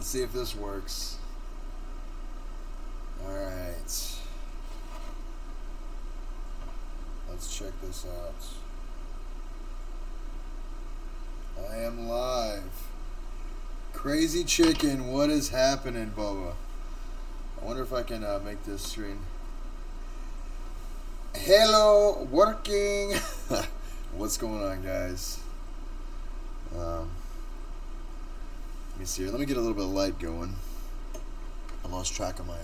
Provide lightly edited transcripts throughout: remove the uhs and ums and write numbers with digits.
Let's see if this works. Alright. Let's check this out. I am live. Crazy Chicken, what is happening, Bubba? I wonder if I can make this screen. Hello, working. What's going on, guys? Let me see here. Let me get a little bit of light going. I lost track of my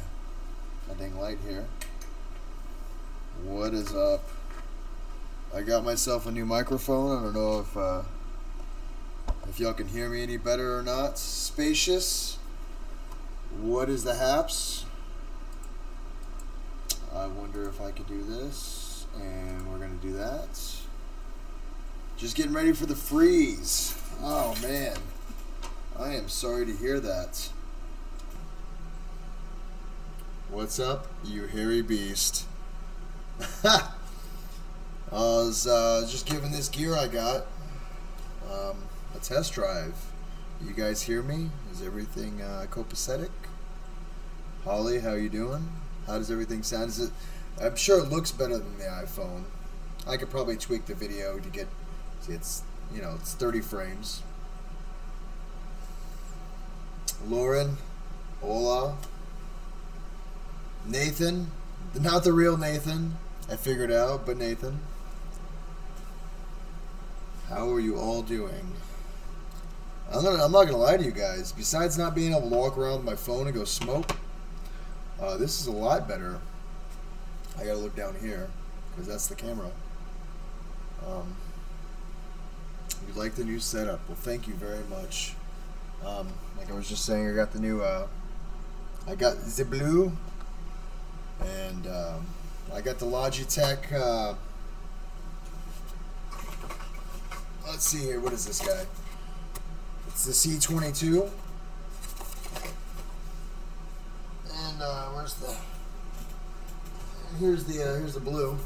dang light here. What is up? I got myself a new microphone. I don't know if y'all can hear me any better or not. Spacious. What is the haps? I wonder if I could do this, and we're gonna do that. Just getting ready for the freeze. Oh man, I am sorry to hear that. What's up, you hairy beast? I was just giving this gear I got a test drive. You guys hear me? Is everything copacetic? Holly, how you doing? How does everything sound? Is it? I'm sure it looks better than the iPhone. I could probably tweak the video to get. See, it's it's 30 frames. Lauren, hola. Nathan, not the real Nathan. I figured out, but Nathan. How are you all doing? I'm not gonna lie to you guys. Besides not being able to walk around with my phone and go smoke, this is a lot better. I gotta look down here because that's the camera. You like the new setup? Well, thank you very much. Like I was just saying, I got the new. I got the blue, and I got the Logitech. Let's see here. What is this guy? It's the C22. And where's the? Here's the blue.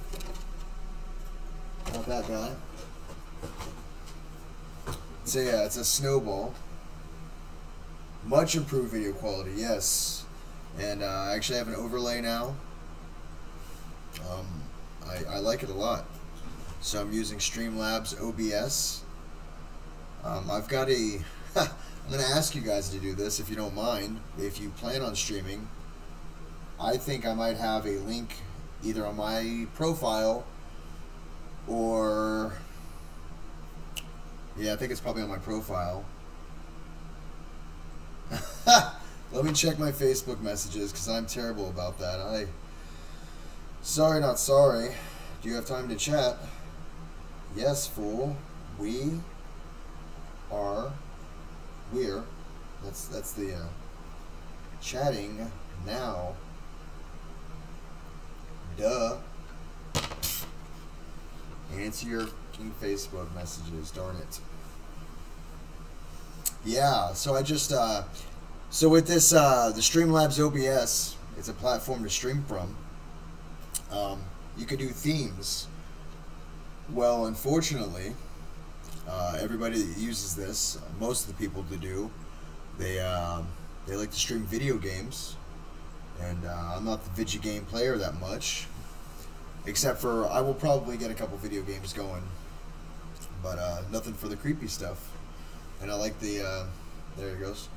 Not that guy. So yeah, it's a Snowball. Much improved video quality, yes. And I actually have an overlay now. I like it a lot. So I'm using Streamlabs OBS. I've got a. I'm going to ask you guys to do this if you don't mind. If you plan on streaming, I think I might have a link either on my profile or. Yeah, I think it's probably on my profile. Let me check my Facebook messages because I'm terrible about that. Sorry, not sorry. Do you have time to chat? Yes, fool. We're. That's the chatting now. Duh. Answer your Facebook messages. Darn it. Yeah. So I just so with this the Streamlabs OBS, it's a platform to stream from. You could do themes. Well, unfortunately, everybody that uses this, most of the people that do, they like to stream video games, and I'm not the video game player that much, except for I will probably get a couple video games going, but nothing for the creepy stuff. And I like the there it goes.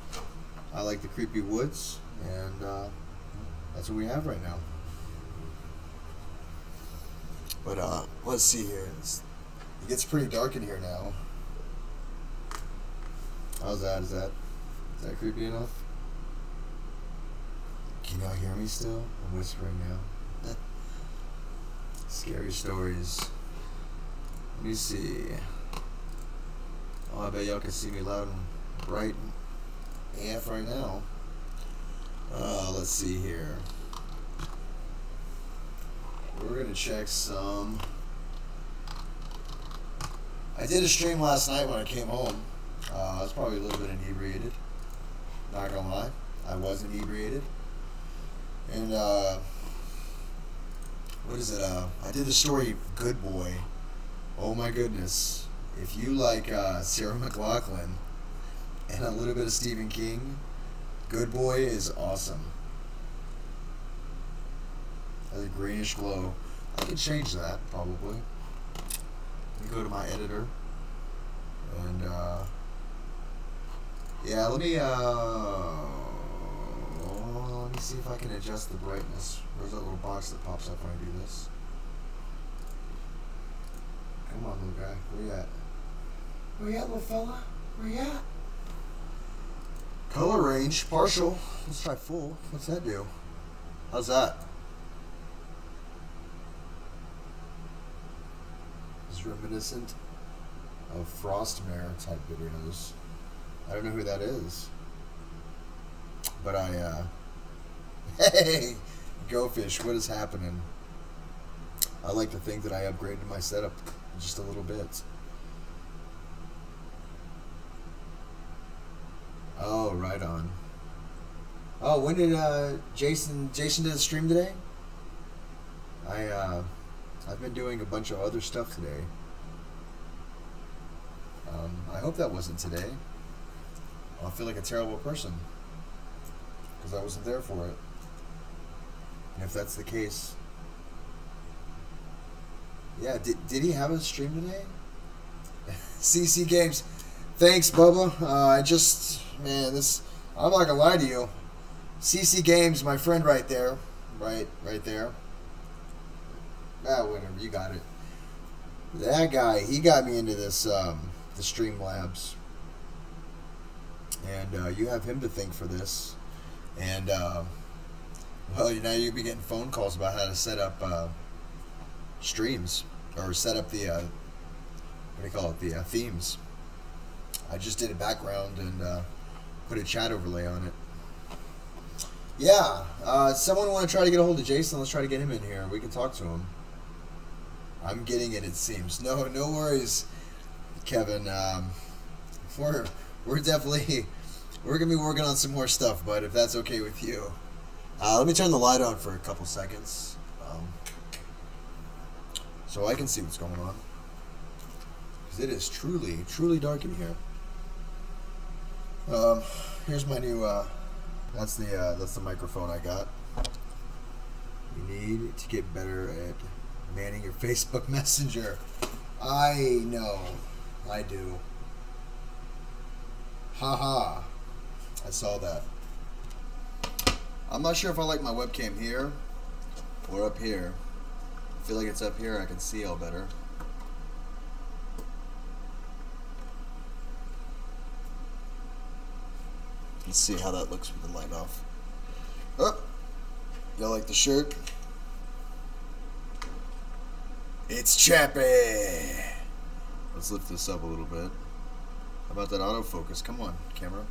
I like the creepy woods, and that's what we have right now. But let's see here. It gets pretty dark in here now. How's that? Is that creepy enough? Can y'all hear me still? I'm whispering now. Scary stories. Let me see. Oh, I bet y'all can see me loud and bright AF right now. Let's see here. We're gonna check some. I did a stream last night when I came home. I was probably a little bit inebriated. Not gonna lie, I was inebriated. And what is it? I did the story Good Boy. Oh my goodness! If you like Sarah McLachlan and a little bit of Stephen King, Good boy is awesome. Has a greenish glow. I could change that probably. Let me go to my editor. And yeah, let me see if I can adjust the brightness. Where's that little box that pops up when I do this? Come on, little guy. Where you at? Where you at, little fella? Where you at? Color range, partial. Let's try full. What's that do? How's that? It's reminiscent of Frostmare type videos. I don't know who that is. But hey, Go Fish, what is happening? I like to think that I upgraded my setup just a little bit. Oh, right on. Oh, when did Jason did a stream today? I've been doing a bunch of other stuff today. I hope that wasn't today. I'll feel like a terrible person because I wasn't there for it. And if that's the case, yeah, did he have a stream today? CC Games, thanks, Bubba. I'm not gonna lie to you. CC Games, my friend right there, right there. Ah, whatever, you got it. That guy, he got me into this, the Streamlabs. And you have him to thank for this. And, well, now you'll be getting phone calls about how to set up streams. Or set up the, what do you call it, the themes. I just did a background and put a chat overlay on it. Yeah, someone want to try to get a hold of Jason? Let's try to get him in here. We can talk to him. I'm getting it, it seems. No worries, Kevin. We're definitely, we're going to be working on some more stuff, bud, if that's okay with you. Let me turn the light on for a couple seconds. So I can see what's going on. Because it is truly dark in here. Here's my new, that's the microphone I got. You need to get better at manning your Facebook Messenger. I know. I do. Haha. I saw that. I'm not sure if I like my webcam here or up here. I feel like it's up here. I can see all better. Let's see how that looks with the light off. Oh, y'all like the shirt? It's Chappy. Let's lift this up a little bit. How about that autofocus? Come on, camera.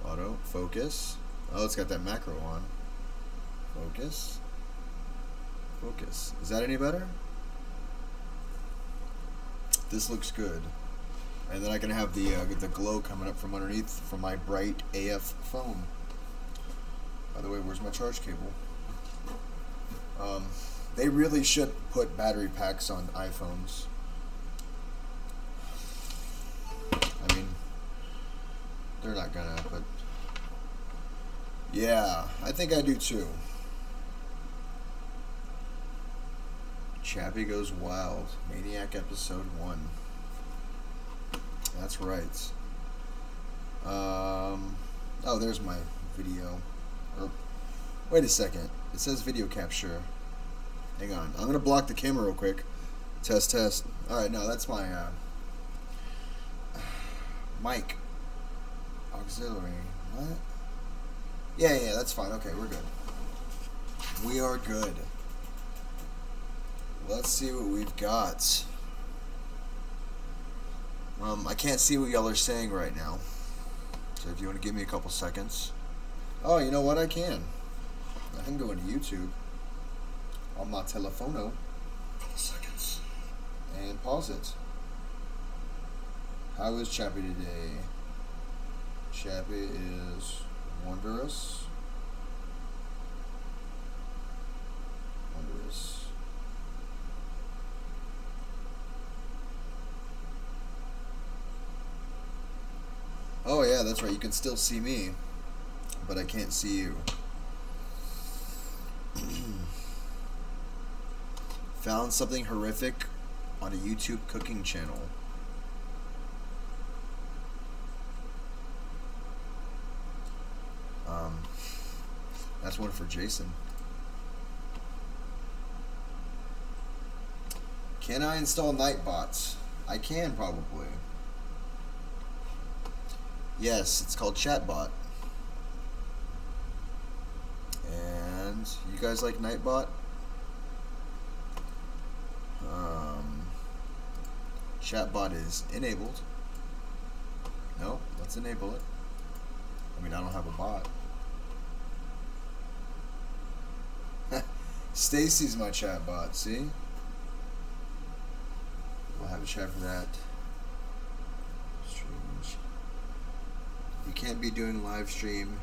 Autofocus. Oh, it's got that macro on. Focus. Focus. Is that any better? This looks good. And then I can have the glow coming up from underneath from my bright AF phone. By the way, where's my charge cable? They really should put battery packs on iPhones. I mean, they're not gonna, but yeah, I think I do too. Chappy Goes Wild, Maniac Episode 1. That's right. Oh, there's my video. Wait a second. It says video capture. Hang on. I'm going to block the camera real quick. Test. Alright, no, that's my mic. Auxiliary. What? Yeah, that's fine. Okay, we're good. We are good. Let's see what we've got. I can't see what y'all are saying right now. So if you want to give me a couple seconds. Oh, you know what? I can. I can go into YouTube on my telephono. Couple seconds. And pause it. How is Chappy today? Chappy is wondrous. Wondrous. Oh yeah, that's right. You can still see me, but I can't see you. Found something horrific on a YouTube cooking channel. That's one for Jason. Can I install Nightbots? I can probably. Yes, it's called Chatbot. And you guys like Nightbot? Chatbot is enabled. No, let's enable it. I mean, I don't have a bot. Stacy's my chatbot, see? We'll have a chat for that. Strange. You can't be doing live stream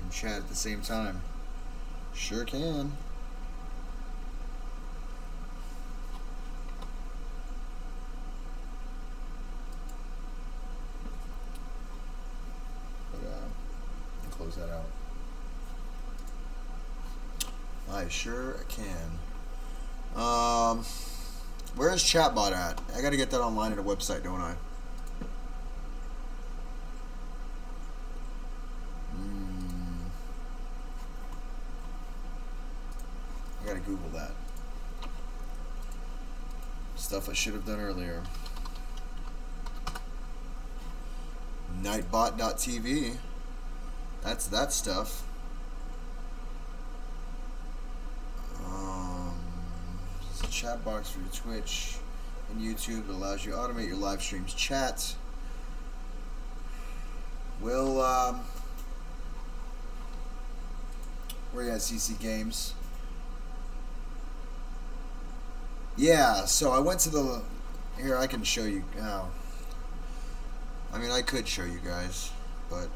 and chat at the same time. Sure can. But, close that out. I sure can. Where is Chatbot at? I gotta get that online at a website, don't I? I gotta Google that. Stuff I should have done earlier. Nightbot.tv. That's that stuff. There's a chat box for your Twitch and YouTube that allows you to automate your live streams chat. We'll where you at, CC Games? Yeah, so I went to the here. I can show you now. I mean, I could show you guys, but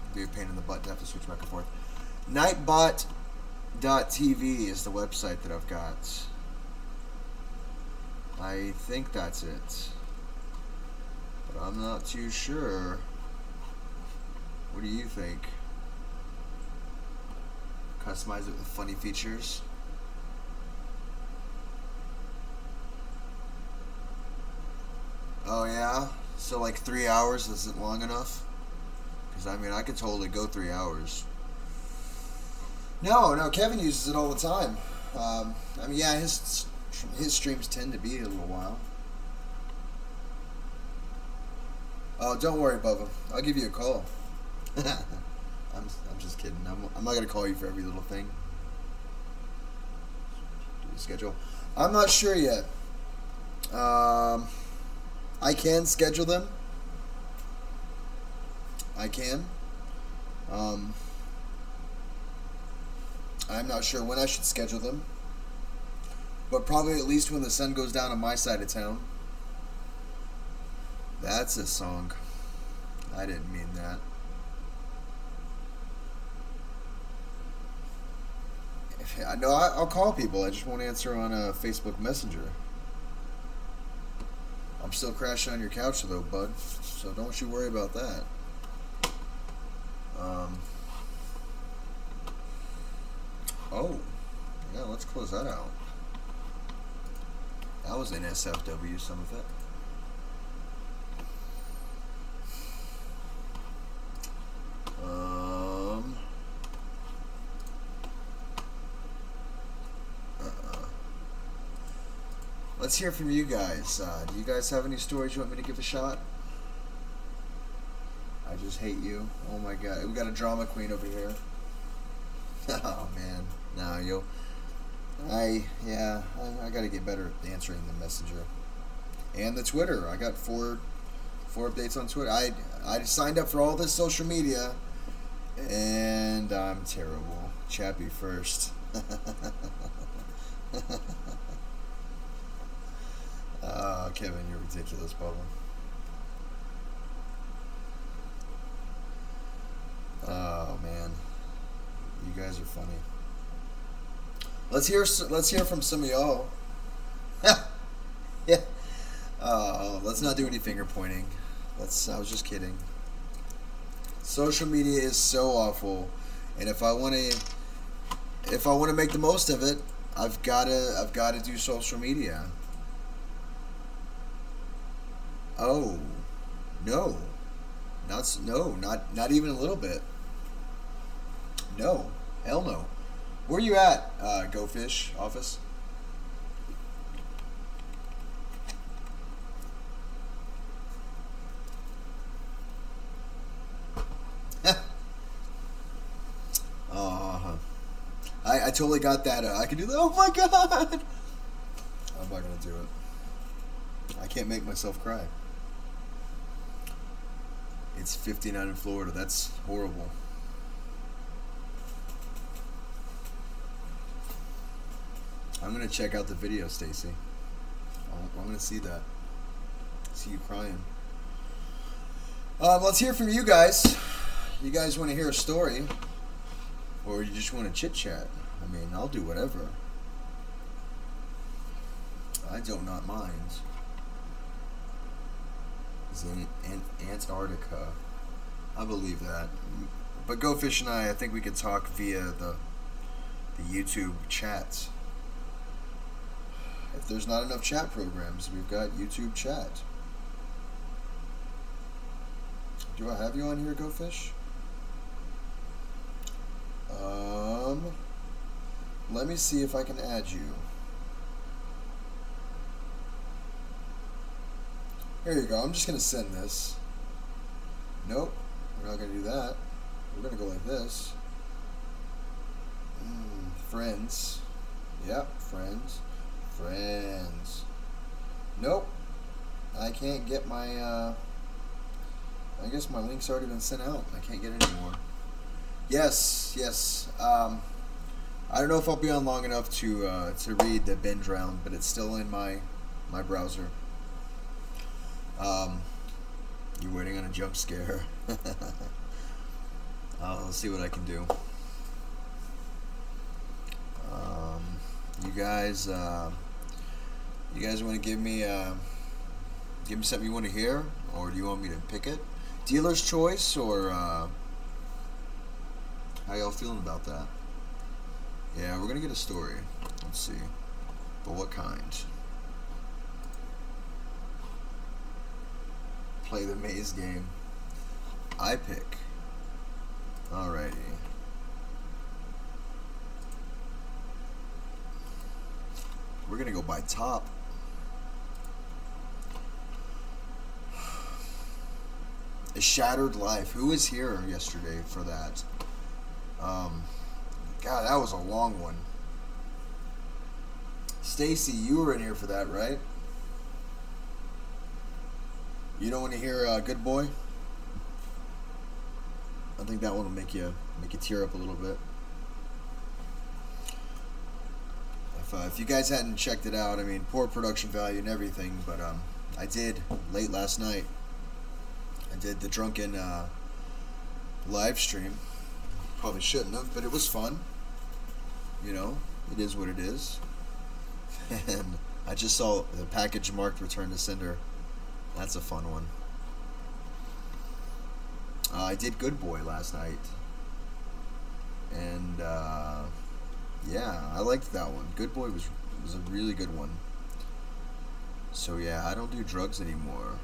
it'd be a pain in the butt to have to switch back and forth. Nightbot.tv is the website that I've got. I think that's it, but I'm not too sure. What do you think? Customize it with funny features. Oh yeah? So like 3 hours isn't long enough? Because I mean, I could totally go 3 hours. No, Kevin uses it all the time. I mean, yeah, his streams tend to be a little while. Oh, don't worry, Bubba. I'll give you a call. I'm just kidding. I'm not gonna call you for every little thing. Do the schedule. I'm not sure yet. I can schedule them. I can. I'm not sure when I should schedule them, but probably at least when the sun goes down on my side of town. That's a song. I didn't mean that. No, I'll call people. I just won't answer on a Facebook Messenger. I'm still crashing on your couch though, bud. So don't you worry about that. Oh, yeah. Let's close that out. That was NSFW, some of it. Let's hear from you guys. Do you guys have any stories you want me to give a shot? I just hate you. Oh my god. We got a drama queen over here. Oh man. No, I gotta get better at answering the messenger. And the Twitter. I got four updates on Twitter. I signed up for all this social media and I'm terrible. Chappy first. Kevin, you're ridiculous, Bubba. Oh man, you guys are funny. Let's hear from some of y'all. Yeah. Let's not do any finger pointing. I was just kidding. Social media is so awful, and if I want to make the most of it, I've gotta do social media. Oh, no, not even a little bit. No, hell no. Where you at, Go Fish office? I totally got that. I can do that. Oh my god! I'm not gonna do it. I can't make myself cry. It's 59 in Florida. That's horrible. I'm gonna check out the video, Stacy. I'm gonna see that. See you crying. Let's hear from you guys. You guys want to hear a story, or you just want to chit chat? I mean, I'll do whatever. I do not mind. It's in Antarctica. I believe that. But Go Fish and I think we can talk via the YouTube chats. If there's not enough chat programs, we've got YouTube chat. Do I have you on here, Go Fish? Let me see if I can add you. Here you go. I'm just going to send this. Nope. We're not going to do that. We're going to go like this. Friends. Yep, friends. Friends. Nope. I can't get my, I guess my link's already been sent out. I can't get it anymore. Yes. I don't know if I'll be on long enough to read the binge round, but it's still in my browser. You're waiting on a jump scare. I'll see what I can do. You guys want to give me something you want to hear, or do you want me to pick it? Dealer's choice, or how y'all feeling about that? Yeah, we're gonna get a story. Let's see, but what kind? Play the maze game. I pick. Alrighty. We're gonna go by top. A Shattered Life. Who was here yesterday for that? God, that was a long one. Stacy, you were in here for that, right? You don't want to hear Good Boy? I think that one will make you tear up a little bit. If you guys hadn't checked it out, I mean, poor production value and everything, but I did late last night. I did the drunken live stream. Probably shouldn't have, but it was fun. You know, it is what it is. And I just saw the package marked "Return to Sender." That's a fun one. I did Good Boy last night, and yeah, I liked that one. Good Boy was a really good one. So yeah, I don't do drugs anymore.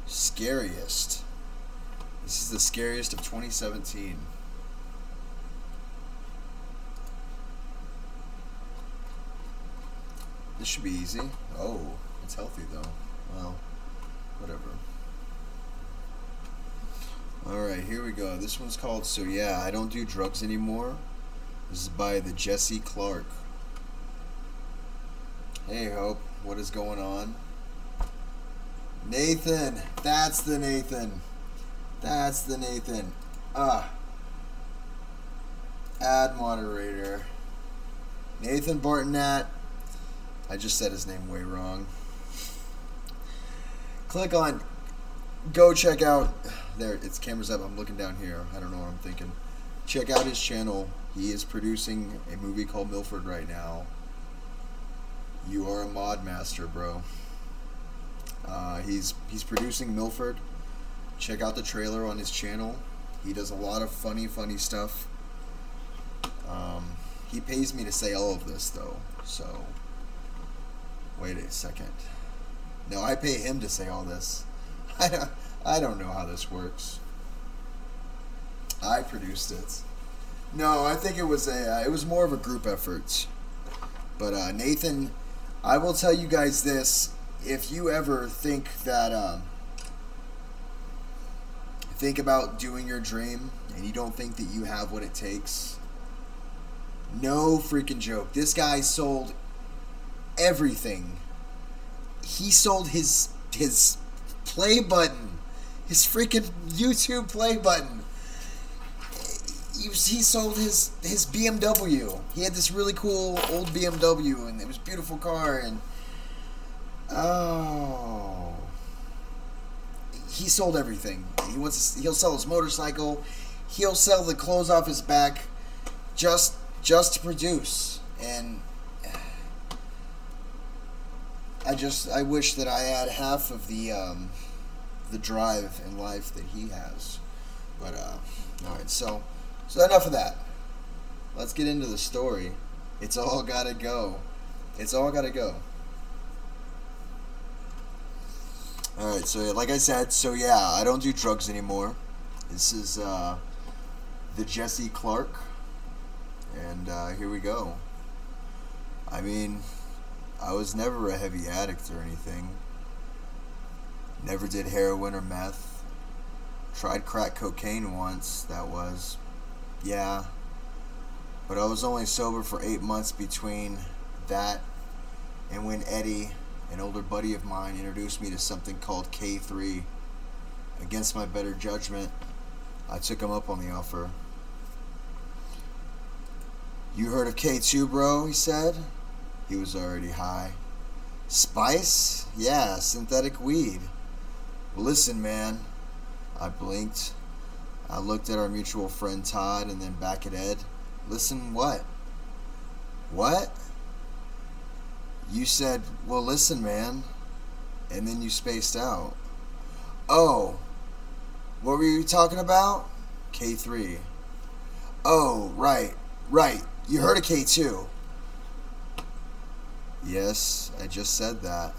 Scariest. This is the scariest of 2017. This should be easy. Oh, it's healthy though. Well, whatever. Alright, here we go. This one's called So Yeah, I Don't Do Drugs Anymore. This is by the Jesse Clark. Hey, Hope. What is going on? Nathan. That's the Nathan. That's the Nathan. Add moderator. Nathan Bartonat. I just said his name way wrong. Click on. Go check out. There, its camera's up. I'm looking down here. I don't know what I'm thinking. Check out his channel. He is producing a movie called Milford right now. You are a mod master, bro. He's producing Milford. Check out the trailer on his channel. He does a lot of funny stuff. He pays me to say all of this, though. So, wait a second. No, I pay him to say all this. I don't know how this works. I produced it. No, I think it was more of a group effort. But Nathan, I will tell you guys this: if you ever think that think about doing your dream and you don't think that you have what it takes, no freaking joke. This guy sold everything. He sold his play button, his freaking YouTube play button. He sold his BMW. He had this really cool old BMW, and it was a beautiful car. And he sold everything. He'll sell his motorcycle. He'll sell the clothes off his back, just to produce. And I wish that I had half of the drive in life that he has. But all right, so enough of that. Let's get into the story. It's all gotta go. It's all gotta go. All right, so like I said, I don't do drugs anymore. This is the Jesse Clark, and here we go. I mean, I was never a heavy addict or anything. Never did heroin or meth. Tried crack cocaine once, that was. Yeah. But I was only sober for 8 months between that and when Eddie, an older buddy of mine, introduced me to something called K3. Against my better judgment, I took him up on the offer. "You heard of K2, bro?" he said. He was already high. "Spice? Yeah, synthetic weed." "Well, listen, man." I blinked. I looked at our mutual friend Todd and then back at Ed. "Listen what?" "What?" "You said, well, listen, man." And then you spaced out. "Oh, what were you talking about?" "K3. "Oh, right. You heard of K2. "Yes, I just said that."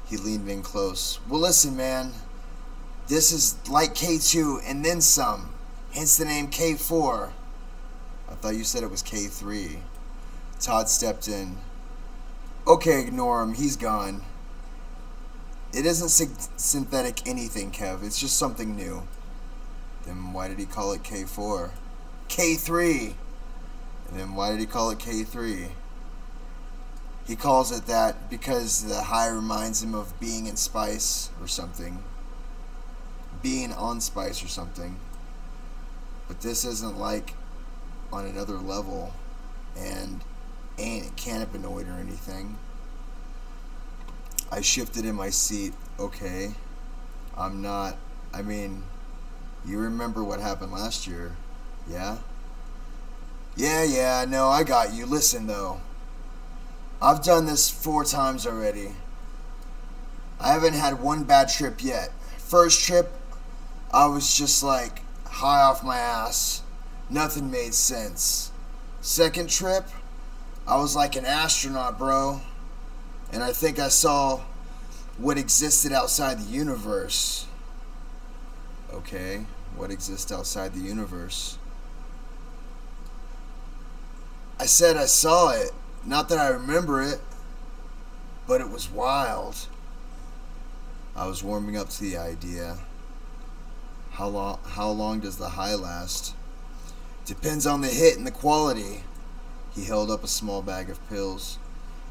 He leaned in close. "Well, listen, man. This is like K2 and then some. Hence the name K4. "I thought you said it was K3. Todd stepped in. "Okay, ignore him. He's gone. It isn't synthetic anything, Kev. It's just something new." "Then why did he call it K4? "K3. "And then why did he call it K3? "He calls it that because the high reminds him of being in spice or something. Being on spice or something. But this isn't like on another level and ain't a cannabinoid or anything." I shifted in my seat. "Okay, I'm not, I mean, you remember what happened last year, yeah?" Yeah, no, I got you. Listen, though. I've done this 4 times already. I haven't had one bad trip yet. First trip, I was just like high off my ass. Nothing made sense. Second trip, I was like an astronaut, bro. And I think I saw what existed outside the universe." "Okay, what exists outside the universe?" "I said I saw it. Not that I remember it. But it was wild." I was warming up to the idea. How long does the high last?" "Depends on the hit and the quality." He held up a small bag of pills.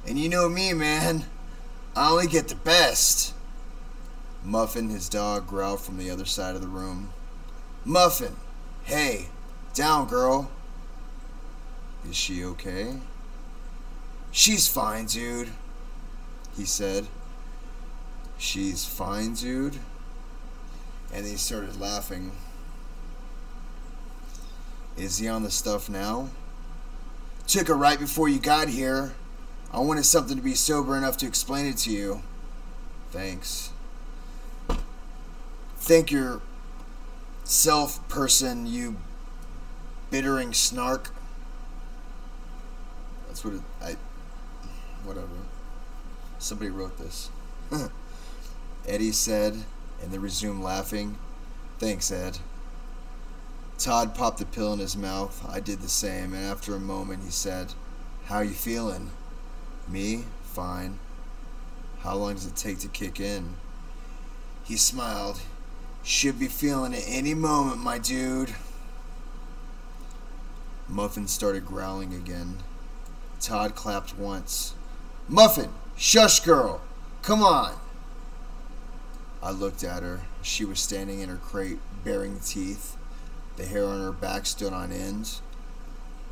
"And you know me, man. I only get the best." Muffin, his dog, growled from the other side of the room. "Muffin, hey, down, girl." "Is she okay?" "She's fine, dude," he said. "She's fine, dude?" And he started laughing. "Is he on the stuff now?" "Took her right before you got here. I wanted something to be sober enough to explain it to you." "Thanks." Think yourself, person, you bittering snark. That's what whatever. Somebody wrote this. Eddie said, and then resumed laughing. Thanks, Ed. Todd popped the pill in his mouth. I did the same, and after a moment he said, "How you feeling?" Me? Fine. How long does it take to kick in? He smiled. Should be feeling it any moment, my dude. Muffin started growling again. Todd clapped once. Muffin! Shush, girl! Come on! I looked at her. She was standing in her crate, baring teeth. The hair on her back stood on end.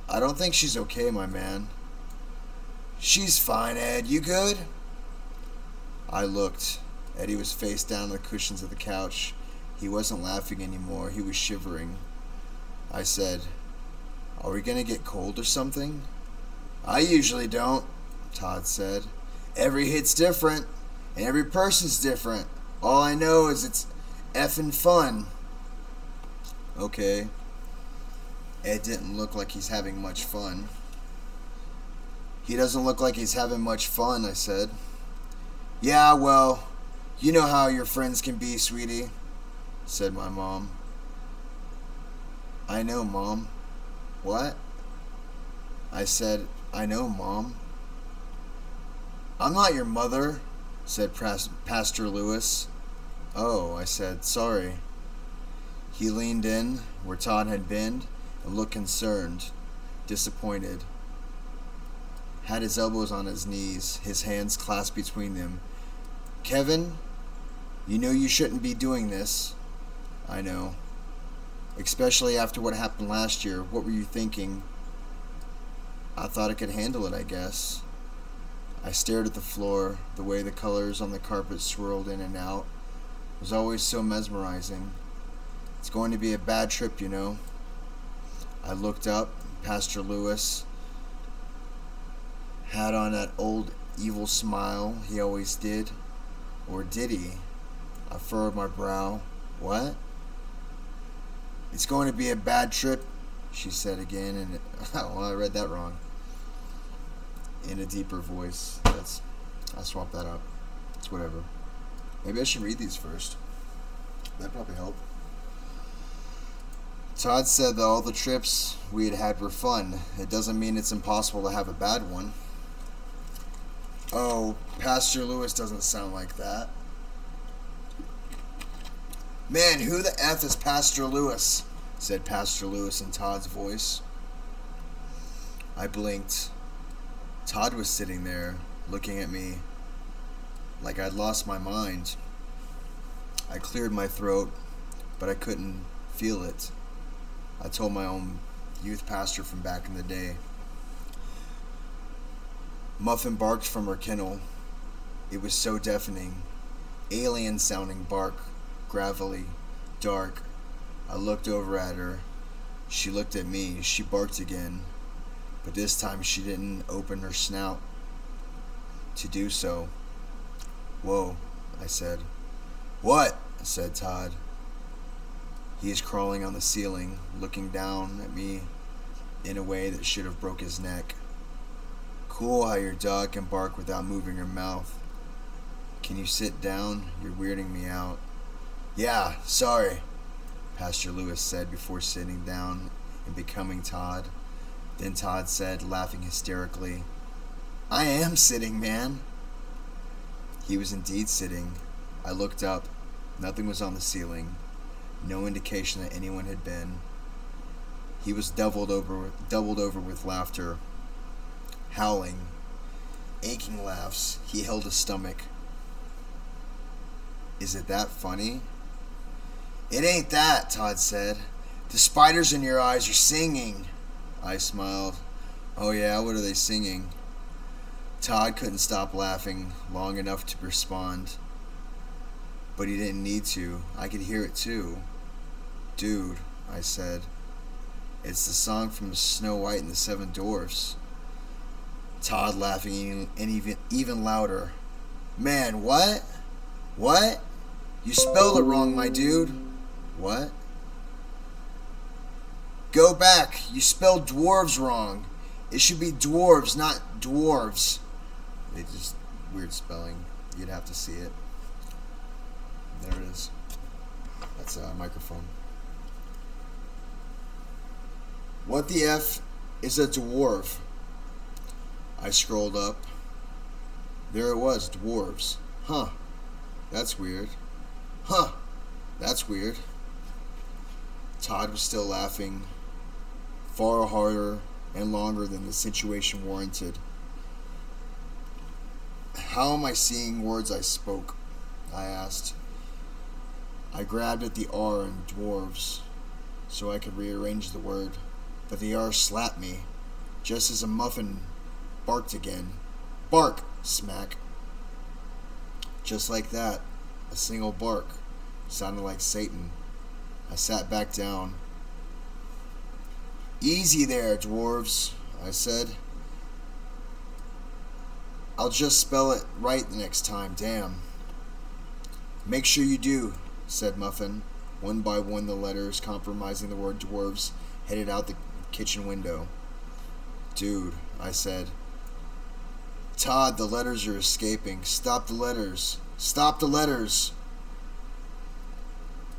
I don't think she's okay, my man. She's fine, Ed. You good? I looked. Eddie was face down on the cushions of the couch. He wasn't laughing anymore. He was shivering. I said, Are we going to get cold or something? I usually don't, Todd said. Every hit's different, and every person's different. All I know is it's effing fun. Okay. Ed didn't look like he's having much fun. He doesn't look like he's having much fun, I said. Yeah, well, you know how your friends can be, sweetie, said my mom. I know, Mom. What? I said, I know, Mom. I'm not your mother, said Pastor Lewis. Oh, I said, sorry. He leaned in where Todd had been and looked concerned, disappointed. Had his elbows on his knees, his hands clasped between them. Kevin, you know you shouldn't be doing this. I know. Especially after what happened last year. What were you thinking? I thought I could handle it, I guess. I stared at the floor. The way the colors on the carpet swirled in and out was always so mesmerizing. It's going to be a bad trip, you know. I looked up. Pastor Lewis had on that old evil smile he always did. Or did he? I furrowed my brow. What? It's going to be a bad trip, she said again, and well, I read that wrong. In a deeper voice. I swapped that up. It's whatever. Maybe I should read these first. That'd probably help. Todd said that all the trips we had were fun. It doesn't mean it's impossible to have a bad one. Oh, Pastor Lewis doesn't sound like that. Man, who the F is Pastor Lewis? Said Pastor Lewis in Todd's voice. I blinked. Todd was sitting there, looking at me like I'd lost my mind. I cleared my throat, but I couldn't feel it. I told my own youth pastor from back in the day. Muffin barked from her kennel. It was so deafening. Alien-sounding bark, gravelly, dark. I looked over at her. She looked at me. She barked again, but this time she didn't open her snout to do so. Whoa, I said. What? Said Todd. He is crawling on the ceiling, looking down at me in a way that should have broke his neck. Cool how your dog can bark without moving her mouth. Can you sit down? You're weirding me out. Yeah, sorry, Pastor Lewis said before sitting down and becoming Todd. Then Todd said, laughing hysterically, I am sitting, man. He was indeed sitting. I looked up. Nothing was on the ceiling. No indication that anyone had been. He was doubled over with laughter. Howling. Aching laughs. He held his stomach. Is it that funny? It ain't that, Todd said. The spiders in your eyes are singing. I smiled. Oh yeah, what are they singing? Todd couldn't stop laughing long enough to respond. But he didn't need to. I could hear it too. Dude, I said. It's the song from Snow White and the Seven Dwarfs. Todd laughing and even louder. Man, what? What? You spelled it wrong, my dude. What? Go back. You spelled dwarves wrong. It should be dwarves, not dwarves. They just weird spelling. You'd have to see it. There it is. That's a microphone. What the F is a dwarf? I scrolled up. There it was, dwarves. Huh. That's weird. Huh. That's weird. Todd was still laughing, far harder and longer than the situation warranted. How am I seeing words I spoke? I asked. I grabbed at the R in dwarves so I could rearrange the word, but the R slapped me just as a muffin barked again. Bark! Smack. Just like that, a single bark sounded like Satan. I sat back down. Easy there, dwarves, I said. I'll just spell it right the next time, damn. Make sure you do, said Muffin. One by one the letters compromising the word dwarves headed out the kitchen window. Dude, I said. Todd, the letters are escaping. Stop the letters. Stop the letters.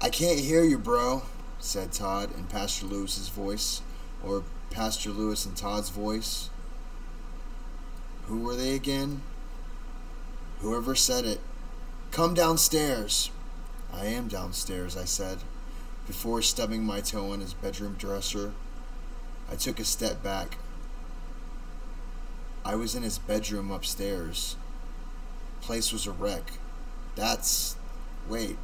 I can't hear you, bro, said Todd in Pastor Lewis's voice, or Pastor Lewis and Todd's voice. Who were they again? Whoever said it. Come downstairs. I am downstairs, I said, before stubbing my toe on his bedroom dresser. I took a step back. I was in his bedroom upstairs. Place was a wreck. Wait.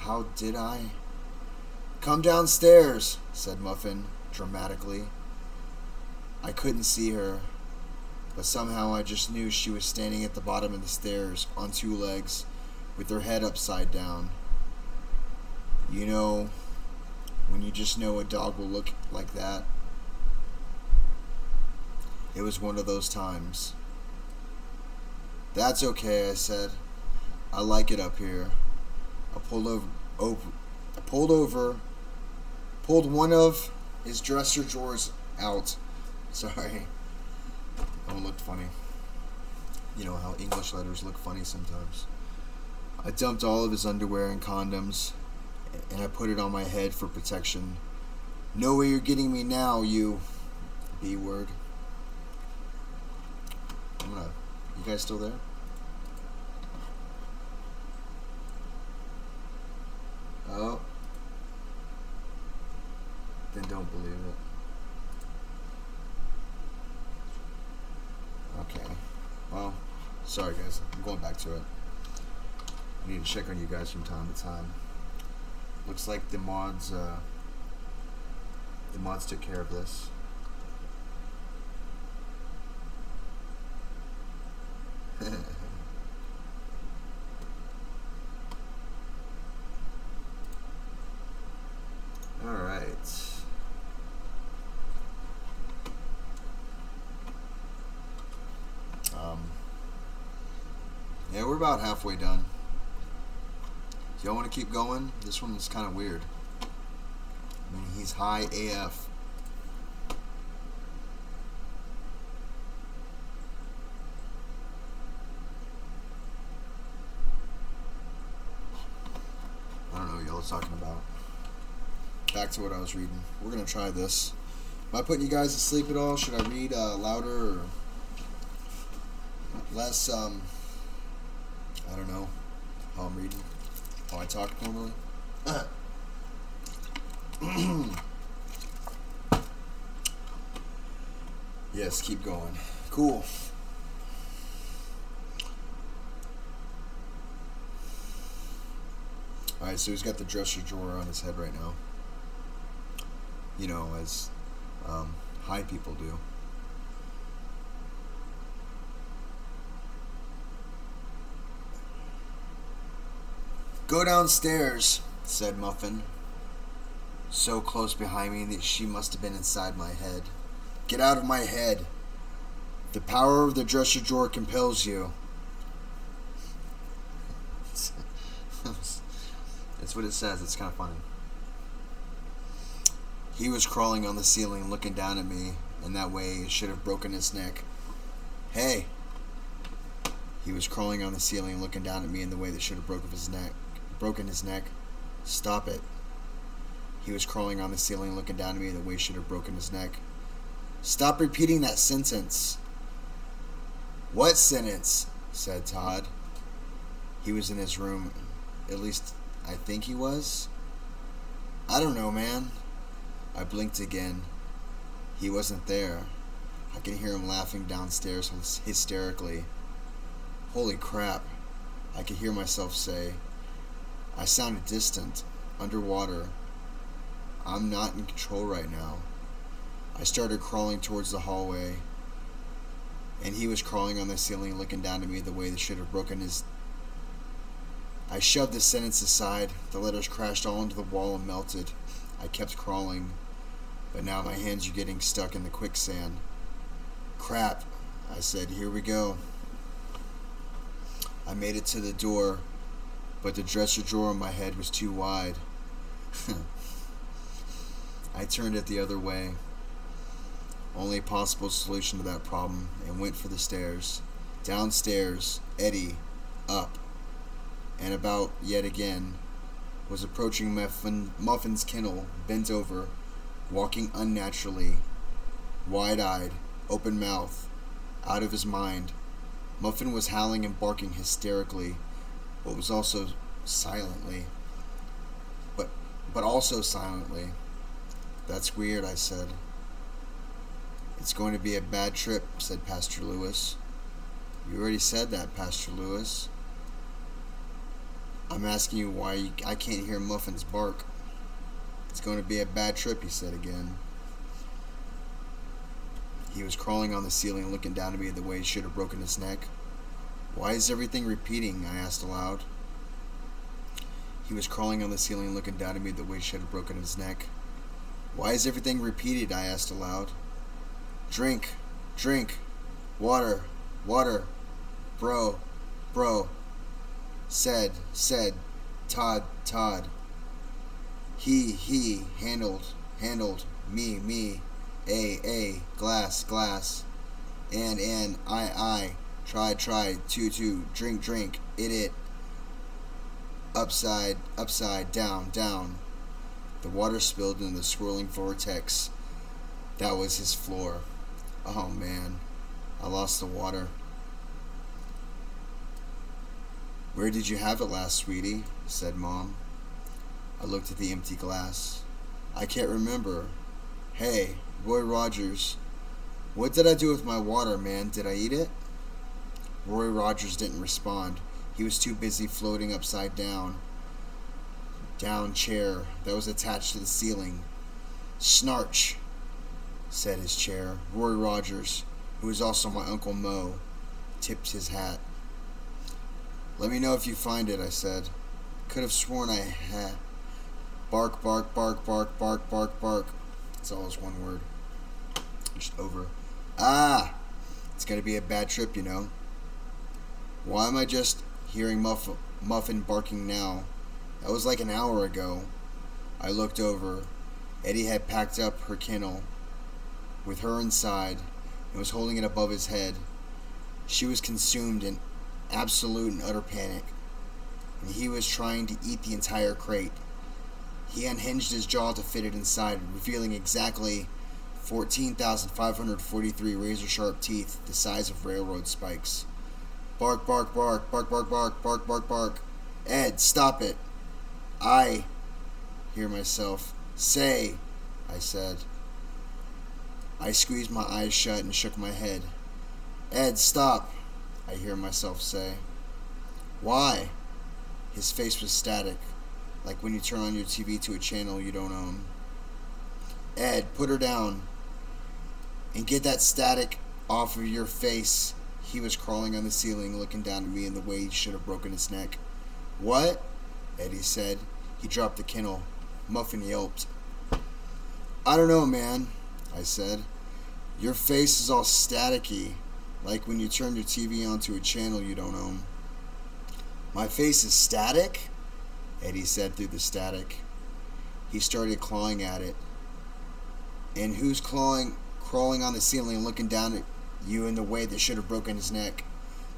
How did I? Come downstairs, said Muffin, dramatically. I couldn't see her, but somehow I just knew she was standing at the bottom of the stairs on two legs, with her head upside down. You know, when you just know a dog will look like that. It was one of those times. That's okay, I said. I like it up here. I pulled one of his dresser drawers out. Sorry. That one looked funny. You know how English letters look funny sometimes. I dumped all of his underwear and condoms, and I put it on my head for protection. Know where you're getting me now, you B-word. You guys still there? Oh. Then don't believe it. Okay. Well, sorry guys. I'm going back to it. I need to check on you guys from time to time. Looks like the mods took care of this. All right. Yeah, we're about halfway done. Do y'all want to keep going? This one is kind of weird. I mean, he's high AF. I don't know what y'all are talking about. Back to what I was reading. We're going to try this. Am I putting you guys to sleep at all? Should I read louder or less? I don't know how I'm reading. How I talk normally. Yes, keep going. Cool. Alright, so he's got the dresser drawer on his head right now. You know, as high people do. Go downstairs, said Muffin. So close behind me that she must have been inside my head. Get out of my head. The power of the dresser drawer compels you. That's what it says. It's kind of funny. He was crawling on the ceiling looking down at me, and that way it should have broken his neck. Hey! He was crawling on the ceiling looking down at me in the way that should have broken his neck. Stop it. He was crawling on the ceiling looking down at me in the way it should have broken his neck. Stop repeating that sentence. What sentence? Said Todd. He was in his room. At least, I think he was. I don't know, man. I blinked again. He wasn't there. I could hear him laughing downstairs hysterically. Holy crap, I could hear myself say. I sounded distant, underwater. I'm not in control right now. I started crawling towards the hallway, and he was crawling on the ceiling looking down at me the way that should have broken his... I shoved the sentence aside. The letters crashed all into the wall and melted. I kept crawling, but now my hands are getting stuck in the quicksand. Crap, I said, here we go. I made it to the door, but the dresser drawer in my head was too wide. I turned it the other way, only possible solution to that problem, and went for the stairs. Downstairs, Eddie, up, and about yet again, was approaching Muffin's kennel, bent over, walking unnaturally, wide-eyed, open mouth, out of his mind. Muffin was howling and barking hysterically, but was also silently. But also silently. That's weird, I said. It's going to be a bad trip, said Pastor Lewis. You already said that, Pastor Lewis. I'm asking you why I can't hear Muffin's bark. It's going to be a bad trip, he said again. He was crawling on the ceiling, looking down at me the way he should have broken his neck. Why is everything repeating? I asked aloud. He was crawling on the ceiling, looking down at me the way he should have broken his neck. Why is everything repeated? I asked aloud. Drink, drink, water, water, bro, said, Todd, he, handled, me, a, glass, and, I, try, two, drink, it, upside, down. The water spilled into the swirling vortex. That was his floor. Oh man, I lost the water. Where did you have it last, sweetie? Said Mom. I looked at the empty glass. I can't remember. Hey, Roy Rogers, what did I do with my water, man? Did I eat it? Roy Rogers didn't respond. He was too busy floating upside down chair that was attached to the ceiling. Snarch, said his chair. Roy Rogers, who was also my Uncle Mo, tipped his hat. Let me know if you find it, I said. Could have sworn I had. Bark. It's all as one word. Just over. It's gonna be a bad trip, you know. Why am I just hearing Muffin barking now? That was like an hour ago. I looked over. Eddie had packed up her kennel with her inside and was holding it above his head. She was consumed in absolute and utter panic, and he was trying to eat the entire crate. He unhinged his jaw to fit it inside, revealing exactly 14,543 razor-sharp teeth the size of railroad spikes. Bark. Ed, stop it. I hear myself. Say, I said. I squeezed my eyes shut and shook my head. Ed, stop, I hear myself say. Why? His face was static, like when you turn on your TV to a channel you don't own. Ed, put her down and get that static off of your face. He was crawling on the ceiling, looking down at me in the way he should have broken his neck. What? Eddie said. He dropped the kennel. Muffin yelped. I don't know, man, I said. Your face is all staticky, like when you turn your TV onto a channel you don't own. My face is static? Eddie said through the static. He started clawing at it. And who's crawling on the ceiling and looking down at you in the way that should have broken his neck?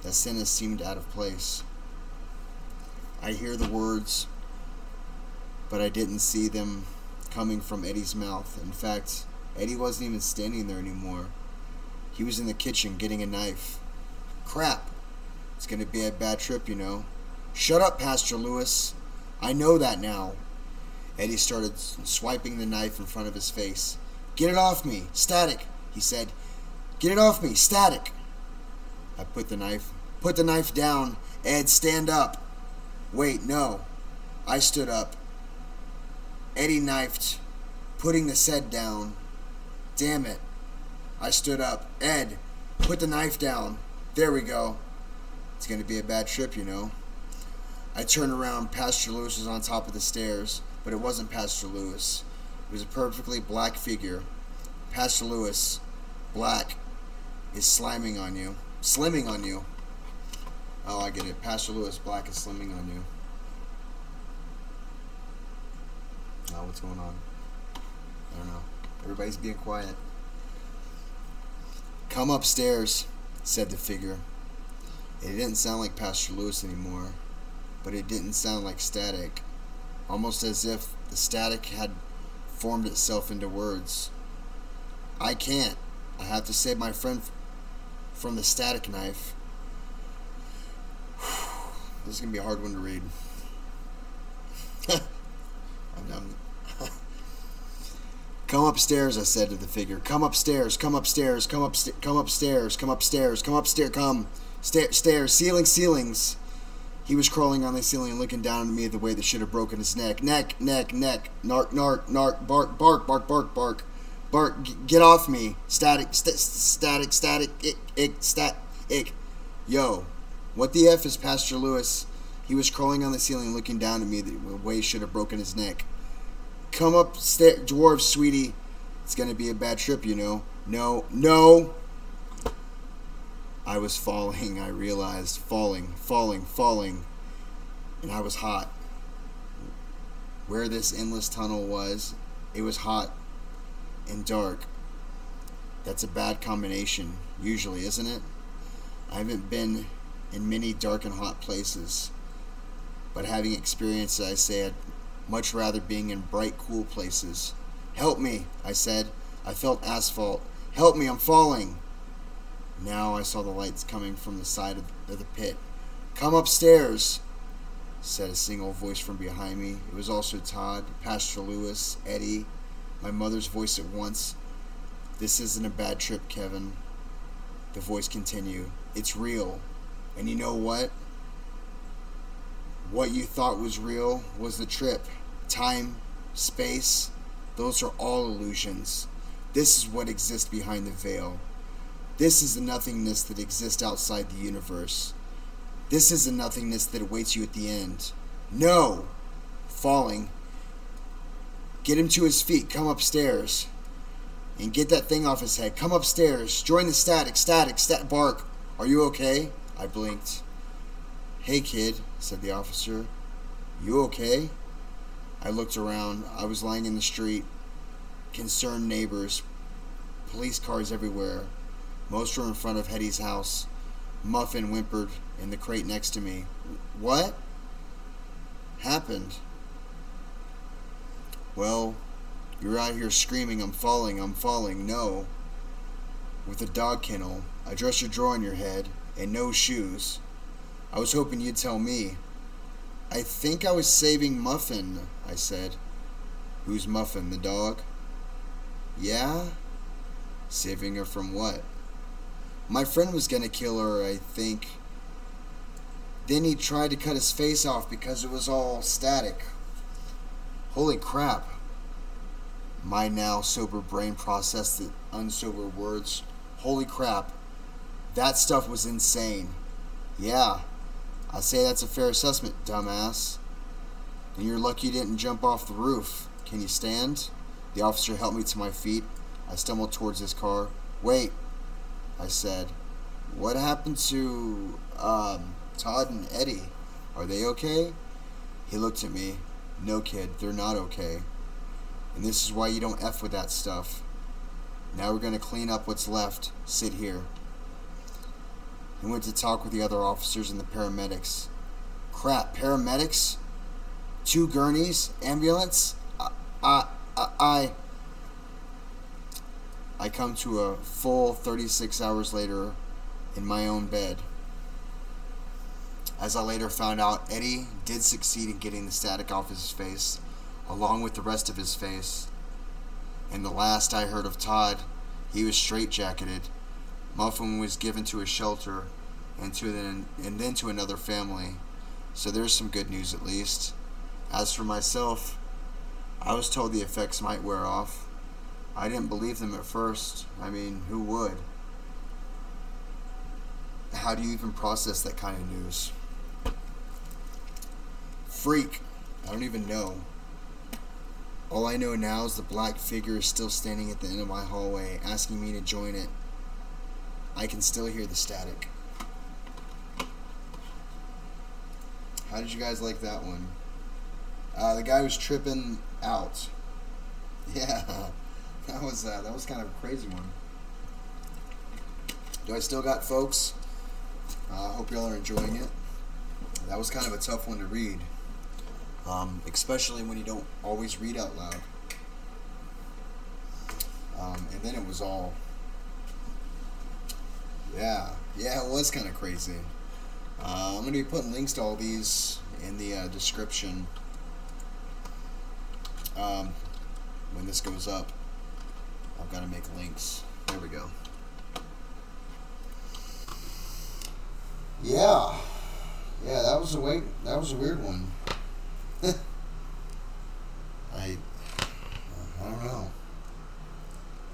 That sentence seemed out of place. I hear the words, but I didn't see them coming from Eddie's mouth. In fact, Eddie wasn't even standing there anymore. He was in the kitchen getting a knife. Crap. It's going to be a bad trip, you know. Shut up, Pastor Lewis. I know that now. Eddie started swiping the knife in front of his face. Get it off me. Static, he said. Get it off me. Static. I put the knife down. Ed, stand up. Wait, no. I stood up. Eddie knifed, putting the set down. Damn it. I stood up. Ed, put the knife down. There we go. It's going to be a bad trip, you know. I turned around. Pastor Lewis was on top of the stairs, but it wasn't Pastor Lewis. It was a perfectly black figure. Pastor Lewis, black, is slimming on you. Oh, I get it. Pastor Lewis, black, is slimming on you. Oh, what's going on? I don't know. Everybody's being quiet. Come upstairs, said the figure. It didn't sound like Pastor Lewis anymore, but it didn't sound like static. Almost as if the static had formed itself into words. I can't. I have to save my friend from the static knife. This is going to be a hard one to read. I'm done. Come upstairs, I said to the figure. Come upstairs, come upstairs, come upstairs, come upstairs, come upstairs, come upstairs, come. Stairs, ceilings. He was crawling on the ceiling and looking down at me the way that should have broken his neck. Neck. Nark, bark. Get off me. Static, ick. Yo, what the F is Pastor Lewis? He was crawling on the ceiling looking down at me the way he should have broken his neck. Come up, dwarf, sweetie. It's going to be a bad trip, you know. No. I was falling, I realized. Falling. And I was hot. Where this endless tunnel was, it was hot and dark. That's a bad combination, usually, isn't it? I haven't been in many dark and hot places, but having experienced it, I say I'd much rather being in bright, cool places. Help me, I said. I felt asphalt. Help me, I'm falling. Now I saw the lights coming from the side of the pit. Come upstairs, said a single voice from behind me. It was also Todd, Pastor Lewis, Eddie, my mother's voice at once. This isn't a bad trip, Kevin. The voice continued. It's real. And you know what? What you thought was real was the trip. Time, space, those are all illusions. This is what exists behind the veil. This is the nothingness that exists outside the universe. This is the nothingness that awaits you at the end. No! Falling. Get him to his feet. Come upstairs. And get that thing off his head. Come upstairs. Join the static. Bark. Are you okay? I blinked. Hey, kid, said the officer. You okay? I looked around. I was lying in the street. Concerned neighbors. Police cars everywhere. Most were in front of Hetty's house. Muffin whimpered in the crate next to me. What happened? Well, you're out here screaming, I'm falling. No. With a dog kennel, a dresser drawer on your head, and no shoes. I was hoping you'd tell me. I think I was saving Muffin, I said. Who's Muffin, the dog? Yeah? Saving her from what? My friend was gonna kill her, I think. Then he tried to cut his face off because it was all static. Holy crap. My now sober brain processed the unsober words. Holy crap. That stuff was insane. Yeah. I'd say that's a fair assessment, dumbass. And you're lucky you didn't jump off the roof. Can you stand? The officer helped me to my feet. I stumbled towards his car. Wait, I said. What happened to, Todd and Eddie? Are they okay? He looked at me. No, kid, they're not okay. And this is why you don't F with that stuff. Now we're going to clean up what's left. Sit here. He went to talk with the other officers and the paramedics. Crap, paramedics? 2 gurneys? Ambulance? I come to a full 36 hours later in my own bed. As I later found out, Eddie did succeed in getting the static off his face, along with the rest of his face. And the last I heard of Todd, he was straitjacketed. Muffin was given to a shelter, and then to another family. So there's some good news at least. As for myself, I was told the effects might wear off. I didn't believe them at first. I mean, who would? How do you even process that kind of news? Freak. I don't even know. All I know now is the black figure is still standing at the end of my hallway, asking me to join it. I can still hear the static. How did you guys like that one? The guy was tripping out. Yeah, that was kind of a crazy one. Do I still got folks? I hope y'all are enjoying it. That was kind of a tough one to read. Especially when you don't always read out loud. And then it was all, yeah, it was kind of crazy. I'm going to be putting links to all these in the description when this goes up. I've got to make links. There we go. Yeah, that was a weird one. I don't know.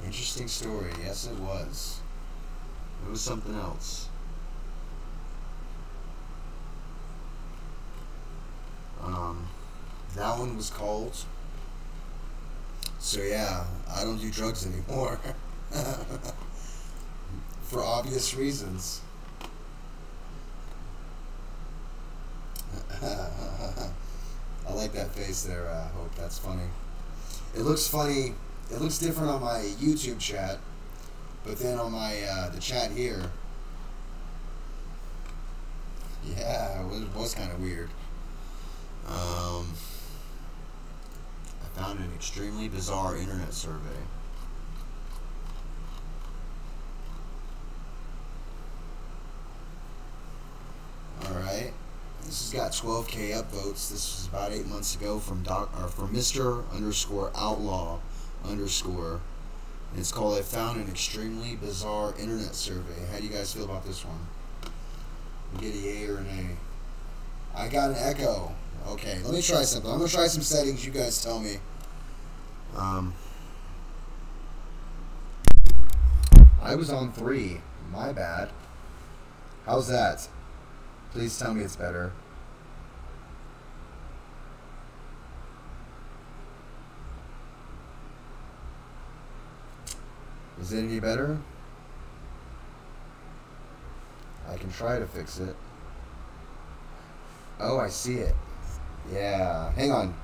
Interesting story. Yes, it was. It was something else. That one was called. So yeah, I don't do drugs anymore. For obvious reasons. I like that face there, Hope. That's funny. It looks funny. It looks different on my YouTube chat, but then on my the chat here, yeah, it was kind of weird. I found an extremely bizarre internet survey. Alright. This has got 12K upvotes. This was about 8 months ago from Mr_Outlaw_. And it's called I Found an Extremely Bizarre Internet Survey. How do you guys feel about this one? Get a yay or an A. I got an echo. Okay, let me try something. I'm going to try some settings. You guys tell me. I was on 3. My bad. How's that? Please tell me it's better. Is it any better? I can try to fix it. Oh, I see it. Yeah. Hang on.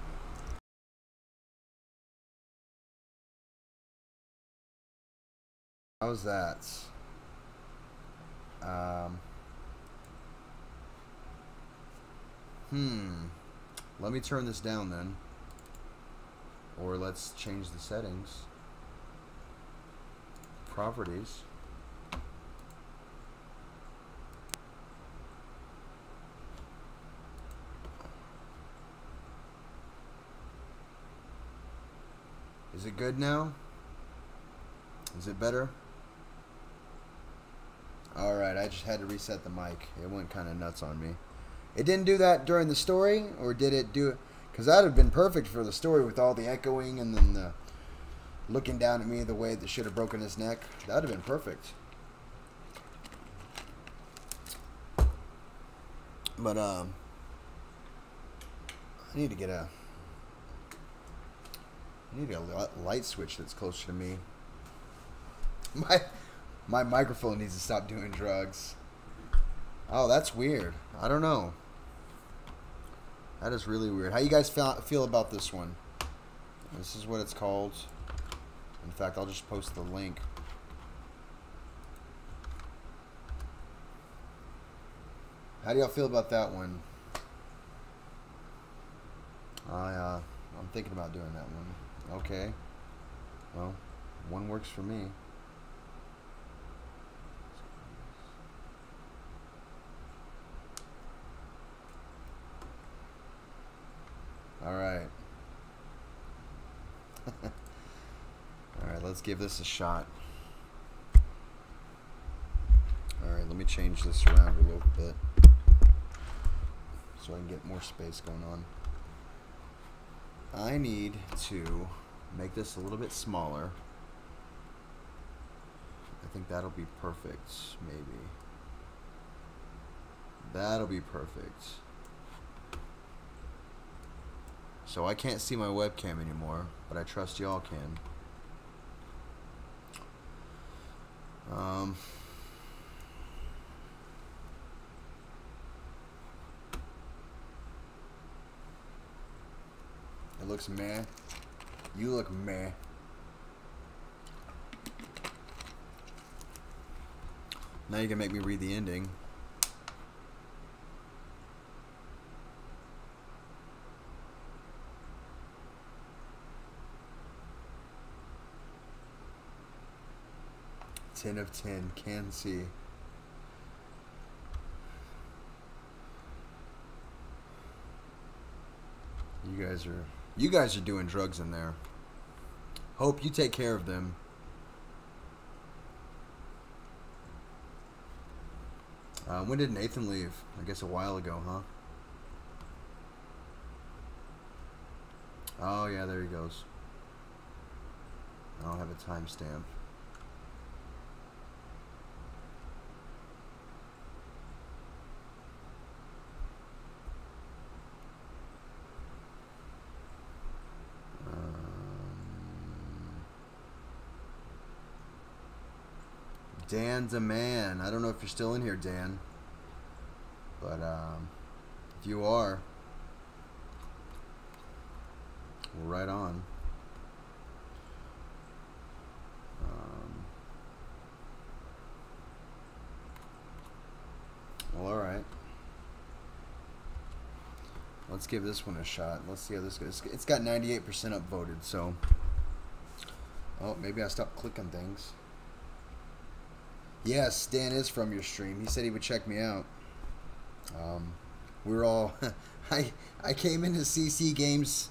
How's that? Let me turn this down then. Or let's change the settings. Properties. Is it good now? Is it better? Alright, I just had to reset the mic. It went kind of nuts on me. It didn't do that during the story, or did it do it? Because that would have been perfect for the story with all the echoing and then the looking down at me the way that should have broken his neck. That would have been perfect. But, I need to get a light switch that's closer to me. My microphone needs to stop doing drugs. Oh, that's weird. I don't know. That is really weird. How you guys feel about this one? This is what it's called. In fact, I'll just post the link. How do y'all feel about that one? I'm thinking about doing that one. Okay. Well, one works for me. All right. All right, let's give this a shot. All right, let me change this around a little bit so I can get more space going on. I need to make this a little bit smaller. I think that'll be perfect, maybe. That'll be perfect. So I can't see my webcam anymore, but I trust y'all can. It looks meh. You look meh. Now you can make me read the ending. Ten of 10, can see. You guys are doing drugs in there. Hope you take care of them. When did Nathan leave? I guess a while ago, huh? Oh yeah, there he goes. I don't have a timestamp. Dan's a man. I don't know if you're still in here, Dan. But if you are, we're right on. Well, all right. Let's give this one a shot. Let's see how this goes. It's got 98% upvoted, so. Oh, maybe I stopped clicking things. Yes, Dan is from your stream. He said he would check me out. We were all... I came into CC Games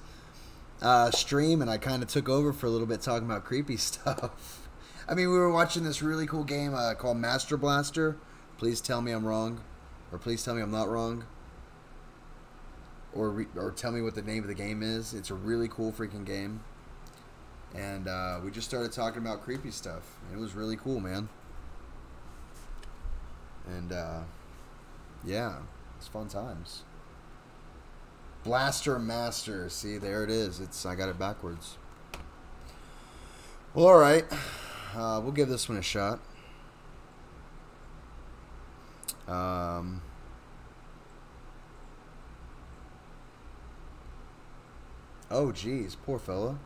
stream, and I kind of took over for a little bit talking about creepy stuff. I mean, we were watching this really cool game called Master Blaster. Please tell me I'm wrong. Or please tell me I'm not wrong. Or tell me what the name of the game is. It's a really cool freaking game. And we just started talking about creepy stuff. It was really cool, man. And, yeah, it's fun times. Blaster Master. See, there it is. I got it backwards. Well, all right. We'll give this one a shot. Oh, geez. Poor fella.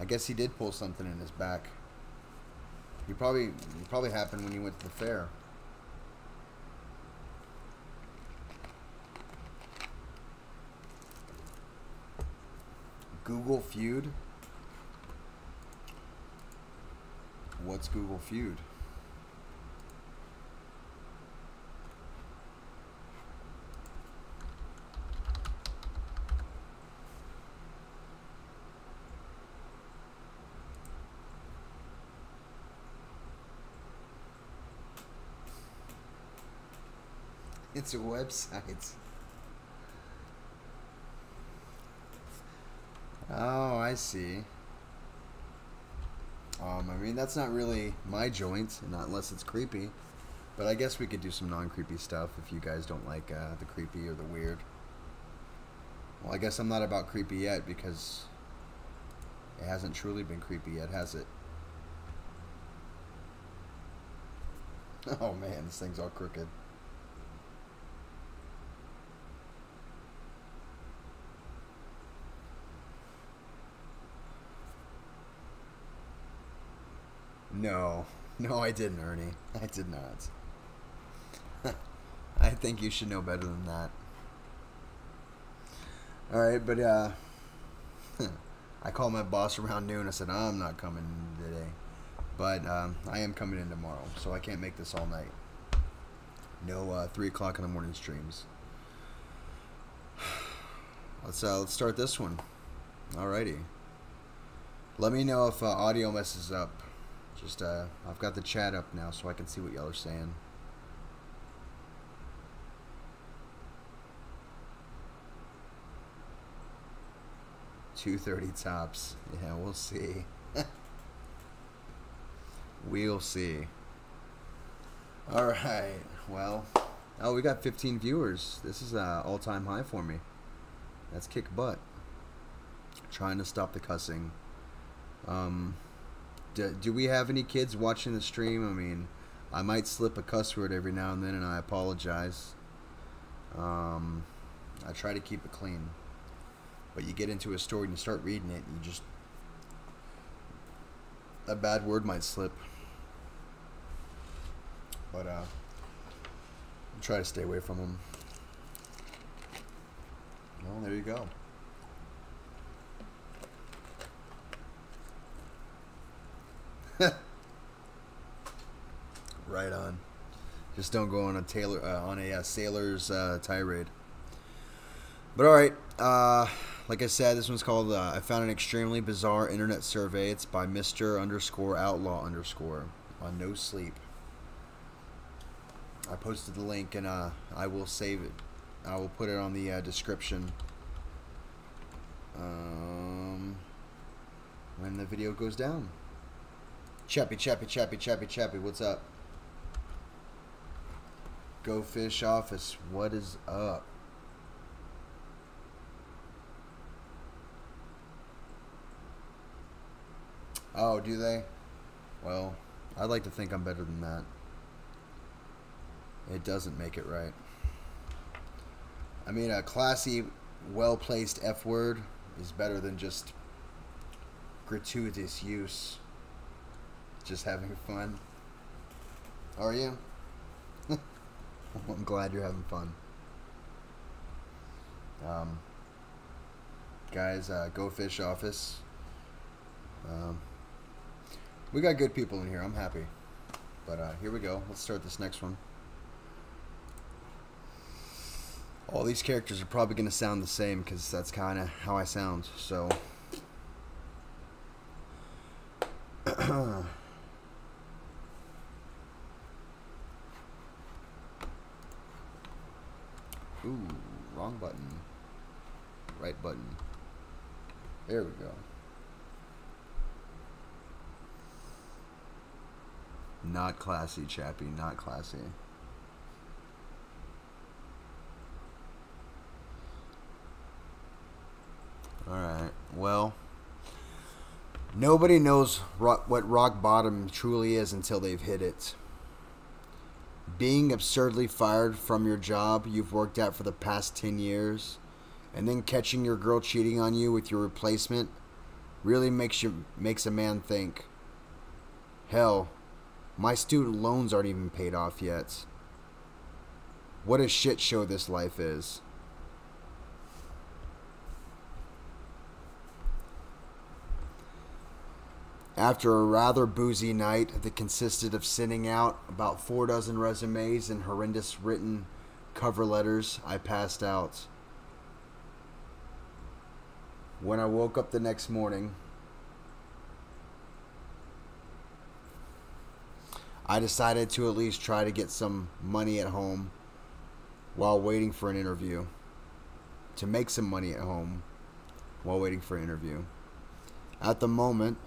I guess he did pull something in his back. It probably happened when you went to the fair. Google Feud? What's Google Feud? It's a website. Oh, I see. I mean, that's not really my joint, not unless it's creepy. But I guess we could do some non-creepy stuff if you guys don't like the creepy or the weird. Well, I guess I'm not about creepy yet because it hasn't truly been creepy yet, has it? Oh man, this thing's all crooked. No. No, I didn't, Ernie. I did not. I think you should know better than that. Alright, but I called my boss around noon. I said, I'm not coming today. But I am coming in tomorrow, so I can't make this all night. No 3 o'clock in the morning streams. Let's start this one. Alrighty. Let me know if audio messes up. Just I've got the chat up now, so I can see what y'all are saying. $2.30 tops. Yeah, we'll see. We'll see. Alright, well. Oh, we got 15 viewers. This is an all-time high for me. That's kick butt. Trying to stop the cussing. Do we have any kids watching the stream? I mean, I might slip a cuss word every now and then, and I apologize. I try to keep it clean. But you get into a story and you start reading it, and you just... a bad word might slip. But, I'll try to stay away from them. Well, there you go. Right on. Just don't go on a sailor's tirade. But all right, like I said, this one's called I found an extremely bizarre internet survey. It's by Mr_Outlaw_ on No Sleep. I posted the link, and I will save it. I will put it on the description when the video goes down. Chappy, what's up? Go Fish Office, what is up? Oh, do they? Well, I'd like to think I'm better than that. It doesn't make it right. I mean, a classy, well-placed F word is better than just gratuitous use. Just having fun. Are you? I'm glad you're having fun. Guys, Go Fish Office. We got good people in here. I'm happy. But here we go. Let's start this next one. All these characters are probably going to sound the same because that's kind of how I sound. So... Ooh, wrong button. Right button. There we go. Not classy, Chappy. Not classy. Alright, well, nobody knows what rock bottom truly is until they've hit it. Being absurdly fired from your job you've worked at for the past 10 years, and then catching your girl cheating on you with your replacement really makes a man think, hell, my student loans aren't even paid off yet. What a shit show this life is. After a rather boozy night that consisted of sending out about 4 dozen resumes and horrendous written cover letters, I passed out. When I woke up the next morning, I decided to at least try to get some money at home while waiting for an interview. To make some money at home while waiting for an interview. At the moment,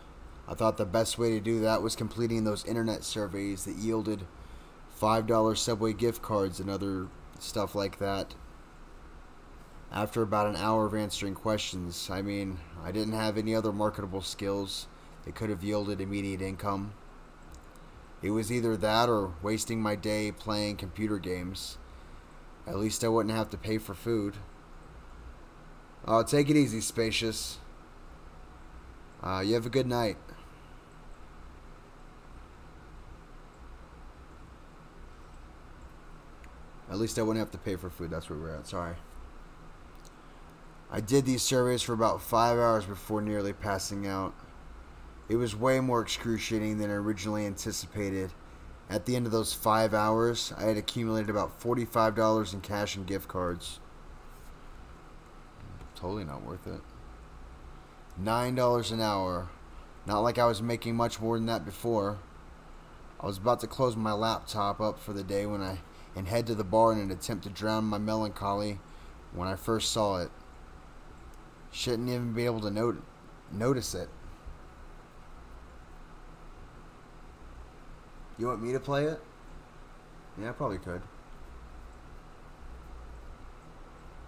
I thought the best way to do that was completing those internet surveys that yielded $5 Subway gift cards and other stuff like that. After about an hour of answering questions, I mean, I didn't have any other marketable skills that could have yielded immediate income. It was either that or wasting my day playing computer games. At least I wouldn't have to pay for food. Take it easy, Spacious. You have a good night. At least I wouldn't have to pay for food. That's where we're at. Sorry. I did these surveys for about 5 hours before nearly passing out. It was way more excruciating than I originally anticipated. At the end of those 5 hours, I had accumulated about $45 in cash and gift cards. Totally not worth it. $9 an hour. Not like I was making much more than that before. I was about to close my laptop up for the day and head to the bar in an attempt to drown my melancholy when I first saw it. Shouldn't even be able to notice it. You want me to play it? Yeah, I probably could.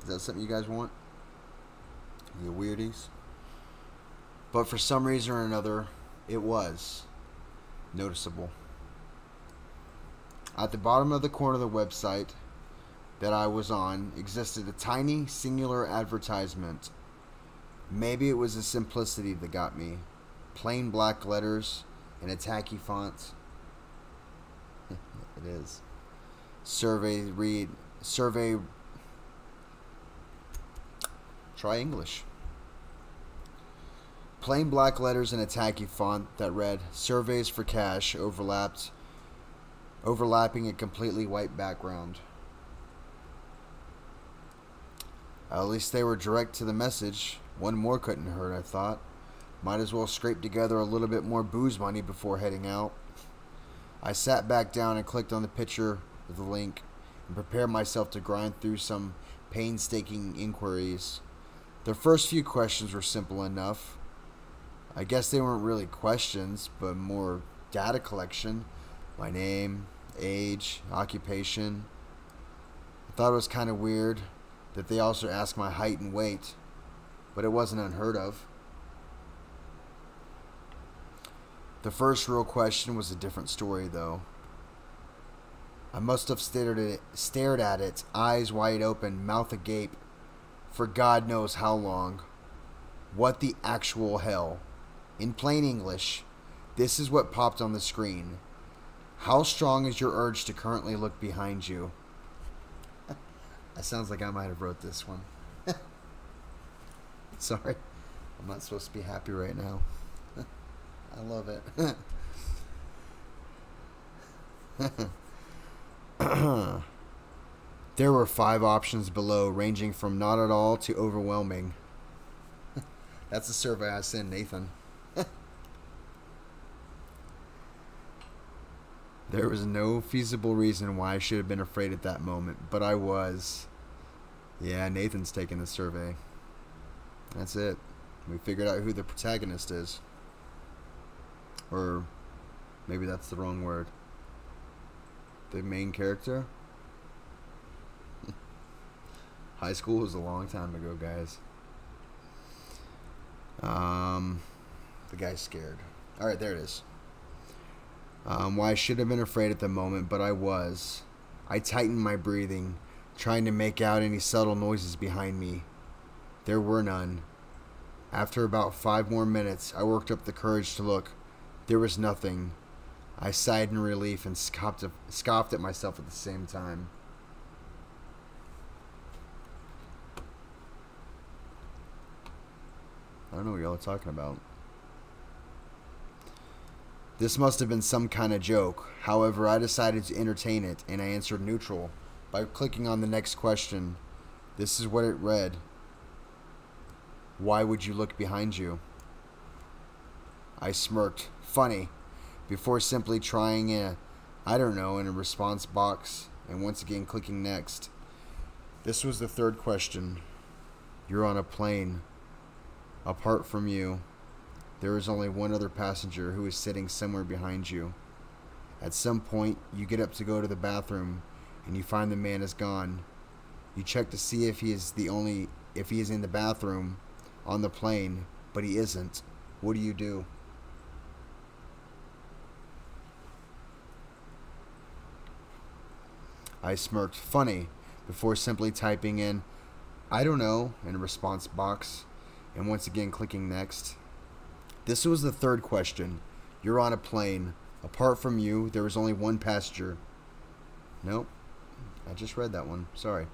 Is that something you guys want? You weirdies? But for some reason or another, it was noticeable. At the bottom of the corner of the website that I was on existed a tiny singular advertisement. Maybe it was the simplicity that got me. Plain black letters in a tacky font. It is. Survey. Try English. Plain black letters in a tacky font that read "Surveys for Cash," overlapping a completely white background. At least they were direct to the message. One more couldn't hurt, I thought. Might as well scrape together a little bit more booze money before heading out. I sat back down and clicked on the picture of the link and prepared myself to grind through some painstaking inquiries. The first few questions were simple enough. I guess they weren't really questions, but more data collection. My name, age, occupation. I thought it was kind of weird that they also asked my height and weight, but it wasn't unheard of. The first real question was a different story, though. I must have stared at it, eyes wide open, mouth agape, for God knows how long. What the actual hell? In plain English, this is what popped on the screen. How strong is your urge to currently look behind you? That sounds like I might have wrote this one. Sorry. I'm not supposed to be happy right now. I love it. There were 5 options below, ranging from not at all to overwhelming. That's the survey I sent Nathan. There was no feasible reason why I should have been afraid at that moment, but I was. Yeah, Nathan's taking the survey. That's it. We figured out who the protagonist is. Or maybe that's the wrong word. The main character? High school was a long time ago, guys. The guy's scared. Alright, there it is. Why I should have been afraid at the moment, but I was. I tightened my breathing, trying to make out any subtle noises behind me. There were none. After about 5 more minutes, I worked up the courage to look. There was nothing. I sighed in relief and scoffed at myself at the same time. I don't know what y'all are talking about. This must have been some kind of joke. However, I decided to entertain it, and I answered neutral by clicking on the next question. This is what it read. Why would you look behind you? I smirked. Funny. Before simply trying in a response box, and once again clicking next. This was the third question. You're on a plane. Apart from you, there is only one other passenger who is sitting somewhere behind you. At some point, you get up to go to the bathroom, and you find the man is gone. You check to see if he is in the bathroom on the plane, but he isn't. What do you do? I smirked. Funny. Before simply typing in, I don't know, in a response box, and once again clicking next. This was the third question. You're on a plane. Apart from you, there is only one passenger. Nope. I just read that one. Sorry.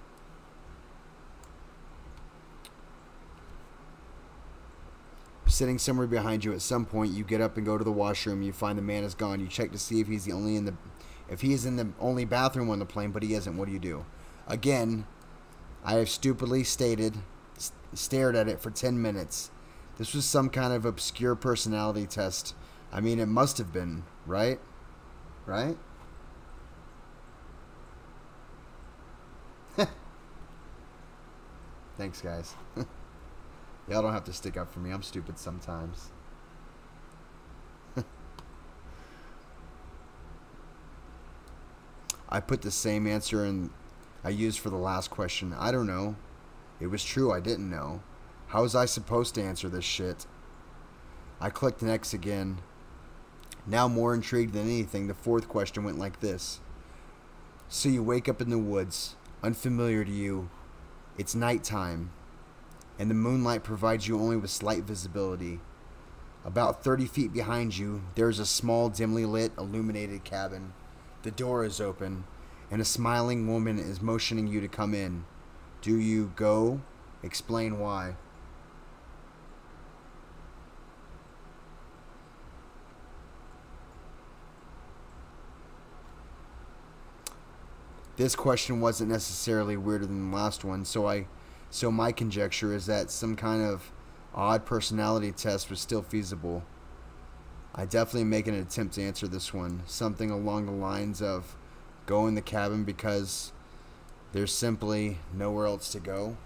Sitting somewhere behind you. At some point, you get up and go to the washroom. You find the man is gone. You check to see if he is in the only bathroom on the plane, but he isn't. What do? Again, I have stupidly stared at it for 10 minutes. This was some kind of obscure personality test. I mean, it must have been, right? Right? Thanks, guys. Y'all don't have to stick up for me. I'm stupid sometimes. I put the same answer in I used for the last question. I don't know. It was true. I didn't know. How was I supposed to answer this shit? I clicked next again. Now more intrigued than anything, the fourth question went like this. So you wake up in the woods, unfamiliar to you. It's nighttime, and the moonlight provides you only with slight visibility. About 30 feet behind you, there is a small, dimly lit, illuminated cabin. The door is open, and a smiling woman is motioning you to come in. Do you go? Explain why. This question wasn't necessarily weirder than the last one, so my conjecture is that some kind of odd personality test was still feasible. I definitely make an attempt to answer this one. Something along the lines of go in the cabin because there's simply nowhere else to go.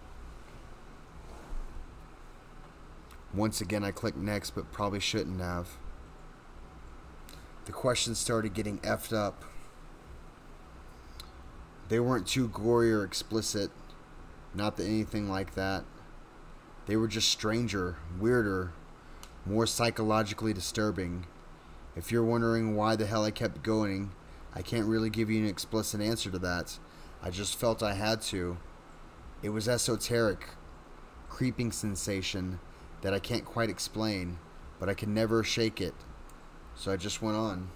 Once again, I clicked next, but probably shouldn't have. The questions started getting effed up. They weren't too gory or explicit. Not that anything like that. They were just stranger, weirder, more psychologically disturbing. If you're wondering why the hell I kept going, I can't really give you an explicit answer to that. I just felt I had to. It was esoteric, creeping sensation that I can't quite explain, but I can never shake it. So I just went on.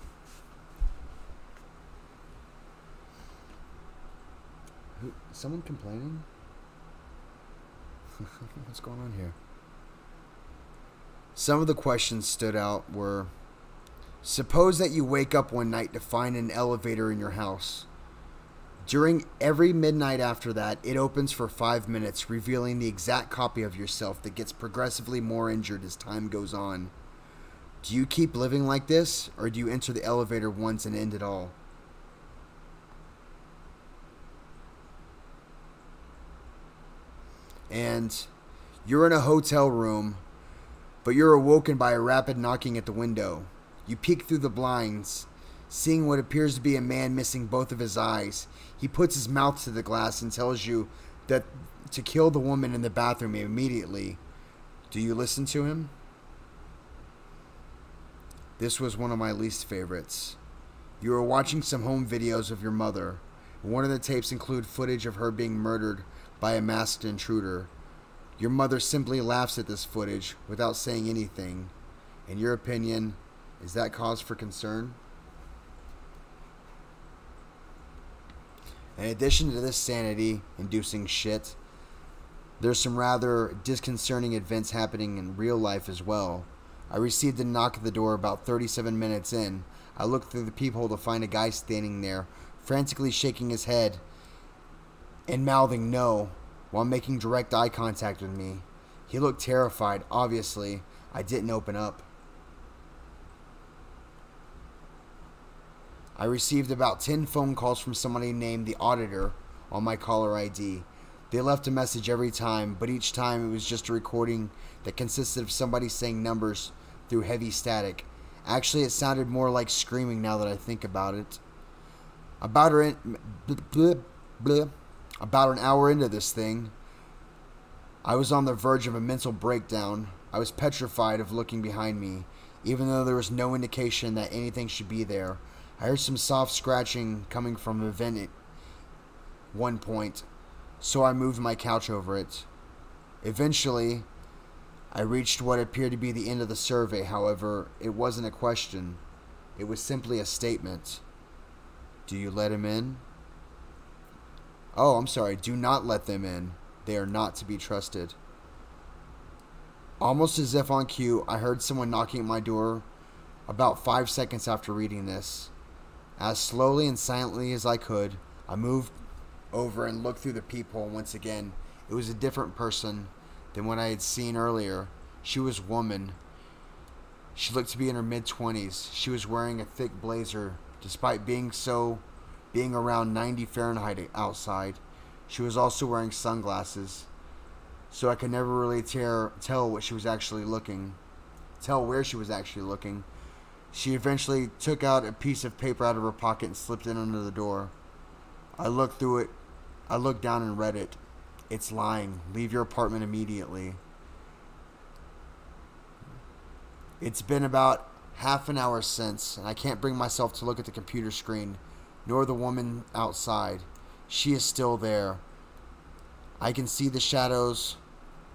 Someone complaining? What's going on here? Some of the questions stood out were, suppose that you wake up one night to find an elevator in your house. During every midnight after that, it opens for 5 minutes, revealing the exact copy of yourself that gets progressively more injured as time goes on. Do you keep living like this, or do you enter the elevator once and end it all? And you're in a hotel room, but you're awoken by a rapid knocking at the window. You peek through the blinds, seeing what appears to be a man missing both of his eyes. He puts his mouth to the glass and tells you that to kill the woman in the bathroom immediately. Do you listen to him? This was one of my least favorites. You are watching some home videos of your mother. One of the tapes include footage of her being murdered by a masked intruder. Your mother simply laughs at this footage without saying anything. In your opinion, is that cause for concern? In addition to this sanity-inducing shit, there's some rather disconcerting events happening in real life as well. I received a knock at the door about 37 minutes in. I looked through the peephole to find a guy standing there, frantically shaking his head and mouthing no while making direct eye contact with me. He looked terrified. Obviously, I didn't open up. I received about 10 phone calls from somebody named the Auditor on my caller ID. They left a message every time, but each time it was just a recording that consisted of somebody saying numbers through heavy static. Actually, it sounded more like screaming now that I think about it. About an hour into this thing, I was on the verge of a mental breakdown. I was petrified of looking behind me, even though there was no indication that anything should be there. I heard some soft scratching coming from a vent at one point, so I moved my couch over it. Eventually, I reached what appeared to be the end of the survey. However, it wasn't a question. It was simply a statement. Do you let him in? Oh, I'm sorry. Do not let them in. They are not to be trusted. Almost as if on cue, I heard someone knocking at my door about 5 seconds after reading this. As slowly and silently as I could, I moved over and looked through the peephole once again. It was a different person than what I had seen earlier. She was a woman. She looked to be in her mid-20s. She was wearing a thick blazer. Despite being around 90 Fahrenheit outside, she was also wearing sunglasses. So I could never really tell where she was actually looking. She eventually took out a piece of paper out of her pocket and slipped it under the door. I looked through it. I looked down and read it. It's lying. Leave your apartment immediately. It's been about half an hour since, and I can't bring myself to look at the computer screen, nor the woman outside. She is still there. I can see the shadows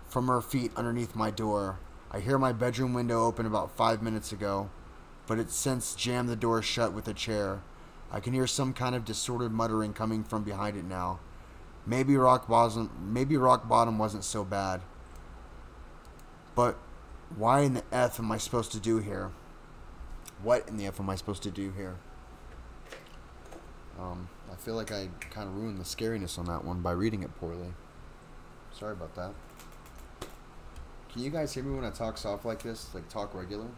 from her feet underneath my door. I hear my bedroom window open about 5 minutes ago, but it's since jammed the door shut with a chair. I can hear some kind of distorted muttering coming from behind it now. Maybe rock bottom wasn't so bad. But why in the F am I supposed to do here? What in the F am I supposed to do here? I feel like I kind of ruined the scariness on that one by reading it poorly. Sorry about that. Can you guys hear me when I talk soft like this? Like talk regular?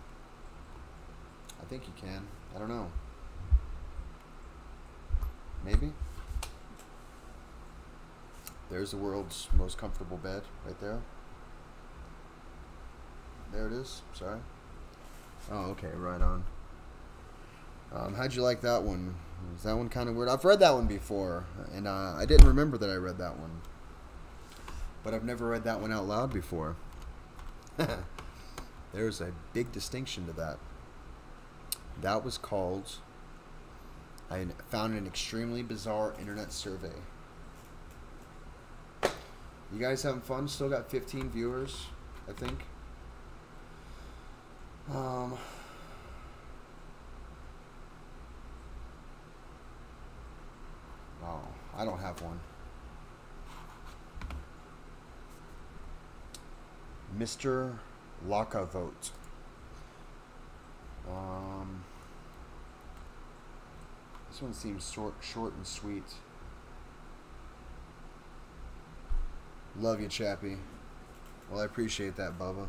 I think you can. I don't know. Maybe? There's the world's most comfortable bed right there. There it is. Sorry. Oh, okay. Right on. How'd you like that one? Was that one kind of weird? I've read that one before, and I didn't remember that I read that one. But I've never read that one out loud before. There's a big distinction to that. That was called... I found an extremely bizarre internet survey. You guys having fun? Still got 15 viewers, I think. Oh, I don't have one. Mr. Locavote. This one seems short and sweet. Love you, Chappy. Well, I appreciate that, Bubba.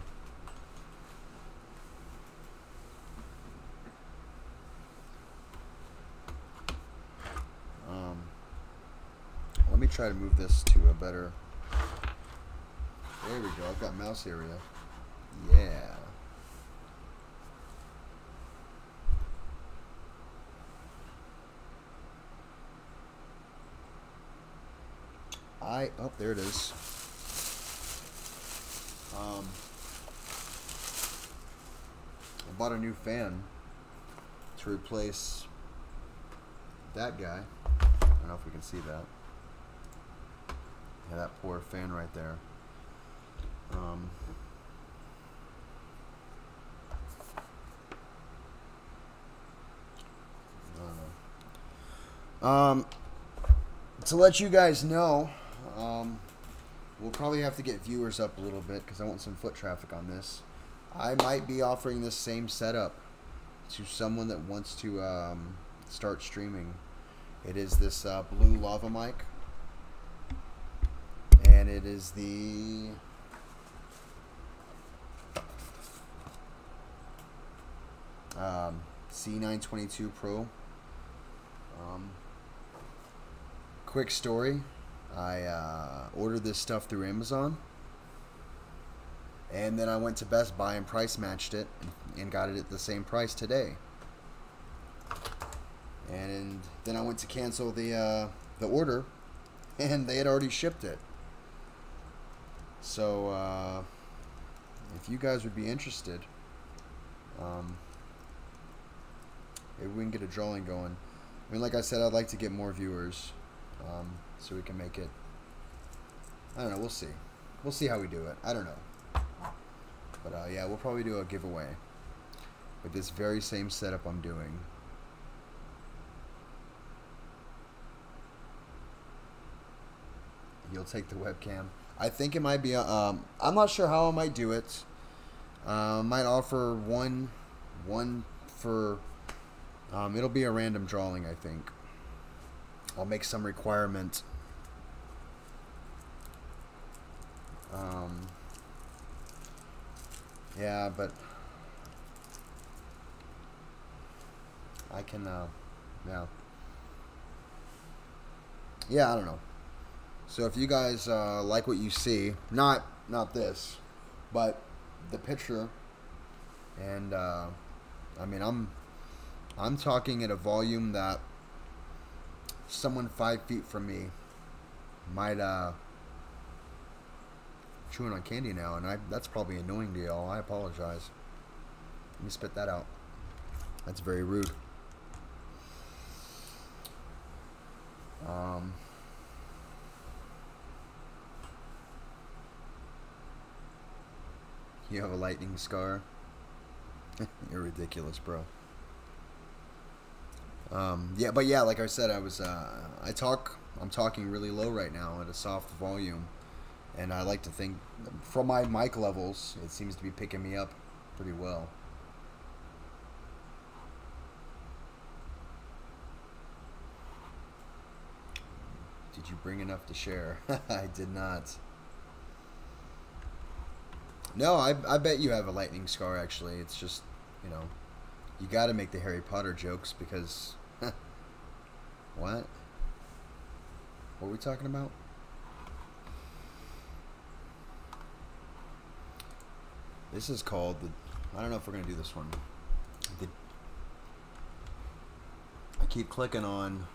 Let me try to move this to a better... There we go. I've got mouse area. Yeah. Oh, there it is. I bought a new fan to replace that guy. I don't know if we can see that. Yeah, that poor fan right there. To let you guys know, we'll probably have to get viewers up a little bit because I want some foot traffic on this. I might be offering this same setup to someone that wants to start streaming. It is this blue lava mic, and it is the C922 Pro. Quick story, I ordered this stuff through Amazon, and then I went to Best Buy and price matched it and got it at the same price today. And then I went to cancel the order, and they had already shipped it. So if you guys would be interested, maybe we can get a drawing going. I mean, like I said, I'd like to get more viewers, so we can make it. I don't know. We'll see. We'll see how we do it. I don't know. But yeah, we'll probably do a giveaway with this very same setup I'm doing. You'll take the webcam. I think it might be. I'm not sure how I might do it. Might offer one for. It'll be a random drawing, I think. I'll make some requirement. Yeah, but I can. Yeah. Yeah, I don't know. So if you guys like what you see, not this, but the picture, and I mean I'm talking at a volume that someone 5 feet from me might chewing on candy now, and that's probably annoying to y'all. I apologize. Let me spit that out. That's very rude. You have a lightning scar. You're ridiculous, bro. Yeah, but yeah, like I said, I'm talking really low right now at a soft volume, and I like to think from my mic levels, it seems to be picking me up pretty well. Did you bring enough to share? I did not. No, I bet you have a lightning scar, actually. It's just, you know, you got to make the Harry Potter jokes because... What? What were we talking about? This is called the... I don't know if we're going to do this one. I keep clicking on...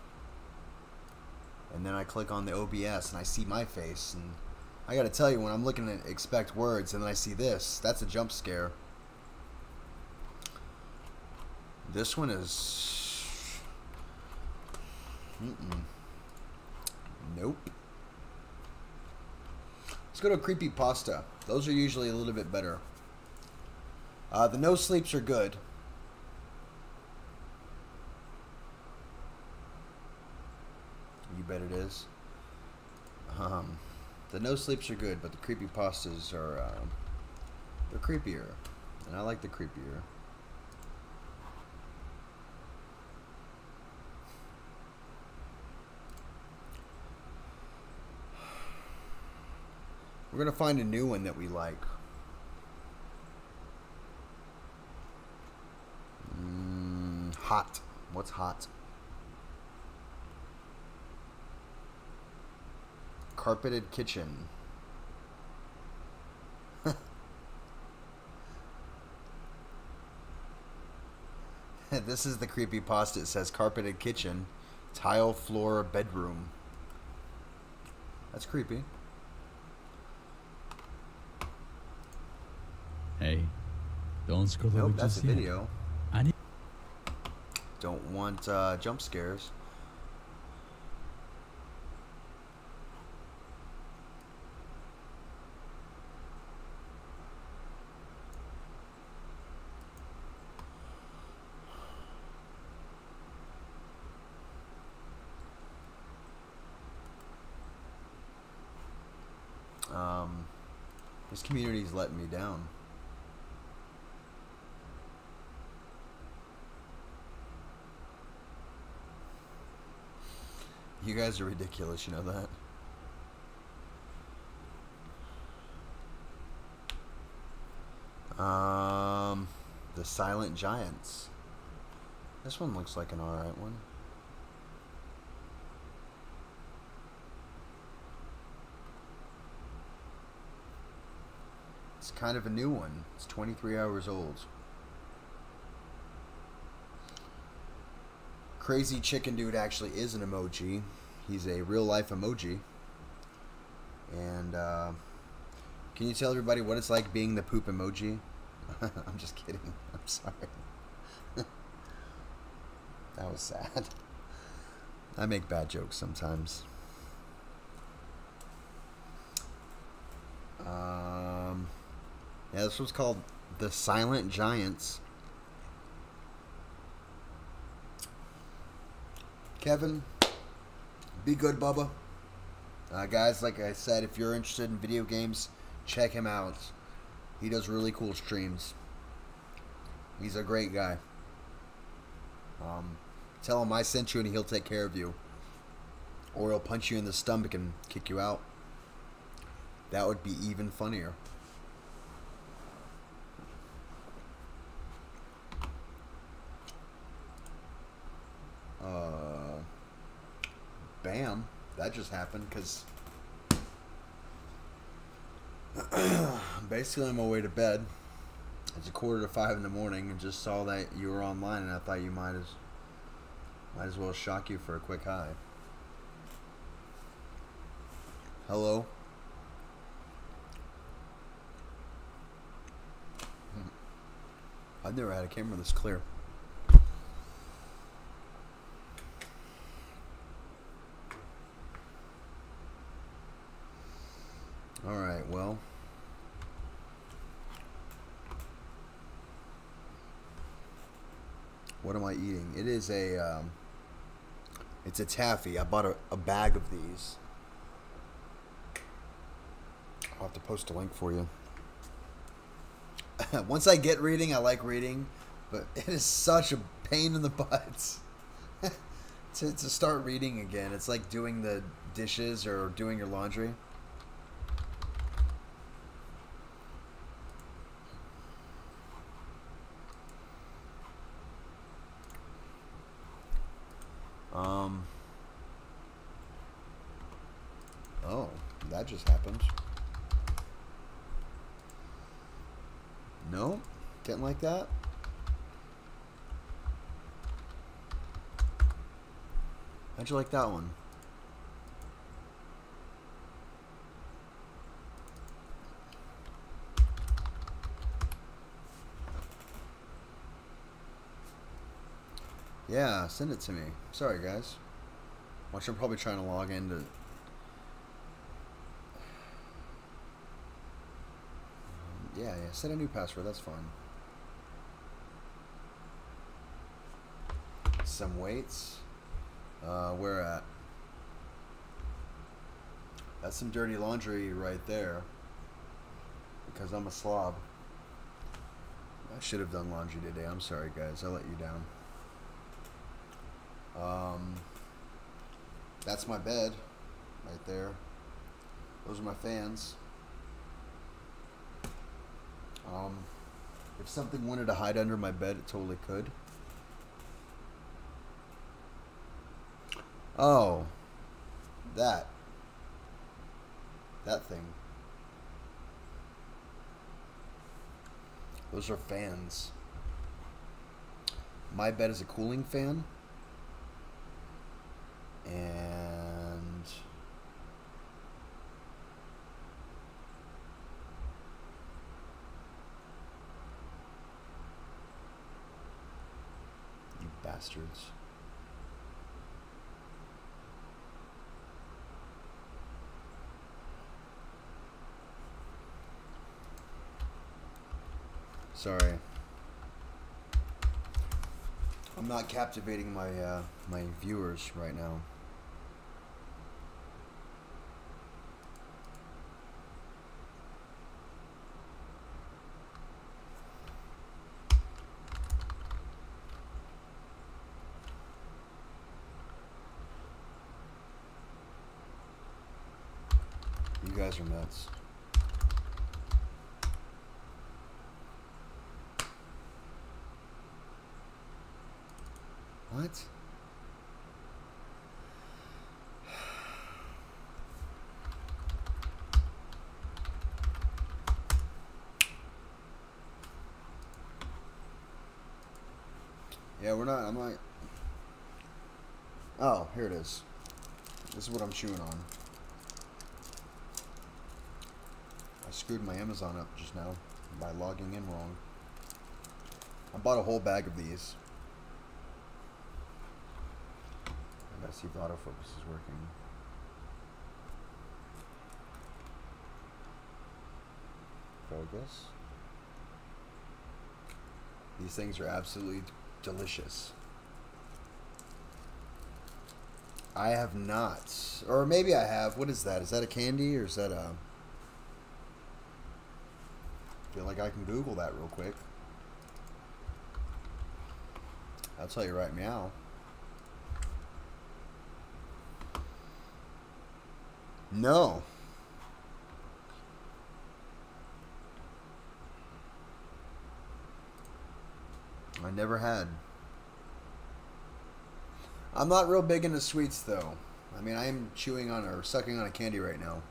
And then I click on the OBS and I see my face. And I got to tell you, when I'm looking at expect words and then I see this, that's a jump scare. This one is... Nope. Let's go to creepypasta. Those are usually a little bit better. The no sleeps are good. You bet it is. The no sleeps are good, but the creepypastas are they're creepier, and I like the creepier. We're gonna find a new one that we like. Hot. What's hot? Carpeted kitchen. This is the creepypasta. It says carpeted kitchen, tile floor bedroom. That's creepy. Hey, don't scroll over. Nope, that's a just yet. video. I need. Don't want jump scares. This community's letting me down. You guys are ridiculous, you know that? The Silent Giants. This one looks like an alright one. It's kind of a new one. It's 23 hours old. Crazy Chicken Dude actually is an emoji. He's a real life emoji. And can you tell everybody what it's like being the poop emoji? I'm just kidding. I'm sorry. That was sad. I make bad jokes sometimes. Yeah, this was called The Silent Giants. Kevin, be good, Bubba. Guys, like I said, if you're interested in video games, check him out. He does really cool streams. He's a great guy. Tell him I sent you and he'll take care of you. Or he'll punch you in the stomach and kick you out. That would be even funnier. Bam. That just happened because basically on my way to bed. It's 4:45 in the morning and just saw that you were online and I thought you might as well shock you for a quick hi. Hello. I've never had a camera this clear. Alright, well. What am I eating? It is it's a taffy. I bought a bag of these. I'll have to post a link for you. Once I get reading, I like reading, but it is such a pain in the butt to start reading again. It's like doing the dishes or doing your laundry. Oh, that just happened. No? Getting like that? How'd you like that one? Yeah, send it to me. Sorry, guys. Watch, I'm probably trying to log into... yeah, set a new password. That's fine. Some weights. Where at? That's some dirty laundry right there. Because I'm a slob. I should have done laundry today. I'm sorry, guys. I let you down. That's my bed right there. Those are my fans. If something wanted to hide under my bed, it totally could. Oh, that thing. Those are fans. My bed is a cooling fan. And you bastards. Sorry. I'm not captivating my my viewers right now. You guys are nuts. What? Yeah, we're not, I'm like... Oh, here it is. This is what I'm chewing on. I screwed my Amazon up just now by logging in wrong. I bought a whole bag of these. I gotta see if the autofocus is working. Focus. These things are absolutely delicious. I have not. Or maybe I have. What is that? Is that a candy or is that a... I feel like I can Google that real quick. I'll tell you right meow. No. I never had. I'm not real big into sweets though. I mean, I am chewing on or sucking on a candy right now.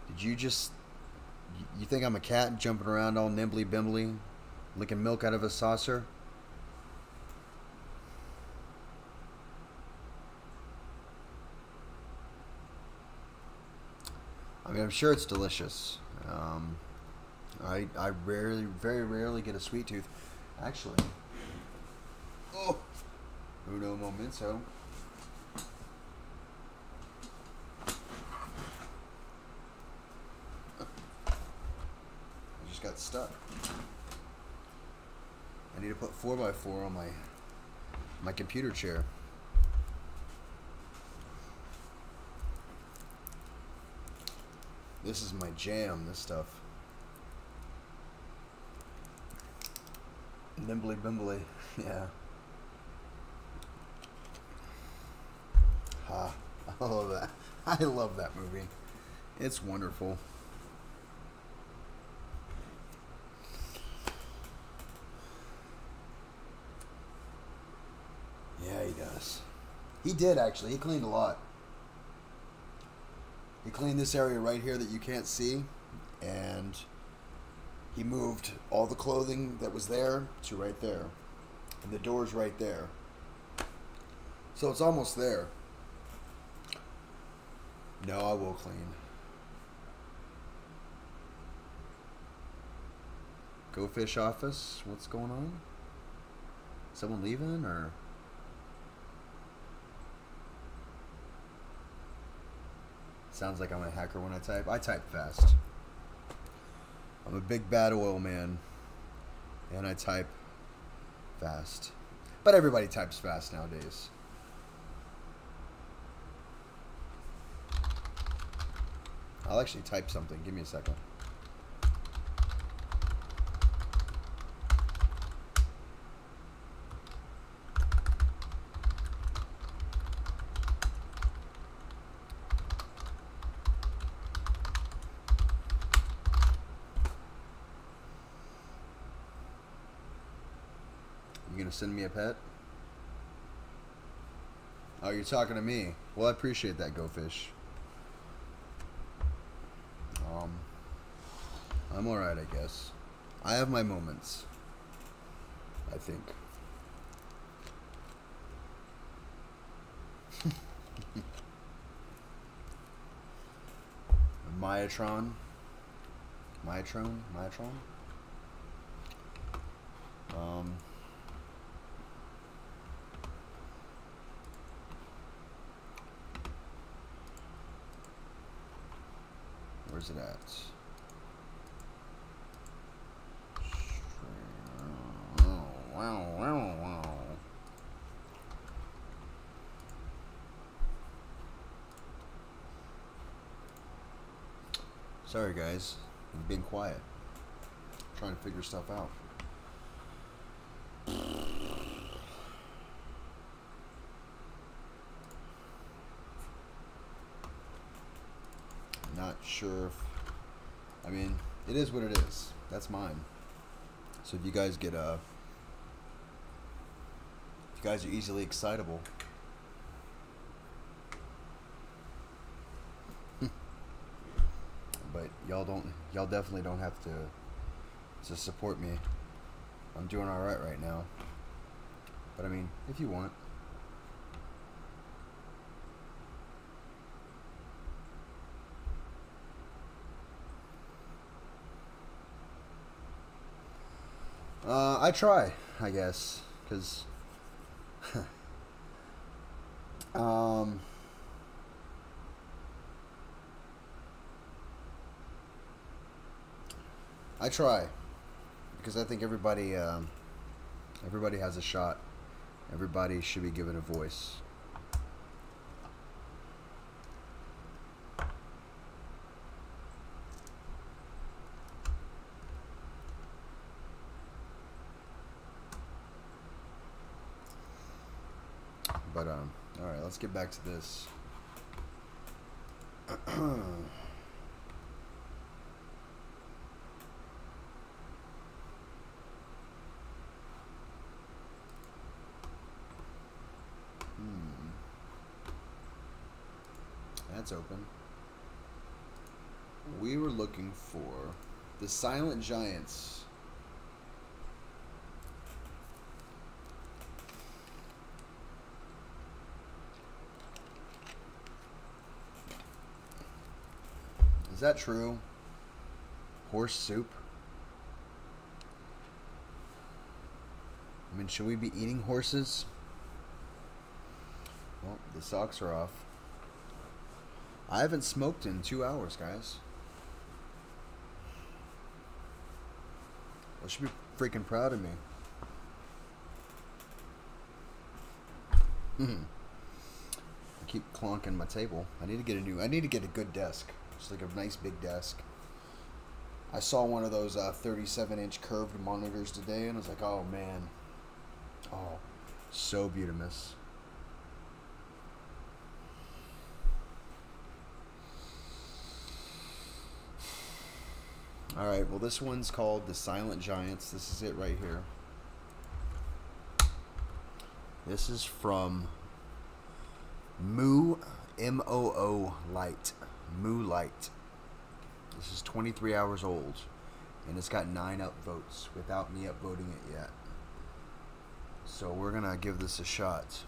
Did you just... You think I'm a cat jumping around all nimbly bimbly, licking milk out of a saucer? I mean, I'm sure it's delicious. I rarely, very rarely get a sweet tooth. Actually, oh, uno momento. I just got stuck. I need to put 4x4 on my computer chair. This is my jam, this stuff. Nimbly bimbly, yeah. Ha, I love that. I love that movie. It's wonderful. Yeah, he does. He did, actually. He cleaned a lot. He cleaned this area right here that you can't see, and he moved all the clothing that was there to right there, and the door's right there. So it's almost there. No, I will clean. Go Fish office, what's going on? Someone leaving, or... Sounds like I'm a hacker when I type. I type fast. I'm a big bad oil man. And I type fast. But everybody types fast nowadays. I'll actually type something. Give me a second. You gonna send me a pet? Oh, you're talking to me. Well, I appreciate that, Go Fish. I'm alright, I guess. I have my moments, I think. Myatron. Myatron? Where's it at? Sorry guys, I'm being quiet. I'm trying to figure stuff out. Not sure if... I mean, it is what it is. That's mine. So if you guys get if you guys are easily excitable, but y'all definitely don't have to support me. I'm doing alright right now. But I mean, if you want. I try, I guess, because I try, because I think everybody Everybody has a shot. Everybody should be given a voice. But all right, let's get back to this. That's open. We were looking for the Silent Giants. Is that true? Horse soup? I mean, should we be eating horses? Well, the socks are off. I haven't smoked in 2 hours, guys. You should be freaking proud of me. I keep clonking my table. I need to get a good desk. Just like a nice big desk. I saw one of those 37-inch curved monitors today, and I was like, oh man. Oh, so beautiful. Alright, well this one's called The Silent Giants. This is it right here. This is from Moo, M-O-O Light. Moo Light. This is 23 hours old. And it's got 9 upvotes without me upvoting it yet. So we're going to give this a shot.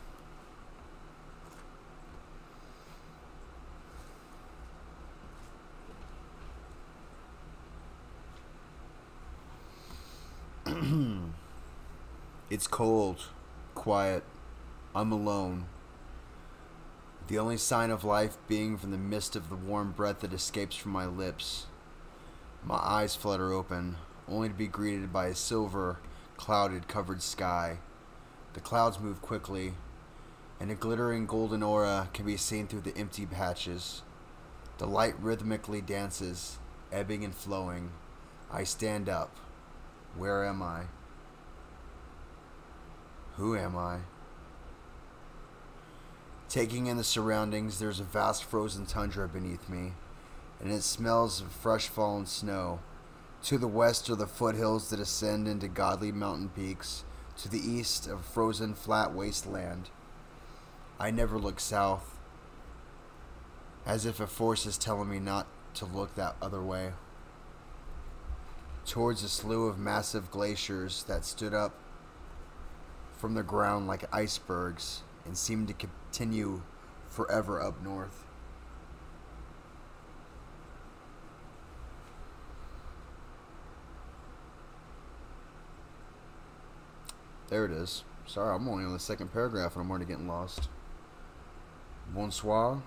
It's cold, quiet, I'm alone. The only sign of life being from the mist of the warm breath that escapes from my lips. My eyes flutter open, only to be greeted by a silver, clouded, covered sky. The clouds move quickly, and a glittering golden aura can be seen through the empty patches. The light rhythmically dances, ebbing and flowing. I stand up. Where am I? Who am I? Taking in the surroundings, there's a vast frozen tundra beneath me, and it smells of fresh fallen snow. To the west are the foothills that ascend into godly mountain peaks. To the east, a frozen flat wasteland. I never look south, as if a force is telling me not to look that other way. Towards a slew of massive glaciers that stood up from the ground like icebergs and seemed to continue forever up north. There it is. Sorry, I'm only on the second paragraph and I'm already getting lost. Bonsoir.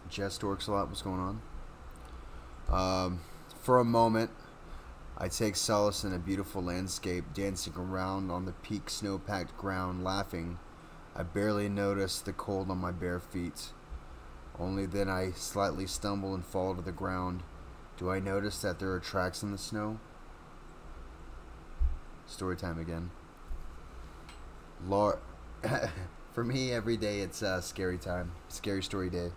Jess Dorks a lot. What's going on? For a moment, I take solace in a beautiful landscape, dancing around on the peak snow-packed ground, laughing. I barely notice the cold on my bare feet. Only then I slightly stumble and fall to the ground. Do I notice that there are tracks in the snow? Story time again. For me, every day it's scary time. Scary story day.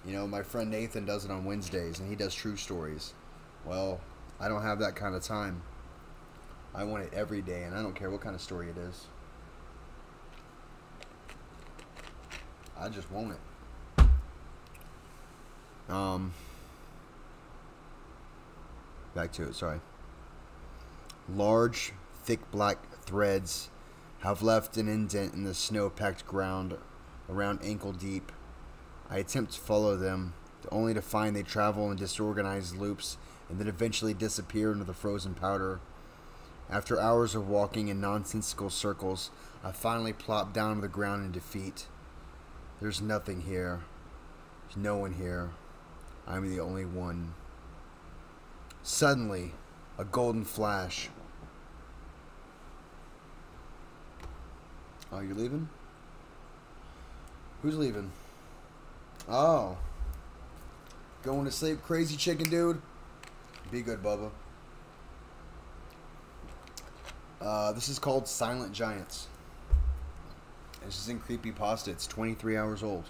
You know, my friend Nathan does it on Wednesdays, and he does true stories. Well, I don't have that kind of time. I want it every day, and I don't care what kind of story it is. I just want it. Back to it, sorry. Large, thick black threads have left an indent in the snow-packed ground around ankle deep. I attempt to follow them, only to find they travel in disorganized loops and then eventually disappear into the frozen powder. After hours of walking in nonsensical circles, I finally plop down to the ground in defeat. There's nothing here. There's no one here. I'm the only one. Suddenly, A golden flash. Oh, you're leaving? Who's leaving? Oh. Going to sleep, crazy chicken dude? Be good, Bubba. This is called Silent Giants. This is in Creepypasta. It's 23 hours old.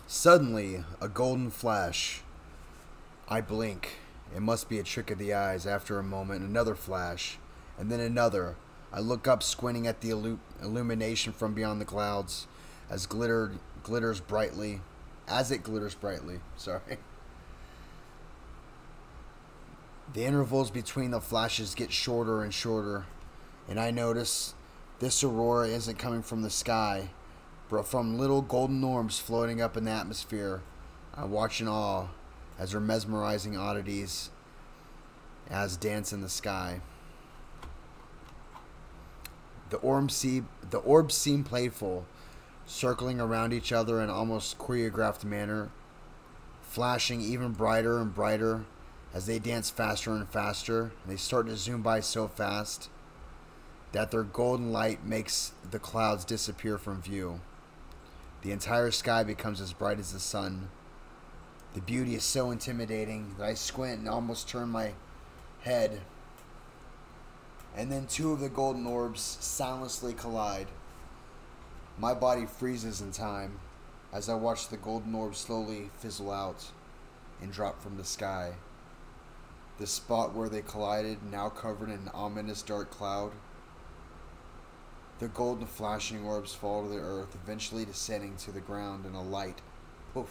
Suddenly, a golden flash. I blink. It must be a trick of the eyes. After a moment, another flash, and then another. I look up, squinting at the illumination from beyond the clouds, as it glitters brightly. Sorry. The intervals between the flashes get shorter and shorter, and I notice this aurora isn't coming from the sky, but from little golden orbs floating up in the atmosphere. I watch in awe as their mesmerizing oddities as dance in the sky. The orbs seem playful, circling around each other in almost choreographed manner, flashing even brighter and brighter as they dance faster and faster. They start to zoom by so fast that their golden light makes the clouds disappear from view. The entire sky becomes as bright as the sun. The beauty is so intimidating that I squint and almost turn my head. And then two of the golden orbs soundlessly collide. My body freezes in time as I watch the golden orbs slowly fizzle out and drop from the sky. The spot where they collided, now covered in an ominous dark cloud. The golden flashing orbs fall to the earth, eventually descending to the ground in a light poof.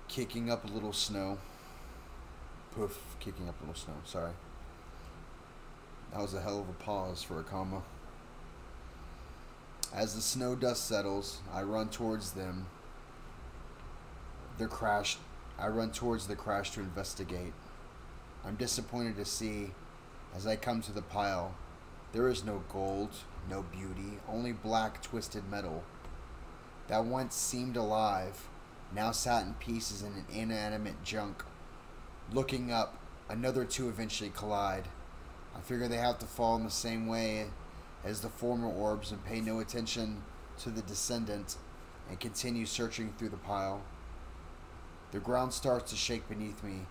Kicking up a little snow. Poof, kicking up a little snow, sorry. That was a hell of a pause for a comma. As the snow dust settles, I run towards them. I run towards the crash to investigate. I'm disappointed to see, as I come to the pile, there is no gold, no beauty, only black twisted metal. That once seemed alive, now sat in pieces in an inanimate junk. Looking up, another two eventually collide. I figure they have to fall in the same way as the former orbs and pay no attention to the descendant and continue searching through the pile. The ground starts to shake beneath me.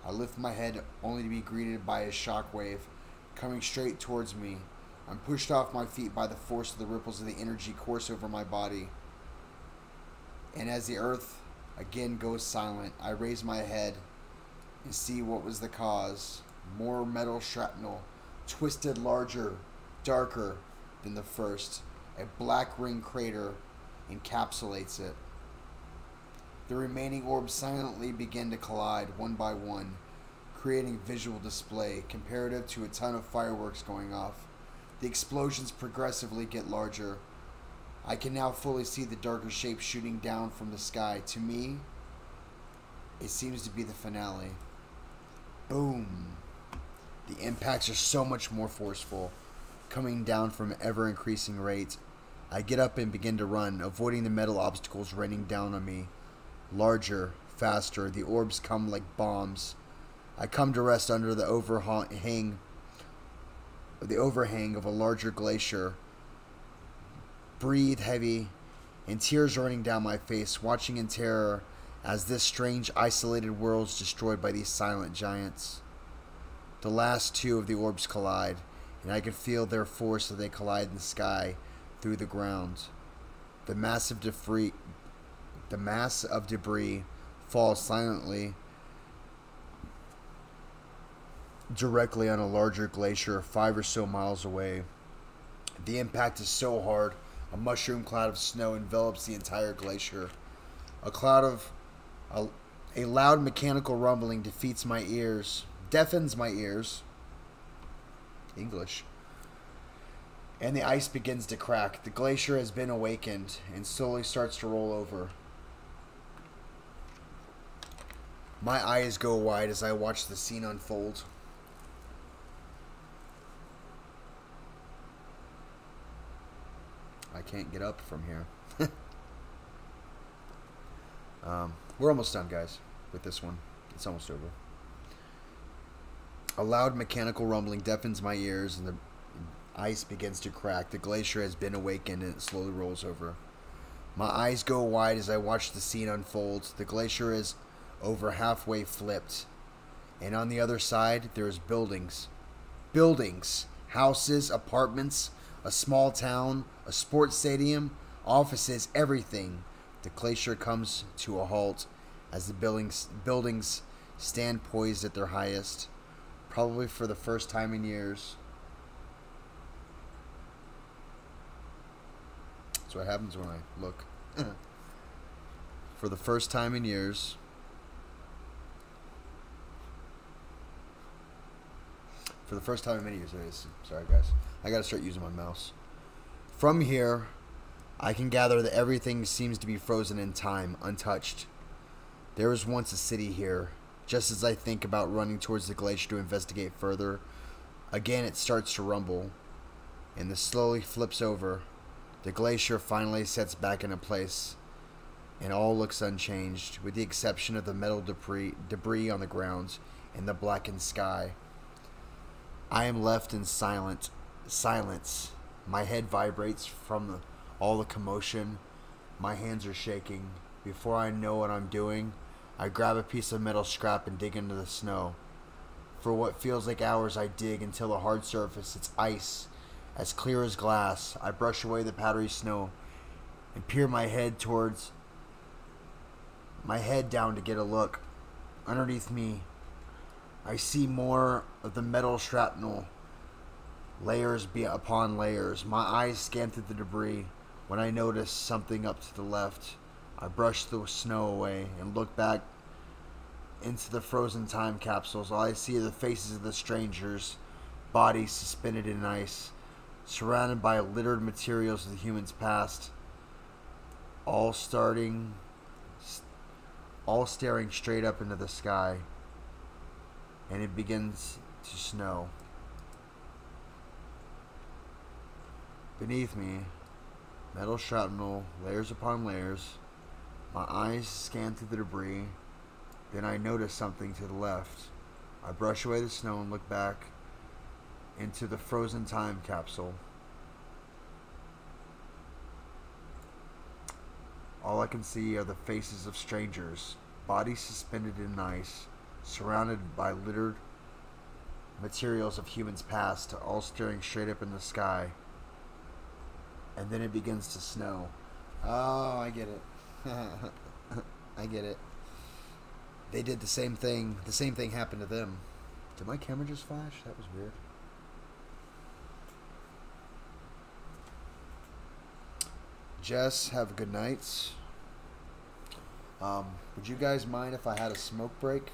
I lift my head only to be greeted by a shockwave coming straight towards me. I'm pushed off my feet by the force of the ripples of the energy course over my body. And as the earth again goes silent, I raise my head and see what was the cause. More metal shrapnel, twisted larger, darker than the first. A black ring crater encapsulates it. The remaining orbs silently begin to collide one by one, creating visual display comparative to a ton of fireworks going off. The explosions progressively get larger. I can now fully see the darker shape shooting down from the sky. To me, it seems to be the finale. Boom. The impacts are so much more forceful, coming down from ever-increasing rate. I get up and begin to run, avoiding the metal obstacles raining down on me. Larger, faster, the orbs come like bombs. I come to rest under the overhang of a larger glacier. Breathe heavy, and tears running down my face, watching in terror as this strange isolated world is destroyed by these silent giants. The last two of the orbs collide, and I can feel their force as they collide in the sky through the ground. The mass of debris falls silently directly on a larger glacier 5 or so miles away. The impact is so hard, a mushroom cloud of snow envelops the entire glacier. A loud mechanical rumbling deafens my ears. English. And the ice begins to crack. The glacier has been awakened and slowly starts to roll over. My eyes go wide as I watch the scene unfold. I can't get up from here. We're almost done, guys, with this one. It's almost over. A loud mechanical rumbling deafens my ears, and the ice begins to crack. The glacier has been awakened, and it slowly rolls over. My eyes go wide as I watch the scene unfold. The glacier is over halfway flipped, and on the other side, there's buildings. Buildings, houses, apartments, a small town, a sports stadium, offices, everything. The glacier comes to a halt as the buildings stand poised at their highest, probably for the first time in years. That's what happens when I look. For the first time in years. For the first time in many years, it is. Sorry, guys. I gotta start using my mouse. From here, I can gather that everything seems to be frozen in time, untouched. There was once a city here. Just as I think about running towards the glacier to investigate further, again it starts to rumble, and this slowly flips over. The glacier finally sets back into place, and all looks unchanged, with the exception of the metal debris on the ground and the blackened sky. I am left in silence. My head vibrates from all the commotion. My hands are shaking. Before I know what I'm doing, I grab a piece of metal scrap and dig into the snow. For what feels like hours, I dig until the hard surface, it's ice, as clear as glass. I brush away the powdery snow and peer my head down to get a look. Underneath me, I see more of the metal shrapnel, layers upon layers. My eyes scan through the debris when I notice something up to the left. I brush the snow away and look back into the frozen time capsules. All I see are the faces of the strangers, bodies suspended in ice, surrounded by littered materials of the humans past, all staring straight up into the sky. And it begins to snow. Beneath me, metal shrapnel, layers upon layers. My eyes scan through the debris. Then I notice something to the left. I brush away the snow and look back into the frozen time capsule. All I can see are the faces of strangers, bodies suspended in ice, surrounded by littered materials of humans past, all staring straight up in the sky. And then it begins to snow. Oh, I get it. I get it. They did the same thing. The same thing happened to them. Did my camera just flash? That was weird. Jess, have a good night. Would you guys mind if I had a smoke break?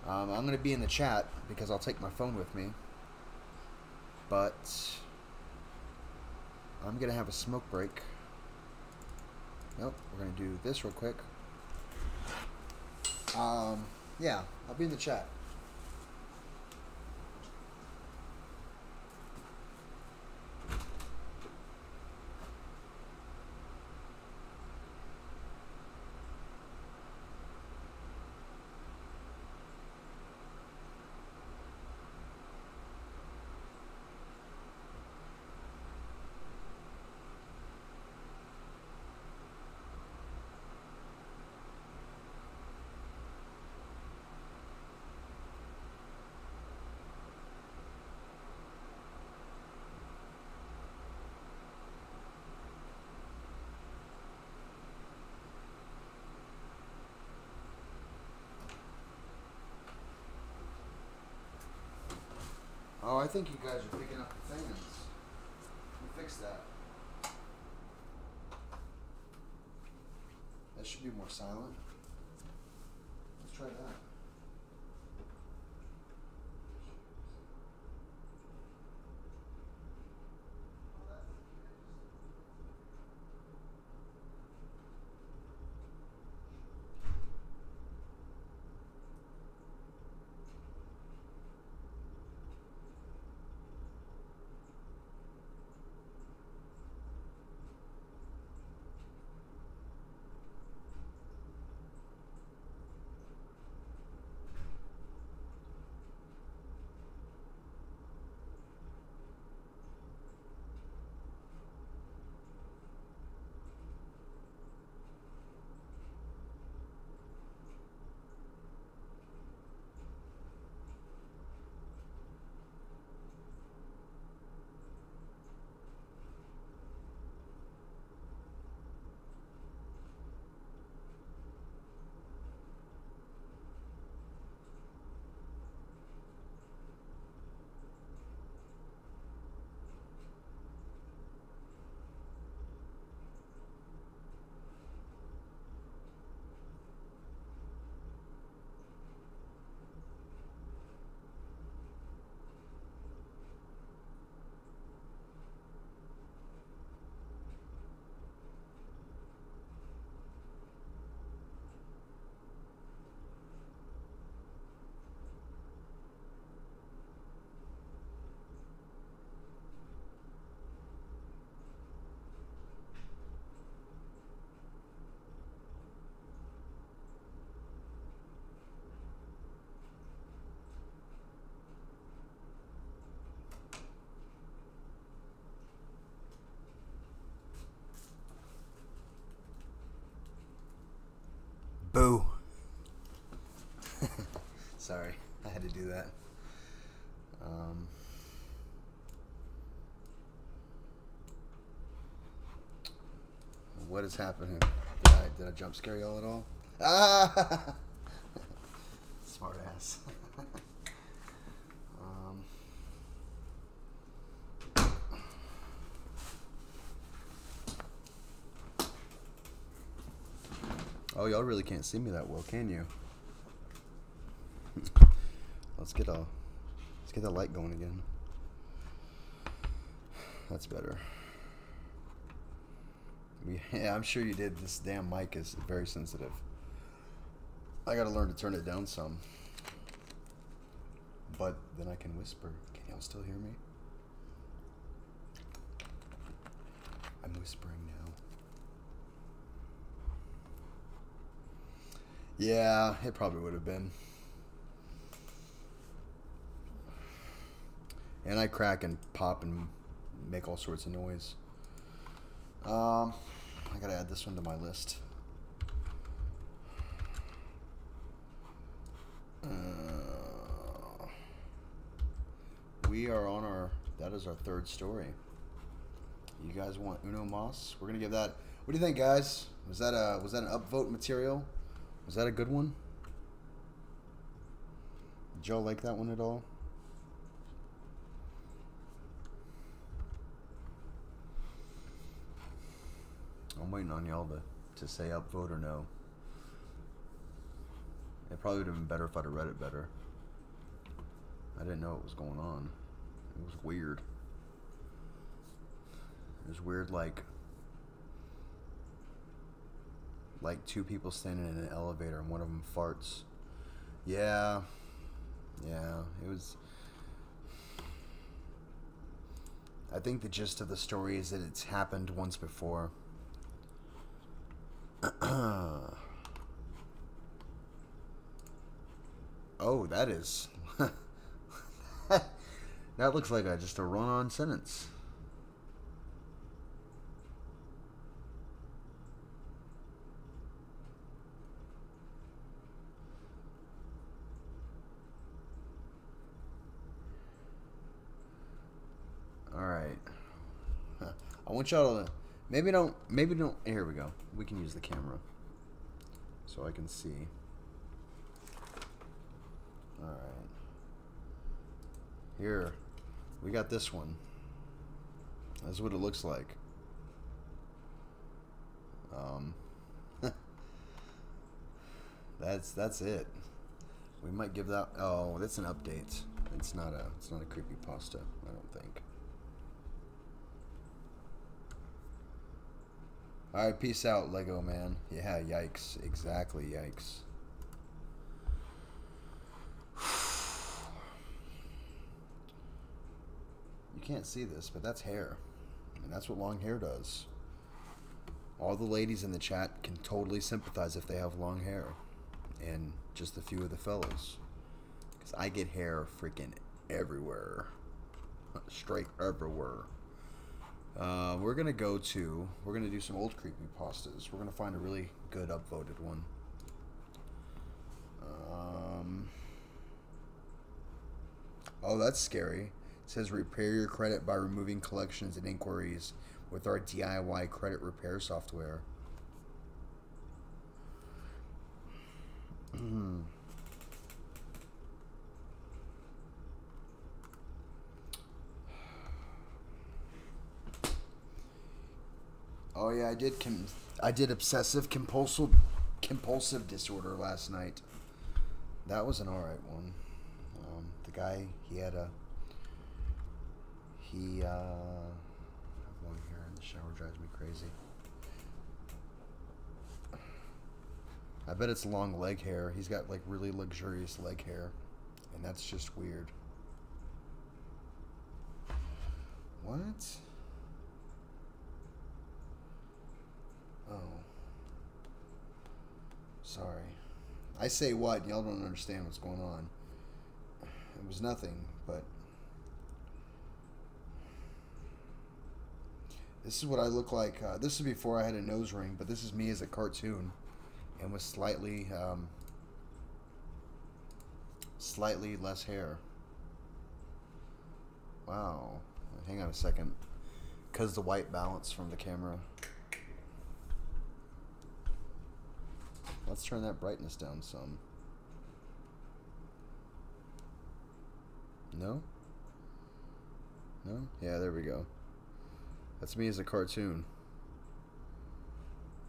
I'm going to be in the chat because I'll take my phone with me. But I'm going to have a smoke break. Nope, we're going to do this real quick. Yeah, I'll be in the chat. Oh, I think you guys are picking up the fans. Let me fix that. That should be more silent. Let's try that. Boo. Sorry, I had to do that. What is happening? Did I jump scare y'all at all? Ah! Smart ass. Oh, y'all really can't see me that well, can you? Let's get the light going again. That's better. Yeah, I'm sure you did. This damn mic is very sensitive. I gotta learn to turn it down some. But then I can whisper. Can y'all still hear me? I'm whispering now. Yeah, it probably would have been. And I crack and pop and make all sorts of noise. I gotta add this one to my list. We are on our, that is our third story. You guys want Uno Mas? We're gonna give that, what do you think, guys? Was that an upvote material? Was that a good one? Did y'all like that one at all? I'm waiting on y'all to say upvote or no. It probably would have been better if I'd have read it better. I didn't know what was going on. It was weird. It was weird, like two people standing in an elevator and one of them farts. Yeah, it was. I think the gist of the story is that it's happened once before. Oh, that is. That looks like just a run-on sentence. All right. I want y'all to maybe don't. Here we go. We can use the camera so I can see. All right. Here, we got this one. That's what it looks like. That's it. We might give that. Oh, that's an update. It's not a creepypasta, I don't think. All right, peace out, Lego man. Yeah, yikes. Exactly, yikes. You can't see this, but that's hair. And that's what long hair does. All the ladies in the chat can totally sympathize if they have long hair. And just a few of the fellas. Because I get hair freaking everywhere. Straight everywhere. We're going to do some old creepypastas. We're going to find a really good upvoted one. Oh, that's scary. It says repair your credit by removing collections and inquiries with our DIY credit repair software. Oh yeah, I did obsessive compulsive disorder last night. That was an alright one. The guy, he had long hair in the shower drives me crazy. I bet it's long leg hair. He's got like really luxurious leg hair, and that's just weird. What? Oh. Sorry. I say what? Y'all don't understand what's going on. It was nothing, but this is what I look like. This is before I had a nose ring, but this is me as a cartoon. and with slightly less hair. Wow. Hang on a second. Because the white balance from the camera. Let's turn that brightness down some. No? No? Yeah, there we go. That's me as a cartoon.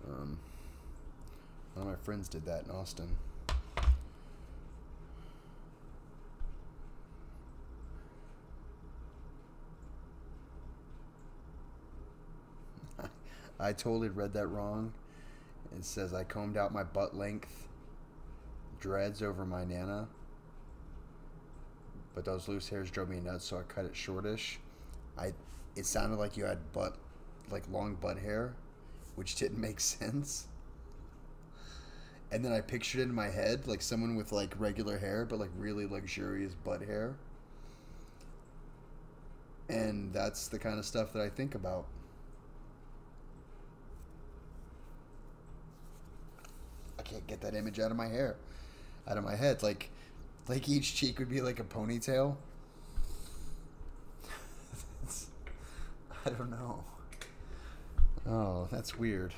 One of my friends did that in Austin. I totally read that wrong. It says I combed out my butt length dreads over my nana, but those loose hairs drove me nuts, so I cut it shortish. It sounded like you had long butt hair, which didn't make sense. And then I pictured it in my head like someone with like regular hair, but like really luxurious butt hair. And that's the kind of stuff that I think about. I can't get that image out of my head. Like each cheek would be like a ponytail. I don't know. Oh, that's weird.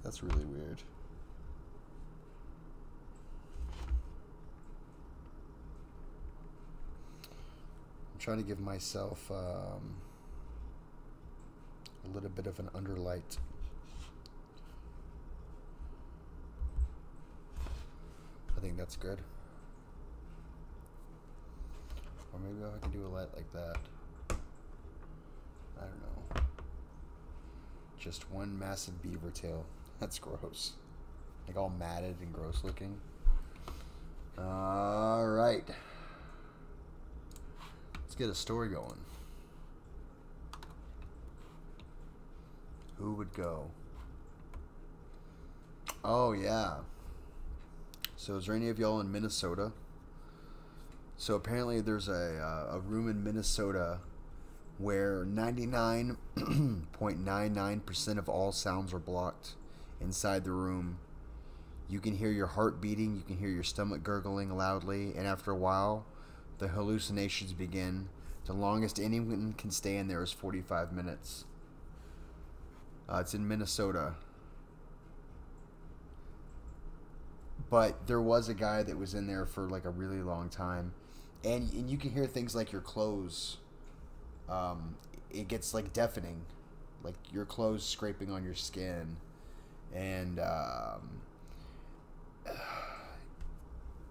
That's really weird. I'm trying to give myself a little bit of an underlight. I think that's good. Or maybe I can do a light like that. I don't know. Just one massive beaver tail. That's gross. Like all matted and gross looking. Alright. Let's get a story going. Who would go? Oh, yeah. So is there any of y'all in Minnesota? So apparently there's a room in Minnesota where 99.99% of all sounds are blocked inside the room. You can hear your heart beating, you can hear your stomach gurgling loudly, and after a while, the hallucinations begin. The longest anyone can stay in there is 45 minutes. It's in Minnesota. But there was a guy that was in there for like a really long time. And you can hear things like your clothes. It gets like deafening. Like your clothes scraping on your skin. And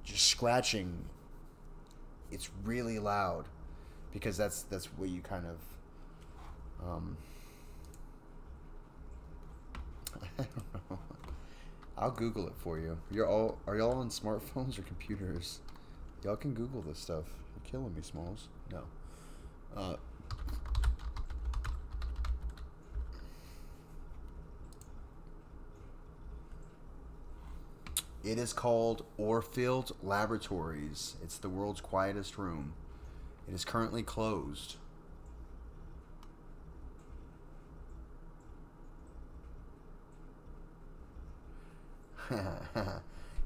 just scratching. It's really loud. Because that's what you kind of... I don't know. I'll Google it for you. Are y'all on smartphones or computers? Y'all can Google this stuff. You're killing me, Smalls. No. It is called Orfield Laboratories. It's the world's quietest room. It is currently closed.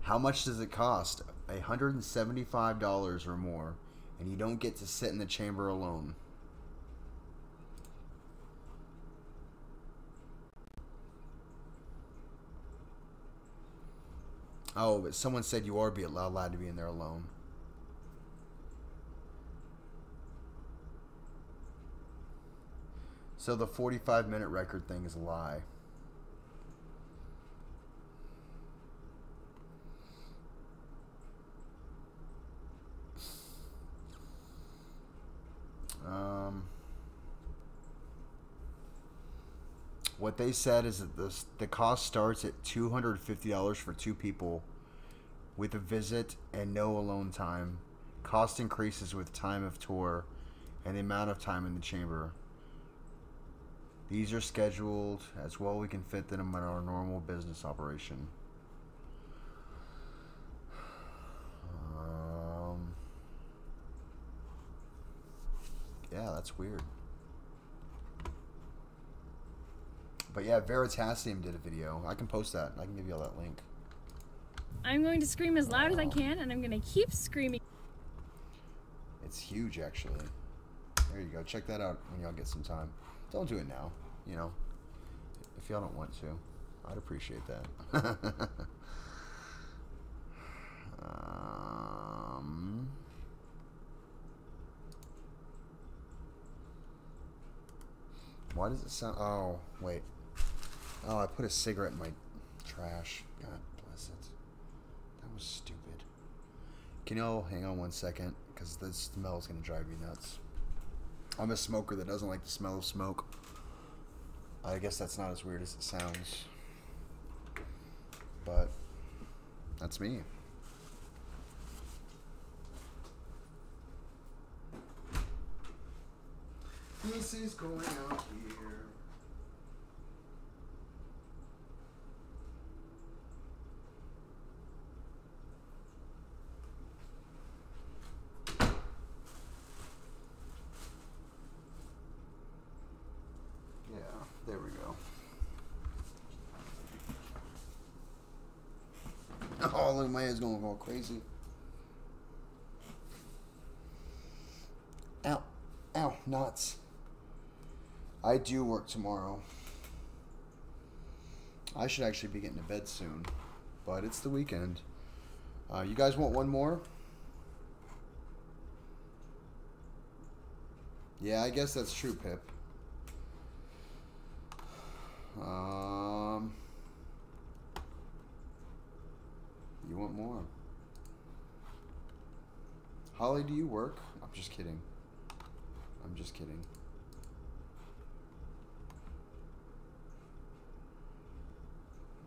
How much does it cost? $175 or more, and you don't get to sit in the chamber alone. Oh, but someone said you are allowed to be in there alone. So the 45-minute record thing is a lie. What they said is that the cost starts at $250 for 2 people with a visit and no alone time. Cost increases with time of tour and the amount of time in the chamber. These are scheduled as well. We can fit them in our normal business operation. Yeah, that's weird. But yeah, Veritasium did a video. I can post that. I can give you all that link. I'm going to scream as loud as I can, and I'm going to keep screaming. It's huge, actually. There you go. Check that out when y'all get some time. Don't do it now, you know. If y'all don't want to, I'd appreciate that. Why does it sound... Oh, wait. Oh, I put a cigarette in my trash. God bless it. That was stupid. Can y'all hang on one second? Because the smell is going to drive me nuts. I'm a smoker that doesn't like the smell of smoke. I guess that's not as weird as it sounds. But that's me. This is going out here. Yeah, there we go. Oh, look, my head's going to go crazy. Ow. Ow, nuts. I do work tomorrow. I should actually be getting to bed soon, but it's the weekend. You guys want one more? Yeah, I guess that's true, Pip. You want more? Holly, do you work? I'm just kidding. I'm just kidding.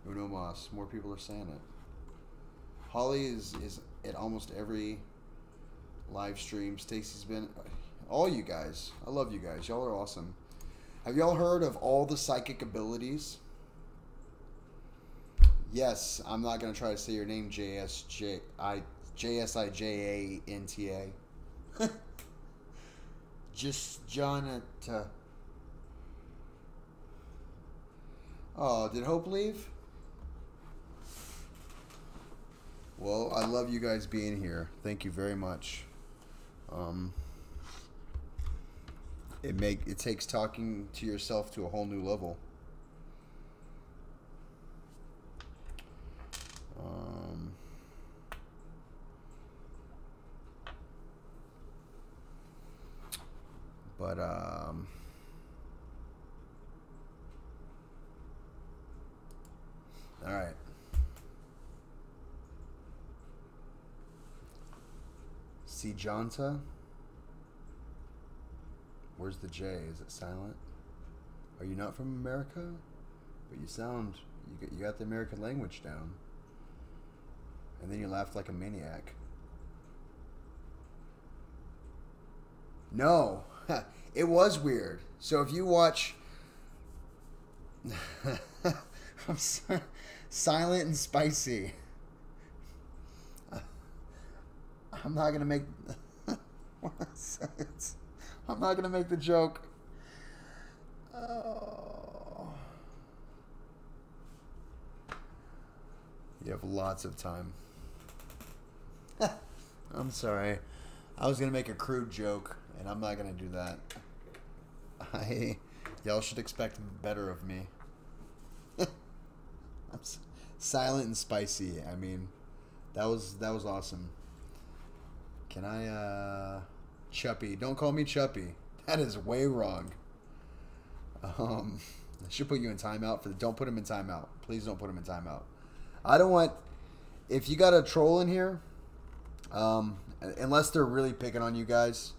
Uno mas. More people are saying it. Holly is at almost every live stream. Stacy's been... All you guys. I love you guys. Y'all are awesome. Have y'all heard of all the psychic abilities? Yes, I'm not going to try to say your name, JSIJANTA. Just Jonata. Oh, did Hope leave? Well, I love you guys being here. Thank you very much. It takes talking to yourself to a whole new level. All right. Sijanta? Where's the J? Is it silent? Are you not from America? But you sound... You got the American language down. And then you laughed like a maniac. No. It was weird. So if you watch... I'm sorry. Silent and Spicy. I'm not going to make... I'm not going to make the joke. Oh. You have lots of time. I'm sorry. I was going to make a crude joke, and I'm not going to do that. Y'all should expect better of me. I'm silent and spicy. I mean, that was awesome. Can I, Chappy. Don't call me Chappy. That is way wrong. I should put you in timeout for the... Don't put him in timeout. Please don't put him in timeout. I don't want... If you got a troll in here, unless they're really picking on you guys.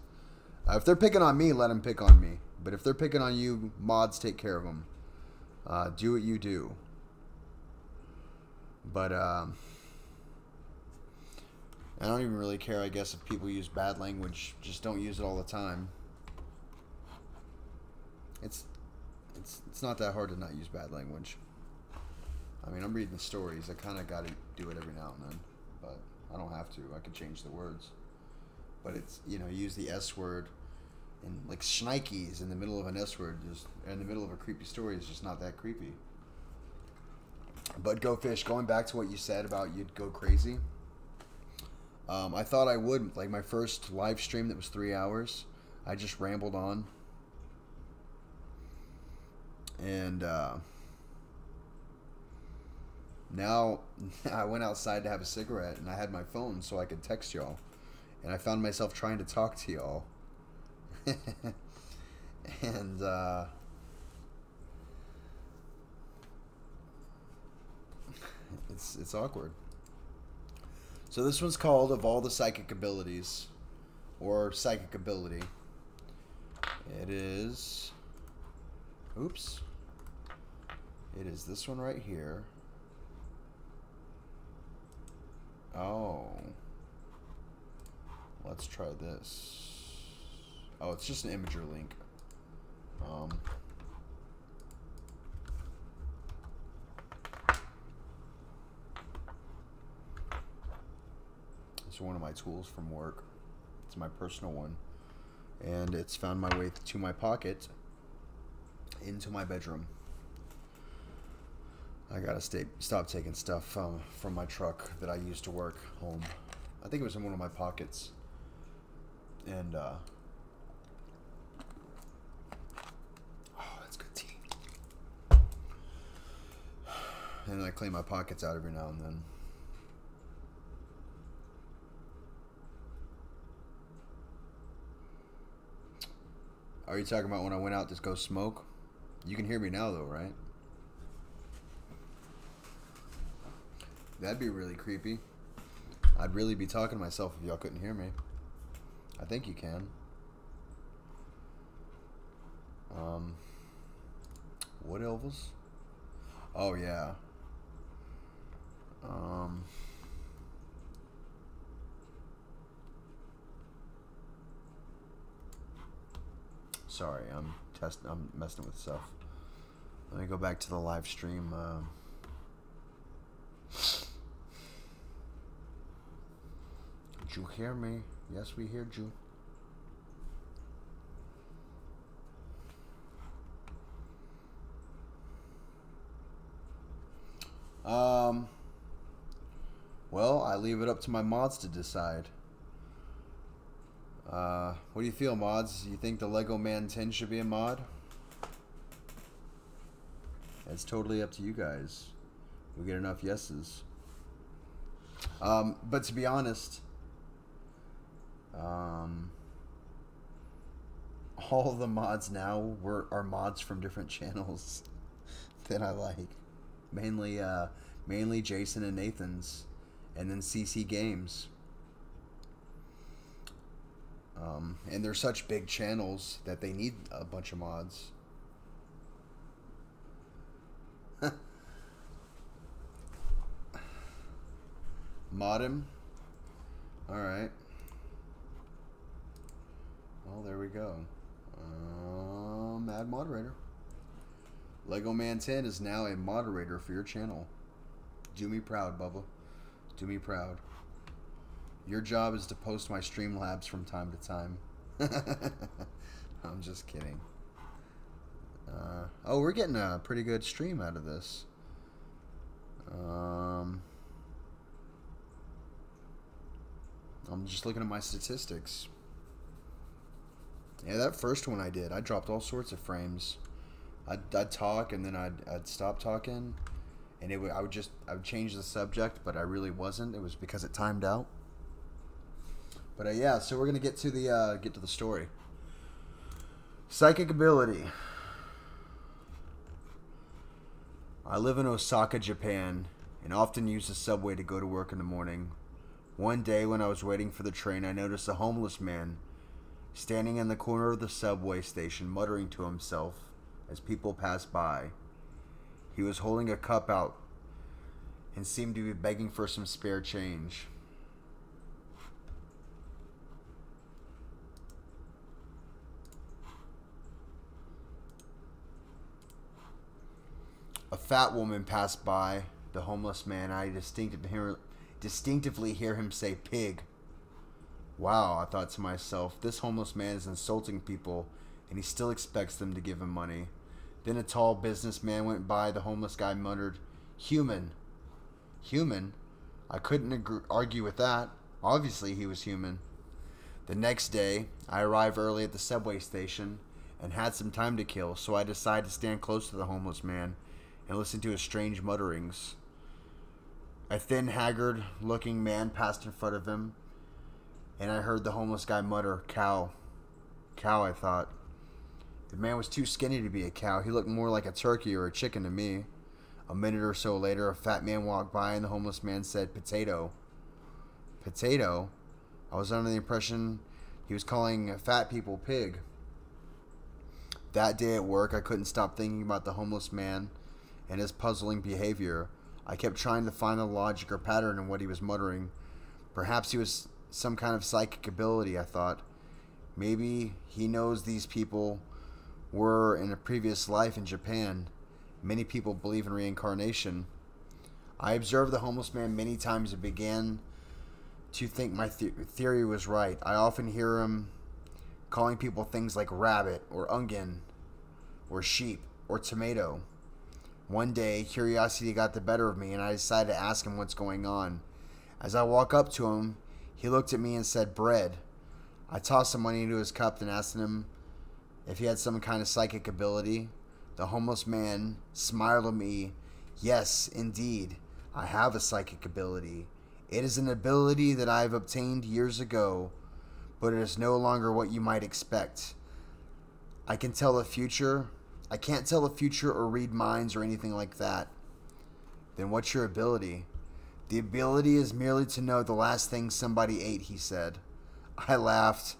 If they're picking on me, let them pick on me. But if they're picking on you, mods, take care of them. Do what you do. But, I don't even really care, I guess, if people use bad language. Just don't use it all the time. It's not that hard to not use bad language. I mean, I'm reading the stories. I kind of got to do it every now and then. But I don't have to. I can change the words. But it's, you know, use the S word And like shnikes in the middle of an S word, just in the middle of a creepy story, is just not that creepy. But Go Fish, going back to what you said about you'd go crazy. I thought I would. Like my first live stream that was 3 hours, I just rambled on. And now I went outside to have a cigarette and I had my phone so I could text y'all. And I found myself trying to talk to y'all. And it's awkward. So this one's called Of All the Psychic Abilities, or Psychic Ability. It is, oops, it is this one right here. Oh, let's try this. Oh, it's just an Imager link. It's one of my tools from work. It's my personal one. And it's found my way to my pocket, into my bedroom. I gotta stop taking stuff from my truck that I used to work home. I think it was in one of my pockets. And, oh, that's good tea. And I clean my pockets out every now and then. Are you talking about when I went out to go smoke? You can hear me now, though, right? That'd be really creepy. I'd really be talking to myself if y'all couldn't hear me. I think you can. What Elvis? Oh, yeah. Sorry, I'm messing with stuff. Let me go back to the live stream. Did you hear me? Yes, we heard you. Well, I leave it up to my mods to decide. What do you feel, mods? You think the Lego Man 10 should be a mod? It's totally up to you guys. We get enough yeses. But to be honest, all of the mods now are mods from different channels that I like. Mainly Jason and Nathan's, and then CC Games. And they're such big channels that they need a bunch of mods. Mod him? Alright. Well, there we go. Add moderator. Lego Man 10 is now a moderator for your channel. Do me proud, Bubba. Do me proud. Your job is to post my Streamlabs from time to time. I'm just kidding. Oh, we're getting a pretty good stream out of this. I'm just looking at my statistics. Yeah, that first one I did, I dropped all sorts of frames. I'd talk and then I'd stop talking, and I would change the subject, but I really wasn't. It was because it timed out. But yeah, so we're gonna get to the story. Psychic ability. I live in Osaka, Japan, and often use the subway to go to work in the morning. One day when I was waiting for the train, I noticed a homeless man standing in the corner of the subway station, muttering to himself as people passed by. He was holding a cup out and seemed to be begging for some spare change. A fat woman passed by the homeless man. I distinctively hear him say pig. Wow, I thought to myself, this homeless man is insulting people, and he still expects them to give him money. Then a tall businessman went by. The homeless guy muttered, "Human." Human? I couldn't argue with that. Obviously, he was human. The next day, I arrived early at the subway station and had some time to kill, so I decided to stand close to the homeless man and listen to his strange mutterings. A thin, haggard-looking man passed in front of him, and I heard the homeless guy mutter, "Cow." Cow, I thought. The man was too skinny to be a cow. He looked more like a turkey or a chicken to me. A minute or so later, a fat man walked by, and the homeless man said, "Potato." Potato? I was under the impression he was calling fat people pig. That day at work, I couldn't stop thinking about the homeless man and his puzzling behavior. I kept trying to find the logic or pattern in what he was muttering. Perhaps he was some kind of psychic ability, I thought. Maybe he knows these people were in a previous life in Japan. Many people believe in reincarnation. I observed the homeless man many times and began to think my theory was right. I often hear him calling people things like rabbit or onion or sheep or tomato. One day, curiosity got the better of me, and I decided to ask him what's going on. As I walked up to him, he looked at me and said, "Bread." I tossed some money into his cup and asked him if he had some kind of psychic ability. The homeless man smiled at me. "Yes, indeed, I have a psychic ability. It is an ability that I have obtained years ago, but it is no longer what you might expect. I can tell the future. I can't tell the future or read minds or anything like that." "Then what's your ability?" "The ability is merely to know the last thing somebody ate," he said. I laughed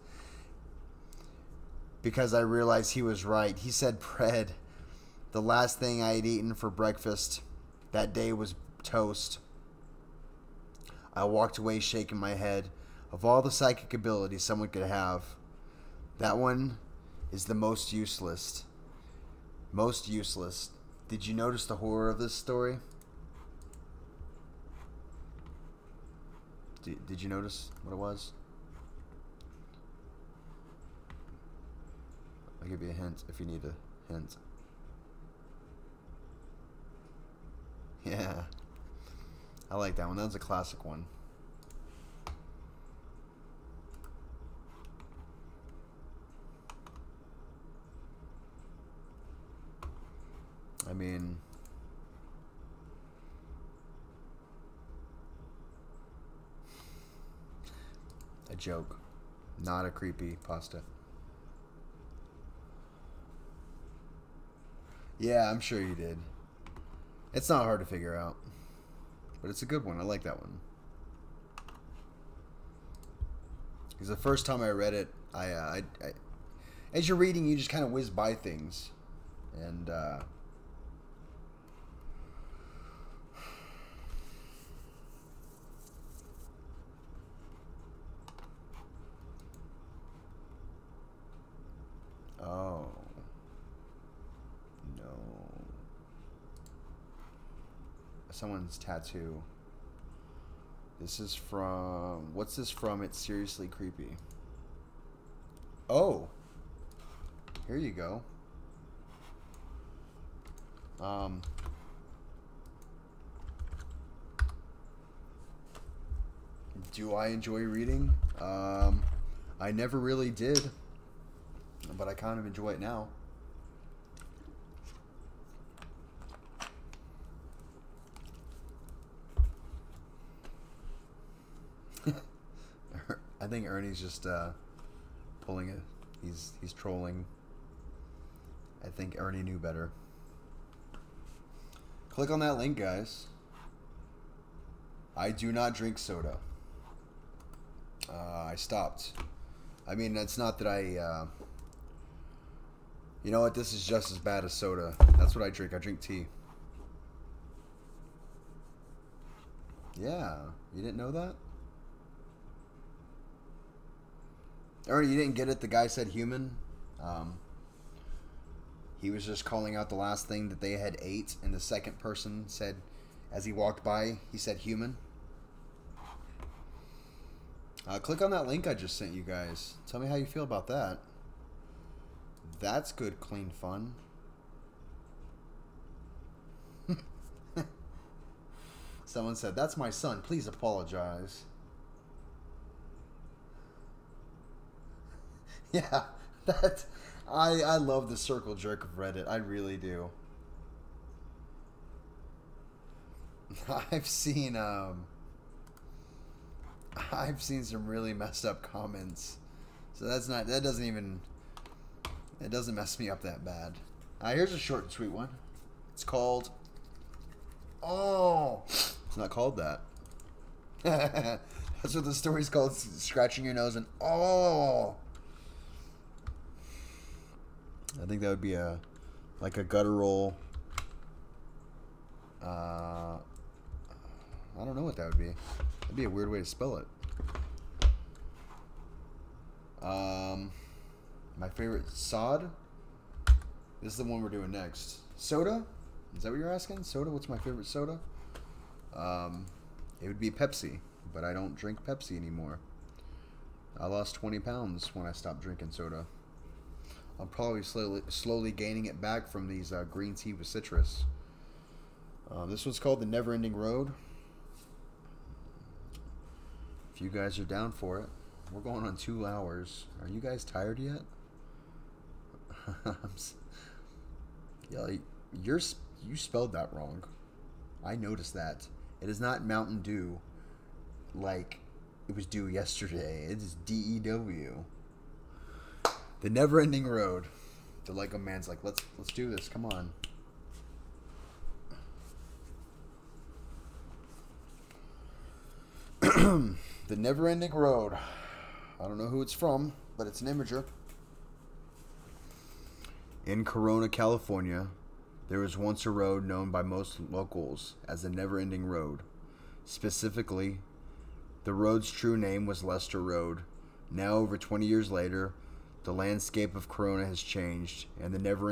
because I realized he was right. He said bread. The last thing I had eaten for breakfast that day was toast. I walked away shaking my head. Of all the psychic abilities someone could have, that one is the most useless. Most useless. Did you notice the horror of this story? Did you notice what it was? I'll give you a hint if you need a hint. Yeah. I like that one. That was a classic one. I mean, a joke, not a creepy pasta. Yeah, I'm sure you did. It's not hard to figure out, but it's a good one. I like that one. Because the first time I read it, I as you're reading, you just kind of whiz by things, and oh no, someone's tattoo. This is from, what's this from? It's seriously creepy. Oh, here you go. Do I enjoy reading? I never really did, but I kind of enjoy it now. I think Ernie's just pulling it. He's trolling. I think Ernie knew better. Click on that link, guys. I do not drink soda. I stopped. I mean, it's not that I... you know what? This is just as bad as soda. That's what I drink. I drink tea. Yeah. You didn't know that? Ernie, you didn't get it? The guy said human. He was just calling out the last thing that they had ate, and the second person said, as he walked by, he said human. Click on that link I just sent you guys. Tell me how you feel about that. That's good, clean fun. Someone said, "That's my son. Please apologize." Yeah, that I love the circle jerk of Reddit. I really do. I've seen some really messed up comments. So it doesn't mess me up that bad. Here's a short and sweet one. It's called Oh. It's not called that. That's what the story's called, scratching your nose and oh. I think that would be like a guttural I don't know what that would be. That'd be a weird way to spell it. My favorite sod. This is the one we're doing next. Soda? Is that what you're asking? Soda? What's my favorite soda? It would be Pepsi, but I don't drink Pepsi anymore. I lost 20 pounds when I stopped drinking soda. I'm probably slowly gaining it back from these green tea with citrus. This one's called The Never Ending Road. If you guys are down for it. We're going on 2 hours. Are you guys tired yet? Yeah, you spelled that wrong. I noticed that. It is not Mountain Dew like it was due yesterday. It is DEW. The Never Ending Road. The Lego man's like, let's do this. Come on. The Never Ending Road. I don't know who it's from, but it's an imager. In Corona, California, there was once a road known by most locals as the Never Ending Road. Specifically, the road's true name was Lester Road. Now, over 20 years later, the landscape of Corona has changed, and the Never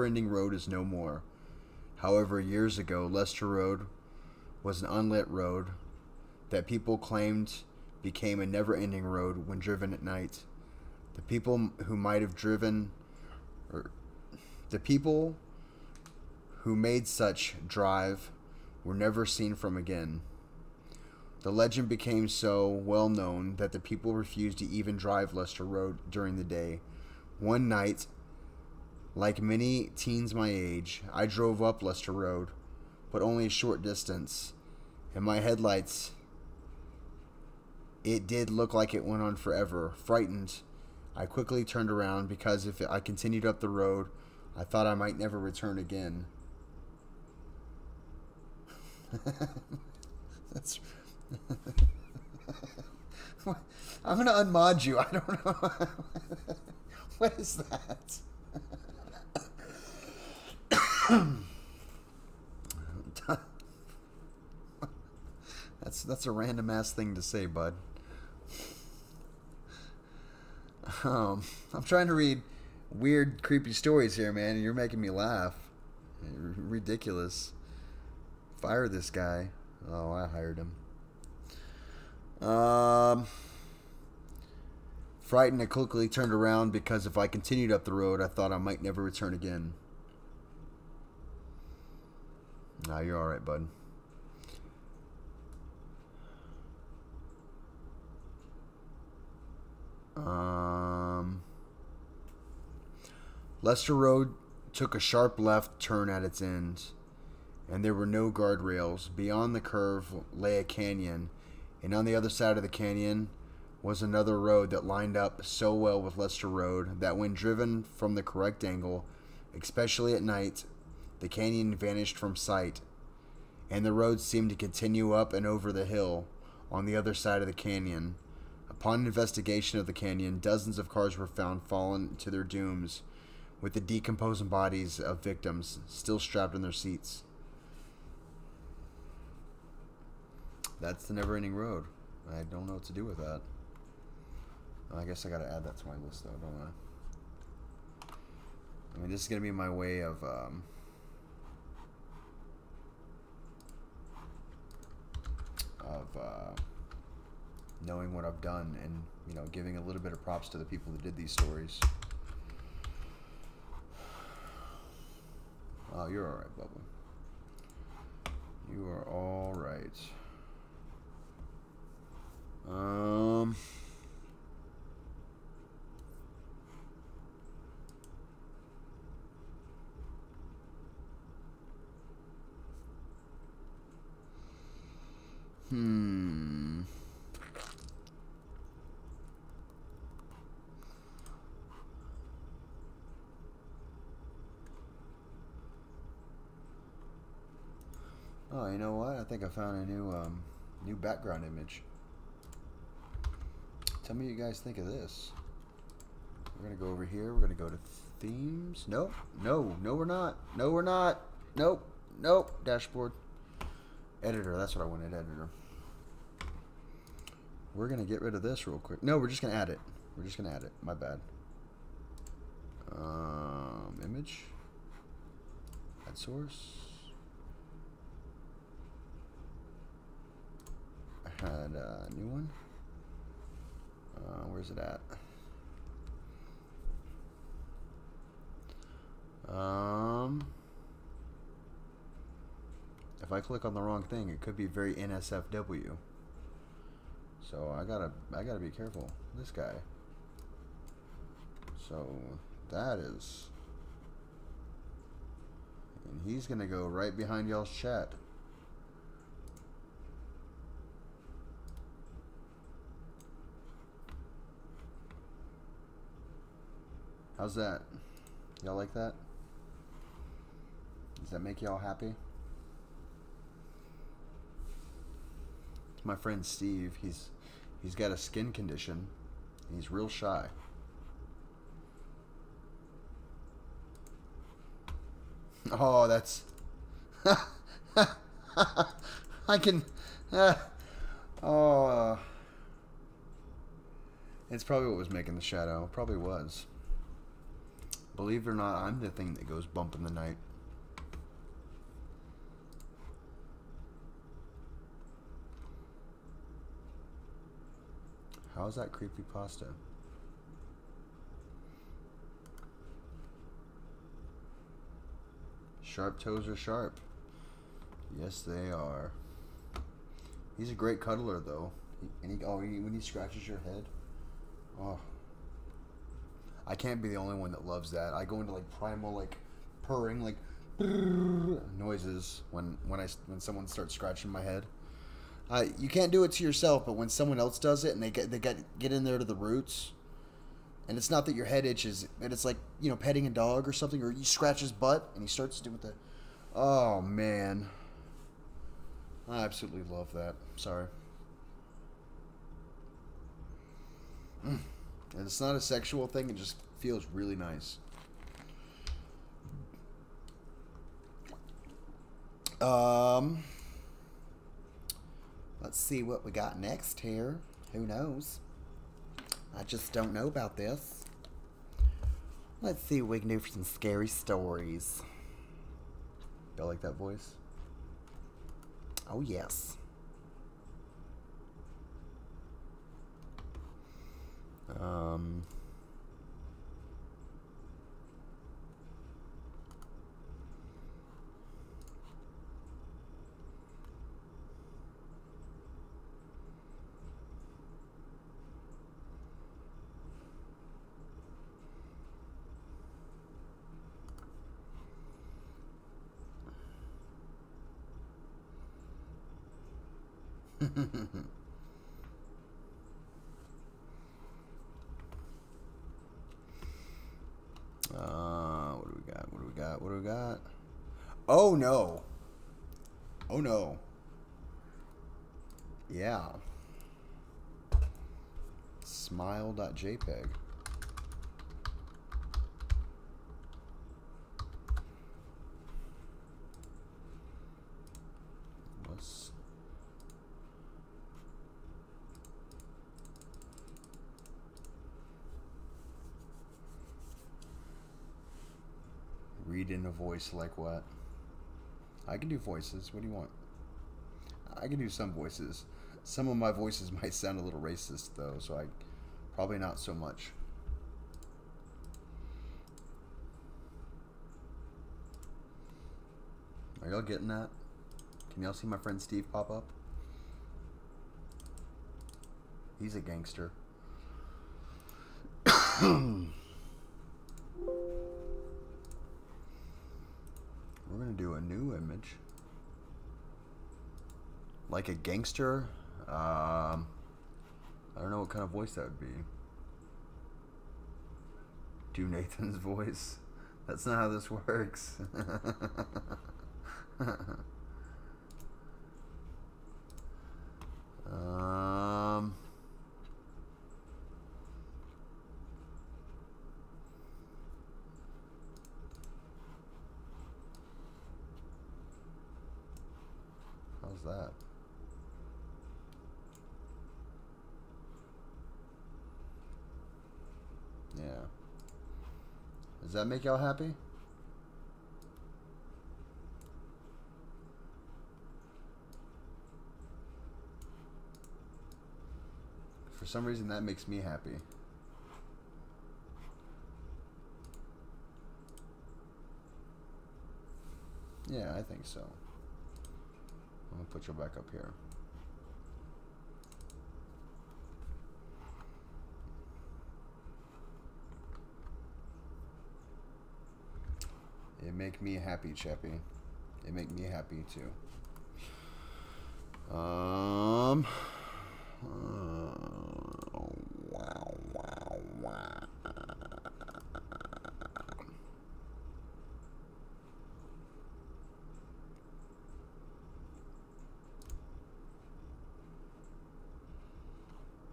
Ending Road is no more. However, years ago, Lester Road was an unlit road that people claimed became a never-ending road when driven at night. The people who made such drive were never seen from again. The legend became so well known that the people refused to even drive Lester Road during the day. One night, like many teens my age, I drove up Lester Road, but only a short distance, and my headlights, it did look like it went on forever. Frightened, I quickly turned around because if I continued up the road, I thought I might never return again. That's I'm gonna unmod you. I don't know. What is that? That's a random ass thing to say, bud. I'm trying to read weird, creepy stories here, man, and you're making me laugh. Ridiculous. Fire this guy. Oh, I hired him. Frightened, I quickly turned around because if I continued up the road, I thought I might never return again. Nah, you're alright, bud. Lester Road took a sharp left turn at its end, and there were no guardrails. Beyond the curve lay a canyon, and on the other side of the canyon was another road that lined up so well with Lester Road that when driven from the correct angle, especially at night, the canyon vanished from sight, and the road seemed to continue up and over the hill on the other side of the canyon. Upon investigation of the canyon, dozens of cars were found fallen to their dooms, with the decomposing bodies of victims still strapped in their seats. That's the Never-Ending Road. I don't know what to do with that. I guess I gotta add that to my list, though, don't I? I mean, this is gonna be my way of knowing what I've done and, you know, giving a little bit of props to the people that did these stories. Oh, you're alright, Bubba. You are alright. Oh, you know what? I think I found a new background image. Tell me what you guys think of this. We're gonna go over here. We're gonna go to themes. Nope. No, we're not. No, we're not. Nope. Dashboard. Editor. That's what I wanted. Editor. We're gonna get rid of this real quick. No, we're just gonna add it. My bad. Image. Add source. I had a new one. Where's it at? If I click on the wrong thing, it could be very NSFW. So I gotta be careful. This guy. So that is, and he's gonna go right behind y'all's chat. How's that? Y'all like that? Does that make y'all happy? It's my friend Steve. He's got a skin condition. He's real shy. Oh, that's I can oh, it's probably what was making the shadow. Probably was. Believe it or not, I'm the thing that goes bump in the night. How's that creepy pasta? Sharp toes are sharp. Yes, they are. He's a great cuddler, though. When he scratches your head, oh. I can't be the only one that loves that. I go into like primal, like purring, like noises when someone starts scratching my head. You can't do it to yourself, but when someone else does it and they get in there to the roots, and it's not that your head itches, but it's like, you know, petting a dog or something, or you scratch his butt and he starts doing the, oh man, I absolutely love that. Sorry. And it's not a sexual thing, it just feels really nice. Let's see what we got next here. Who knows? I just don't know about this. Let's see what we can do for some scary stories. Y'all like that voice? Oh, yes. What do we got? Oh no. Oh no. Yeah. Smile.jpg. Let's read in a voice like what? I can do voices. What do you want? I can do some voices. Some of my voices might sound a little racist, though, so I probably not so much. Are y'all getting that? Can y'all see my friend Steve pop up? He's a gangster. We're gonna do a new image. Like a gangster. I don't know what kind of voice that would be. Do Nathan's voice. That's not how this works. How's that? Yeah. Does that make y'all happy? For some reason, that makes me happy. Yeah, I think so. I'm gonna put you back up here. It make me happy, Chappy. It make me happy too. Wow.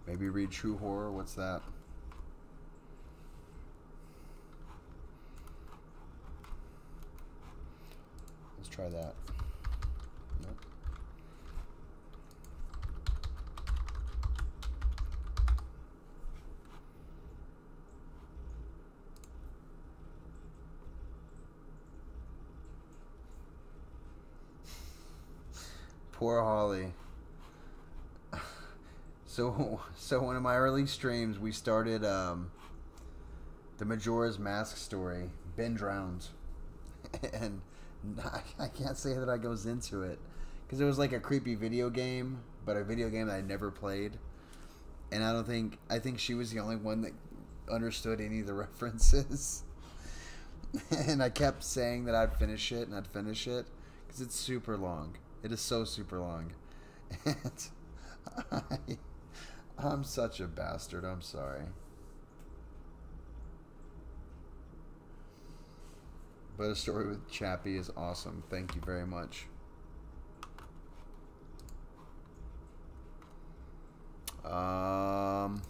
Maybe read True Horror. What's that? Let's try that. Nope. Poor Holly. So one of my early streams, we started the Majora's Mask story. Ben drowned, and I can't say that I goes into it because it was like a creepy video game, but a video game that I never played. And I think she was the only one that understood any of the references. And I kept saying that I'd finish it and I'd finish it because it's super long. It is so super long, and I'm such a bastard. I'm sorry. But a story with Chappy is awesome. Thank you very much. I'm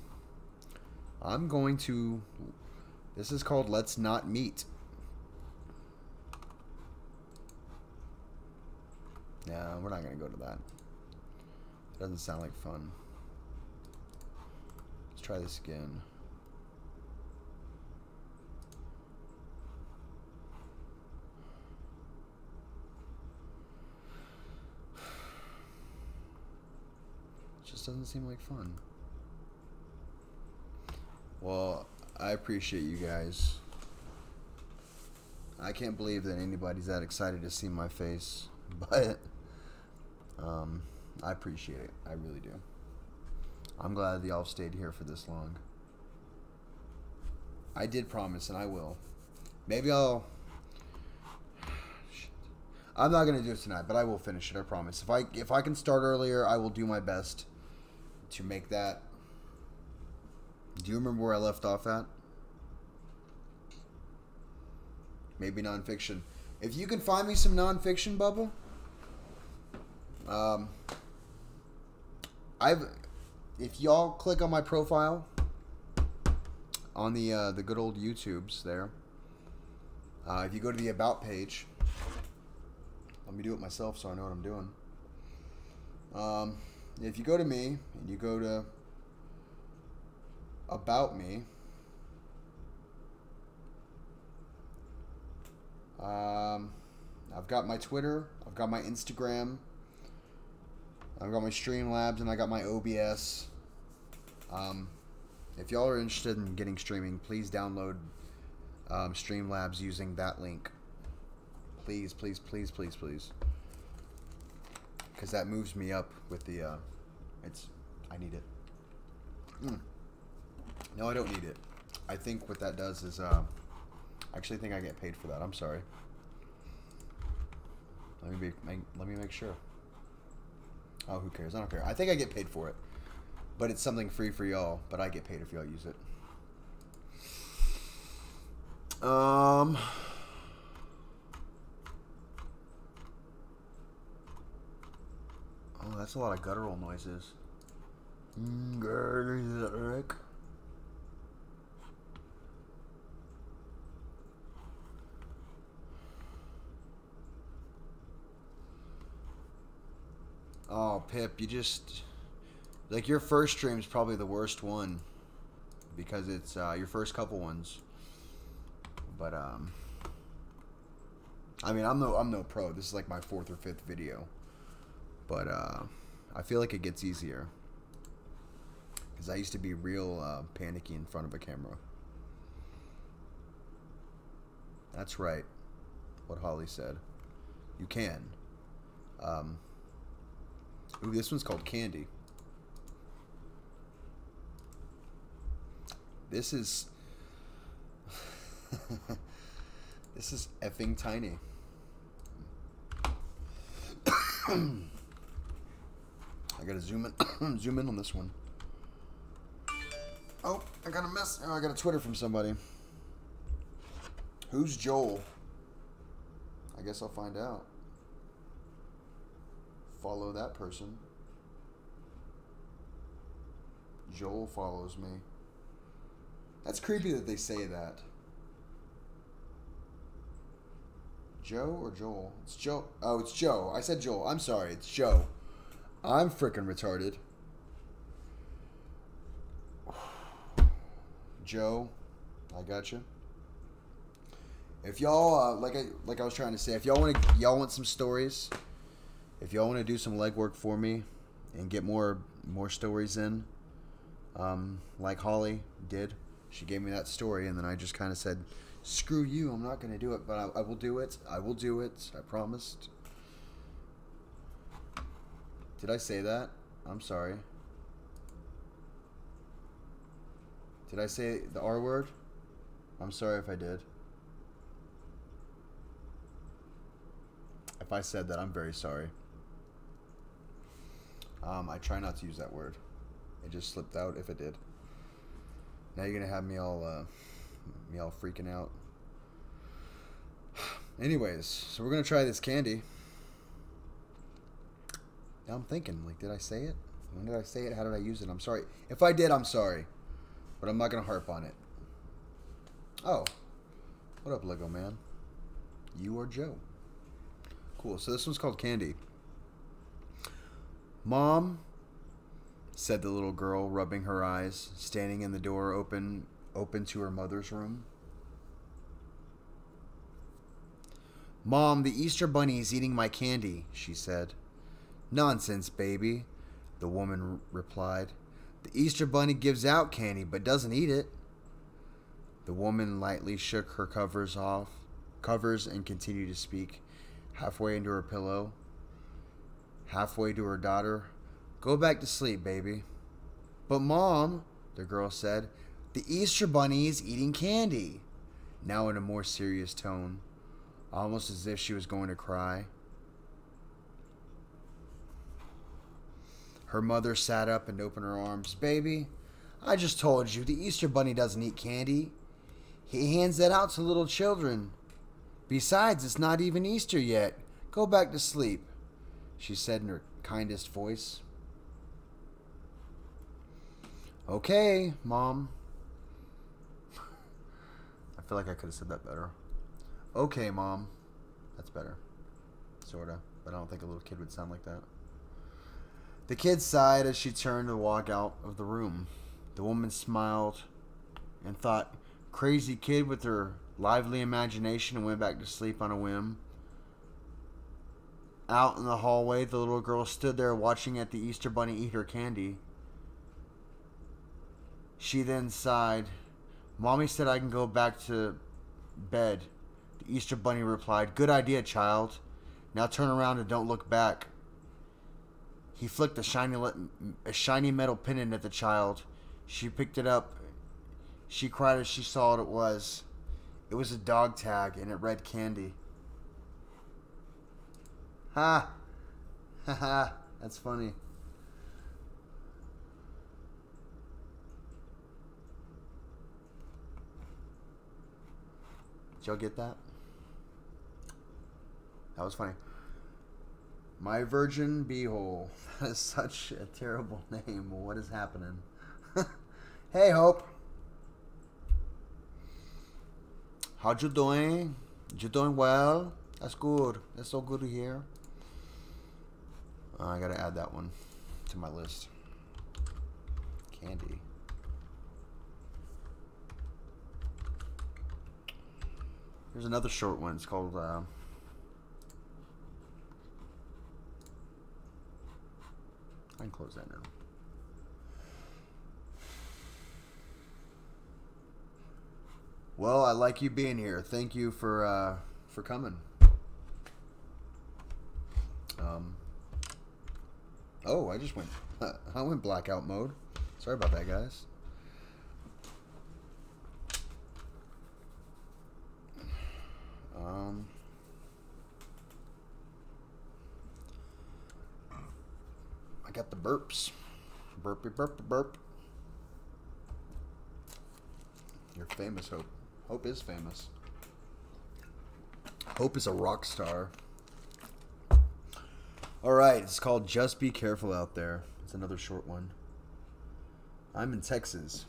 going to... This is called Let's Not Meet. Yeah, we're not going to go to that. It doesn't sound like fun. Let's try this again. It just doesn't seem like fun. Well, I appreciate you guys. I can't believe that anybody's that excited to see my face, but I appreciate it. I really do. I'm glad that y'all stayed here for this long. I did promise, and I will. Maybe I'll... Shit. I'm not going to do it tonight, but I will finish it, I promise. If I can start earlier, I will do my best to make that. Do you remember where I left off at? Maybe nonfiction. If you can find me some nonfiction, Bubba, if y'all click on my profile on the good old YouTubes there, if you go to the About page, let me do it myself so I know what I'm doing. If you go to me and you go to About Me, I've got my Twitter, I've got my Instagram, I've got my Streamlabs and I got my OBS. If y'all are interested in getting streaming, please download Streamlabs using that link. Please, please, please, please, please. Because that moves me up with the, I need it. No, I don't need it. I think what that does is, I actually think I get paid for that. I'm sorry. Let me make sure. Oh, who cares? I don't care. I think I get paid for it. But it's something free for y'all, but I get paid if y'all use it. Oh, that's a lot of guttural noises. Oh, Pip, you just... Like, your first stream's probably the worst one. Because it's your first couple ones. But, I mean, I'm no pro. This is like my 4th or 5th video. But, I feel like it gets easier. Because I used to be real panicky in front of a camera. That's right. What Holly said. You can. Ooh, this one's called Candy. This is... this is effing tiny. I gotta zoom in, zoom in on this one. Oh, I got a mess. Oh, I got a Twitter from somebody. Who's Joel? I guess I'll find out. Follow that person. Joel follows me. That's creepy that they say that. Joe or Joel? It's Joe. Oh, it's Joe. I said Joel. I'm sorry. It's Joe. I'm frickin' retarded. Joe, I got you. If y'all like I was trying to say, if y'all want some stories, if y'all want to do some legwork for me and get more stories in, like Holly did. She gave me that story, and then I just kind of said, "Screw you! I'm not going to do it, but I will do it. I will do it. I promised." Did I say that? I'm sorry. Did I say the R word? I'm sorry if I did. If I said that, I'm very sorry. I try not to use that word. It just slipped out if it did. Now you're gonna have me all freaking out. Anyways, so we're gonna try this candy. Now I'm thinking, like, did I say it? When did I say it? How did I use it? I'm sorry. If I did, I'm sorry. But I'm not gonna harp on it. Oh. What up, Lego man? You are Joe. Cool. So this one's called Candy. Mom, said the little girl, rubbing her eyes, standing in the door open to her mother's room. Mom, the Easter Bunny is eating my candy, she said. Nonsense, baby, the woman replied. The Easter Bunny gives out candy but doesn't eat it. The woman lightly shook her covers and continued to speak, halfway into her pillow, halfway to her daughter. Go back to sleep, baby. But Mom, the girl said, the Easter Bunny is eating candy. Now in a more serious tone, almost as if she was going to cry. Her mother sat up and opened her arms. Baby, I just told you, the Easter Bunny doesn't eat candy. He hands that out to little children. Besides, it's not even Easter yet. Go back to sleep, she said in her kindest voice. Okay, Mom. I feel like I could have said that better. Okay, Mom. That's better. Sorta. But I don't think a little kid would sound like that. The kid sighed as she turned to walk out of the room. The woman smiled and thought, crazy kid with her lively imagination, and went back to sleep on a whim. Out in the hallway, the little girl stood there watching at the Easter Bunny eat her candy. She then sighed. Mommy said I can go back to bed. The Easter Bunny replied, Good idea, child. Now turn around and don't look back. He flicked a shiny metal pendant at the child. She picked it up. She cried as she saw what it was. It was a dog tag, and it read candy. Ha! Ha ha! That's funny. Did y'all get that? That was funny. My Virgin Beehole. That is such a terrible name. What is happening? Hey, Hope. How you doing? You doing well? That's good. That's so good to hear. I gotta add that one to my list. Candy. Here's another short one. It's called... I can close that now. Well, I like you being here. Thank you for coming. Oh, I just went. I went blackout mode. Sorry about that, guys. I got the burps. Burpy burp burp. You're famous, Hope. Hope is famous. Hope is a rock star. Alright, it's called Just Be Careful Out There. It's another short one. I'm in Texas.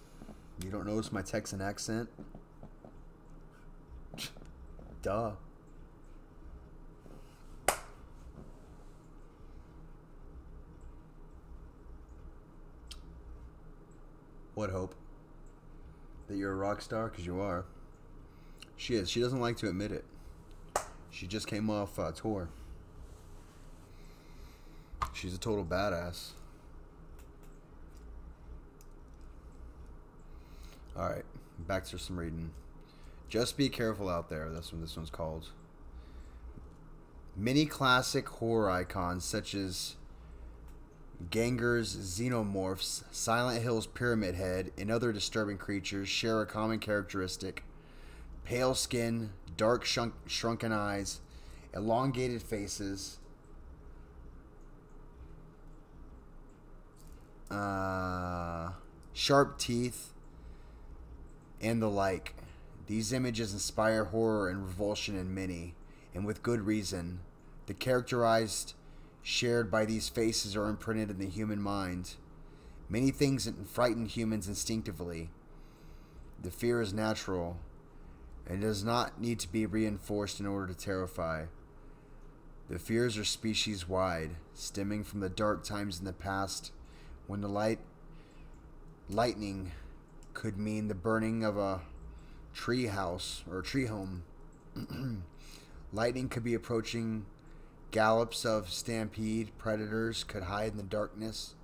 You don't notice my Texan accent? Duh. What, Hope? That you're a rock star? Because you are. She is. She doesn't like to admit it. She just came off tour. She's a total badass. Alright, back to some reading. Just Be Careful Out There. That's what this one's called. Many classic horror icons such as Ganger's xenomorphs, Silent Hill's Pyramid Head, and other disturbing creatures share a common characteristic. Pale skin, dark shrunken eyes, elongated faces, sharp teeth, and the like. These images inspire horror and revulsion in many, and with good reason. The characterized shared by these faces are imprinted in the human mind. Many things frighten humans instinctively. The fear is natural, and does not need to be reinforced in order to terrify. The fears are species-wide, stemming from the dark times in the past when the lightning could mean the burning of a tree house or a tree home. Lightning could be approaching. Gallops of stampede predators could hide in the darkness.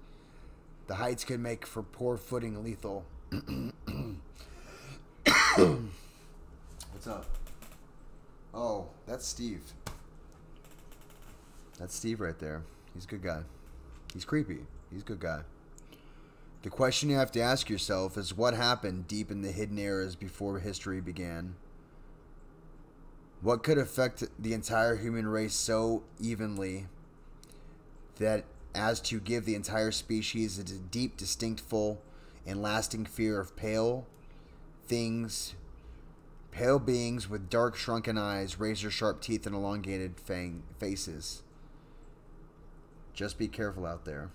The heights could make for poor footing lethal. What's up? Oh, that's Steve. That's Steve right there. He's a good guy. He's creepy. He's a good guy. The question you have to ask yourself is what happened deep in the hidden eras before history began? What could affect the entire human race so evenly that as to give the entire species a deep, distinctful, and lasting fear of pale beings with dark, shrunken eyes, razor-sharp teeth, and elongated faces? Just be careful out there.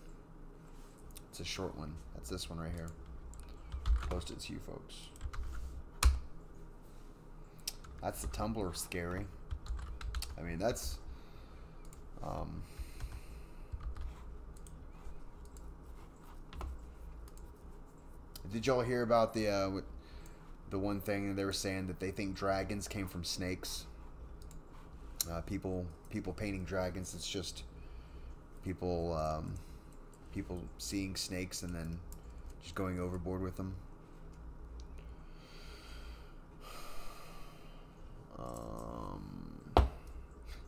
It's a short one. That's this one right here. Post it to you folks. That's the Tumblr scary. I mean, that's... Did y'all hear about the one thing they were saying that they think dragons came from snakes? People painting dragons. It's just people seeing snakes and then just going overboard with them.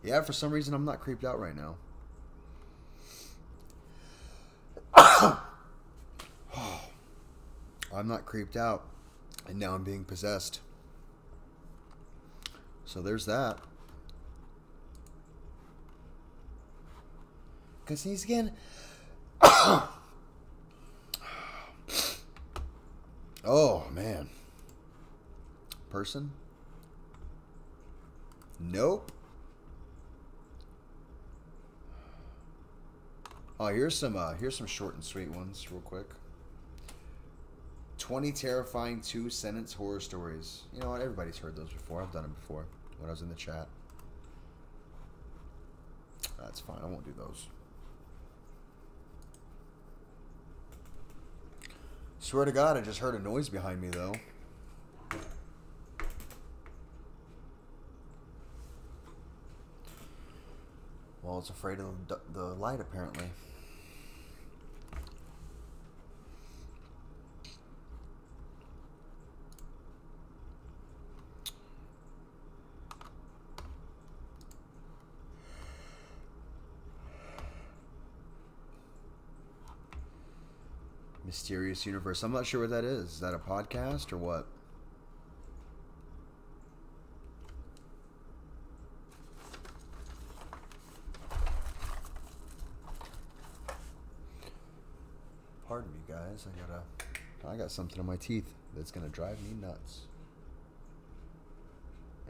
Yeah, for some reason I'm not creeped out right now. I'm not creeped out, and now I'm being possessed. So there's that. Can sneeze again? Oh, man. Person? Nope. Oh, here's some short and sweet ones real quick. 20 terrifying 2-sentence horror stories. You know what? Everybody's heard those before. I've done it before when I was in the chat. That's fine. I won't do those. Swear to God, I just heard a noise behind me, though. Well, it's afraid of the light, apparently. Mysterious Universe. I'm not sure what that is. Is that a podcast or what? Pardon me, guys. I got something in my teeth that's gonna drive me nuts.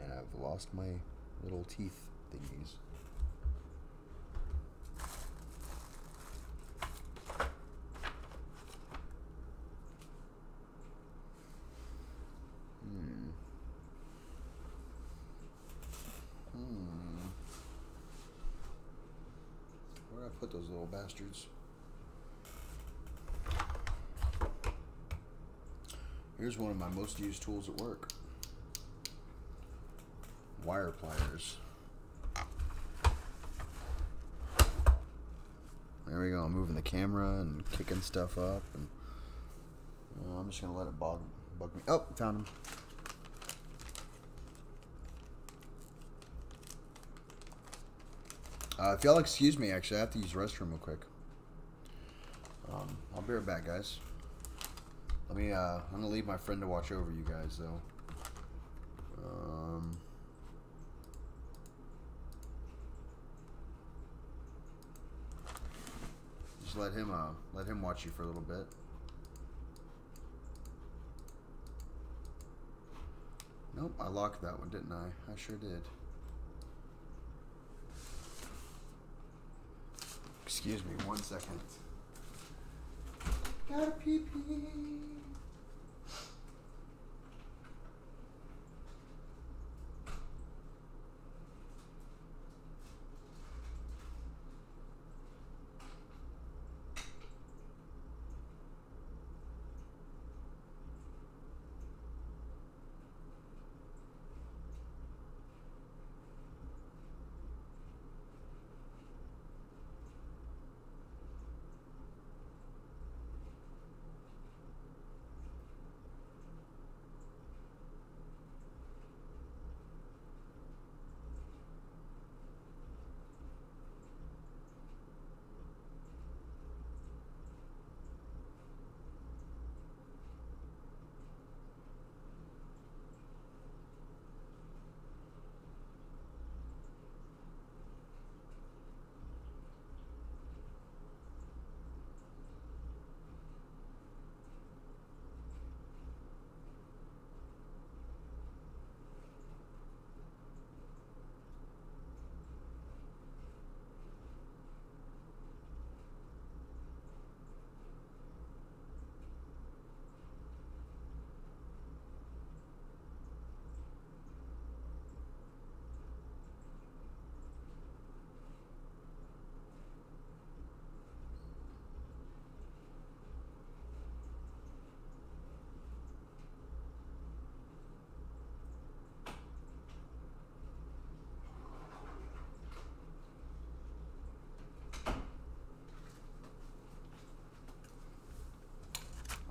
And I've lost my little teeth thingies. Where did I put those little bastards? Here's one of my most used tools at work. Wire pliers. There we go. I'm moving the camera and kicking stuff up, and I'm just gonna let it bug me. Oh, found him. If y'all excuse me, actually, I have to use the restroom real quick. I'll be right back, guys. I'm gonna leave my friend to watch over you guys, though. Just let him watch you for a little bit. Nope, I locked that one, didn't I? I sure did. Excuse me, 1 second. Gotta pee pee.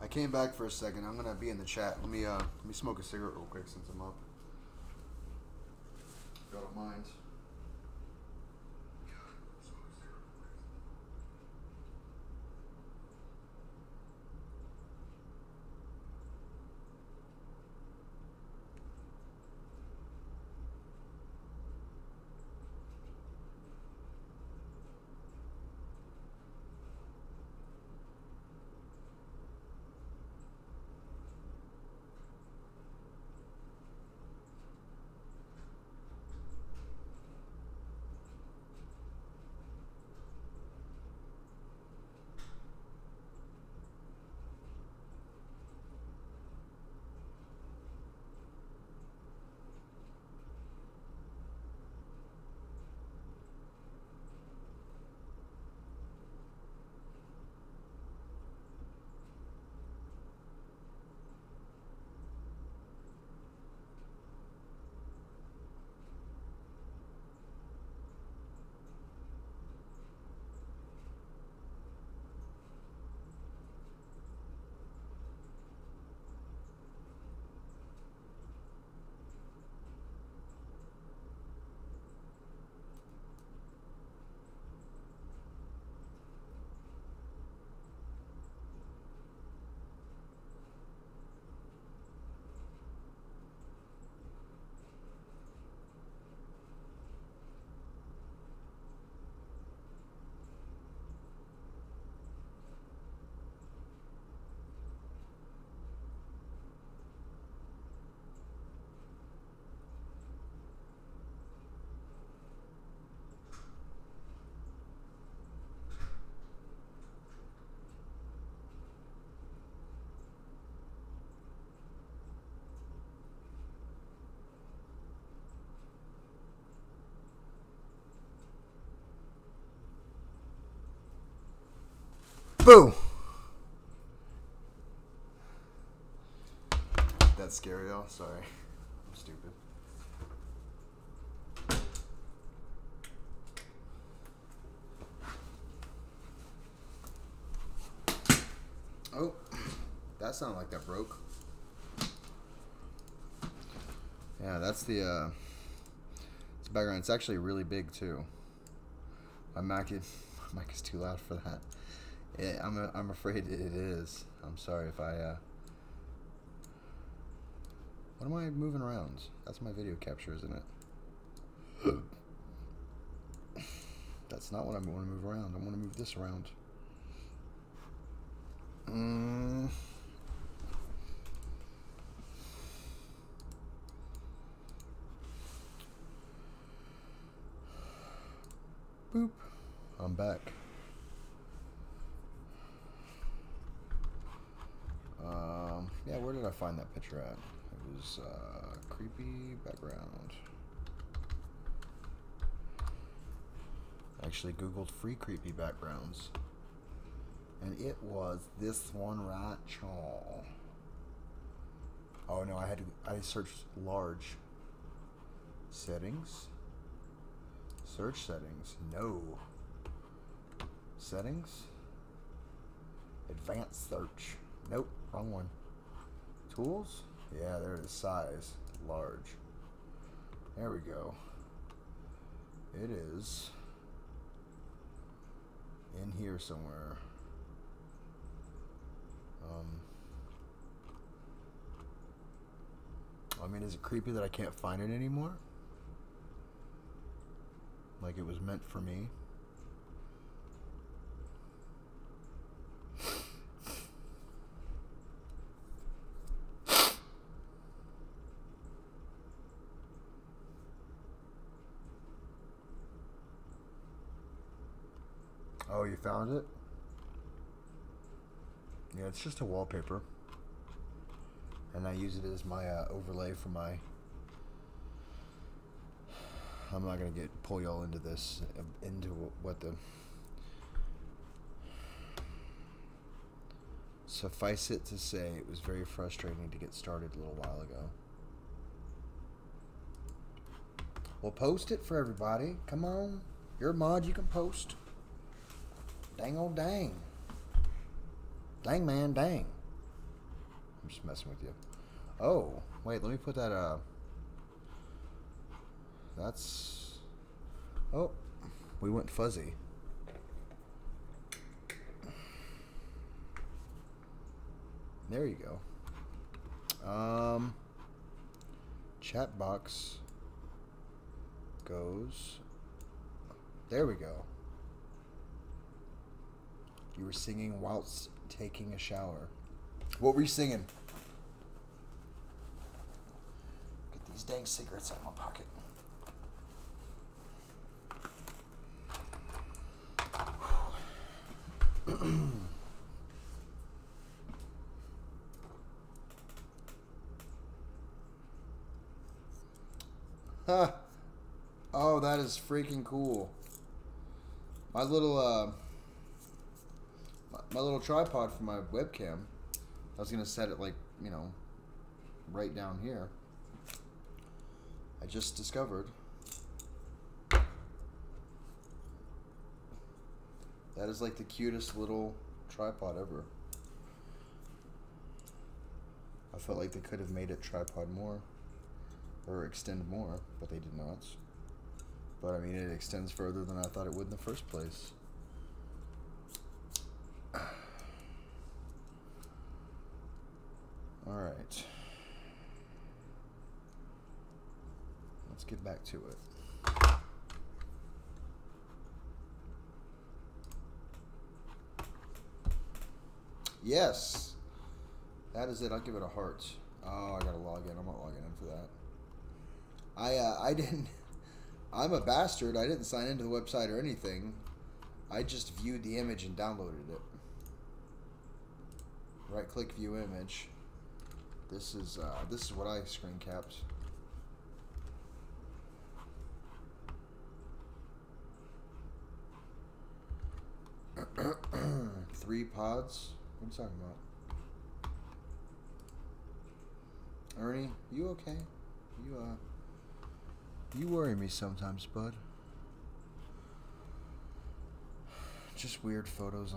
came back for a second. I'm gonna be in the chat. Let me smoke a cigarette real quick since I'm up. If you don't mind. Boo! That's scary, y'all. Sorry. I'm stupid. Oh, that sounded like that broke. Yeah, that's the background. It's actually really big too. My mic is too loud for that. I'm afraid it is. I'm sorry if I. What am I moving around? That's my video capture, isn't it? That's not what I want to move around. I want to move this around. Boop. I'm back. Yeah, where did I find that picture at? It was creepy background. I actually Googled free creepy backgrounds. And it was this one right, y'all. Oh no, I searched large. Settings. Search settings. No. Settings. Advanced search. Nope, wrong one. Tools? Yeah, there it is. Size. Large. There we go. It is in here somewhere. I mean, is it creepy that I can't find it anymore? Like it was meant for me? Oh, you found it? Yeah, it's just a wallpaper. And I use it as my overlay for my... I'm not going to pull y'all into this, into what the... Suffice it to say, it was very frustrating to get started a little while ago. Well, post it for everybody. Come on. You're a mod, you can post. Dang old dang. Dang man, dang. I'm just messing with you. Oh, wait, let me put that, that's... Oh, we went fuzzy. There you go. Chat box goes... There we go. You were singing whilst taking a shower. What were you singing? Get these dang cigarettes out of my pocket. Huh. Oh, that is freaking cool. My little my little tripod for my webcam. I was gonna set it like, you know, right down here. I just discovered that is like the cutest little tripod ever. I felt like they could have made it tripod more or extend more, but they did not. But I mean, it extends further than I thought it would in the first place. Alright. Let's get back to it. Yes! That is it. I'll give it a heart. Oh, I gotta log in. I'm not logging in for that. I didn't... I'm a bastard. I didn't sign into the website or anything. I just viewed the image and downloaded it. Right-click view image. This is what I screen capped. Three pods? What are you talking about? Ernie, you okay? You worry me sometimes, bud. Just weird photos.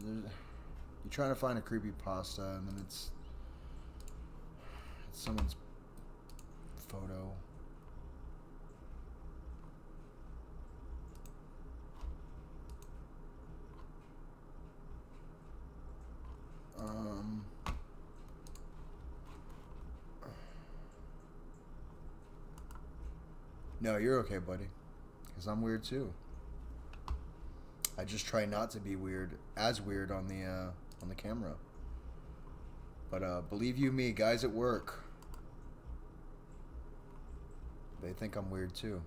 You're trying to find a creepy pasta, and then it's someone's photo. No, you're okay, buddy. Because I'm weird too. I just try not to be weird, as weird on the camera. But believe you me, guys at work, they think I'm weird too.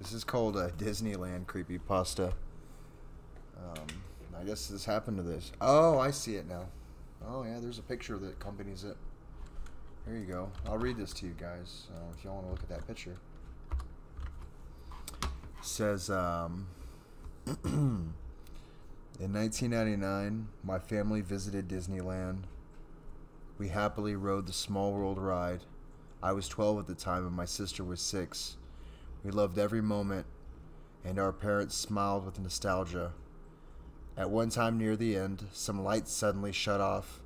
This is called a Disneyland creepypasta. I guess this happened to this. Oh, I see it now. Oh, yeah, there's a picture that accompanies it. Here you go. I'll read this to you guys if y'all want to look at that picture. It says, in 1999, my family visited Disneyland. We happily rode the Small World ride. I was 12 at the time and my sister was 6. We loved every moment, and our parents smiled with nostalgia. At one time near the end, some lights suddenly shut off,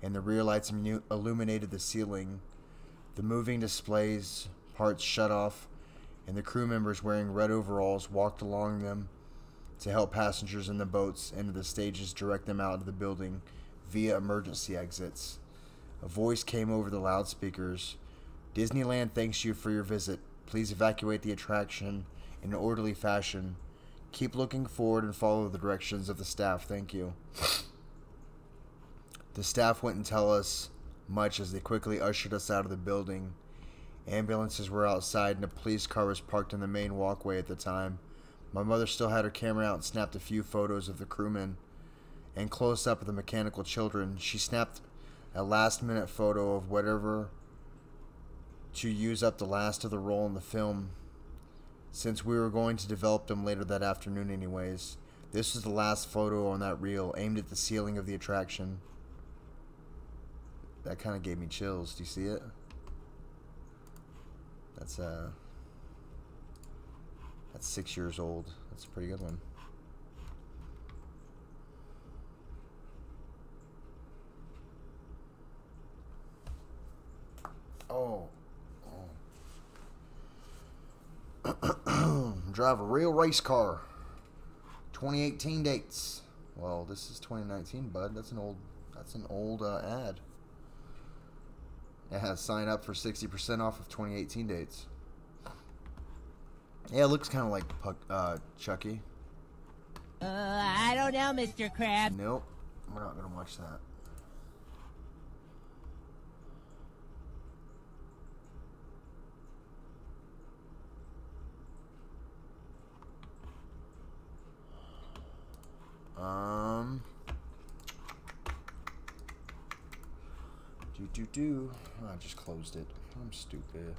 and the rear lights illuminated the ceiling. The moving displays parts shut off, and the crew members wearing red overalls walked along them to help passengers in the boats into the stages direct them out of the building via emergency exits. A voice came over the loudspeakers. Disneyland thanks you for your visit. Please evacuate the attraction in an orderly fashion. Keep looking forward and follow the directions of the staff. Thank you. The staff wouldn't tell us much as they quickly ushered us out of the building. Ambulances were outside and a police car was parked in the main walkway at the time. My mother still had her camera out and snapped a few photos of the crewmen and close up of the mechanical children. She snapped a last-minute photo of whatever to use up the last of the roll in the film, since we were going to develop them later that afternoon anyways. This is the last photo on that reel, aimed at the ceiling of the attraction. That kind of gave me chills. Do you see it? That's 6 years old. That's a pretty good one. Oh. Drive a real race car. 2018 dates. Well, this is 2019, bud. That's an old ad. Yeah, sign up for 60% off of 2018 dates. Yeah, it looks kind of like Chucky. I don't know, Mr. Krabs. Nope, we're not gonna watch that. I just closed it. I'm stupid.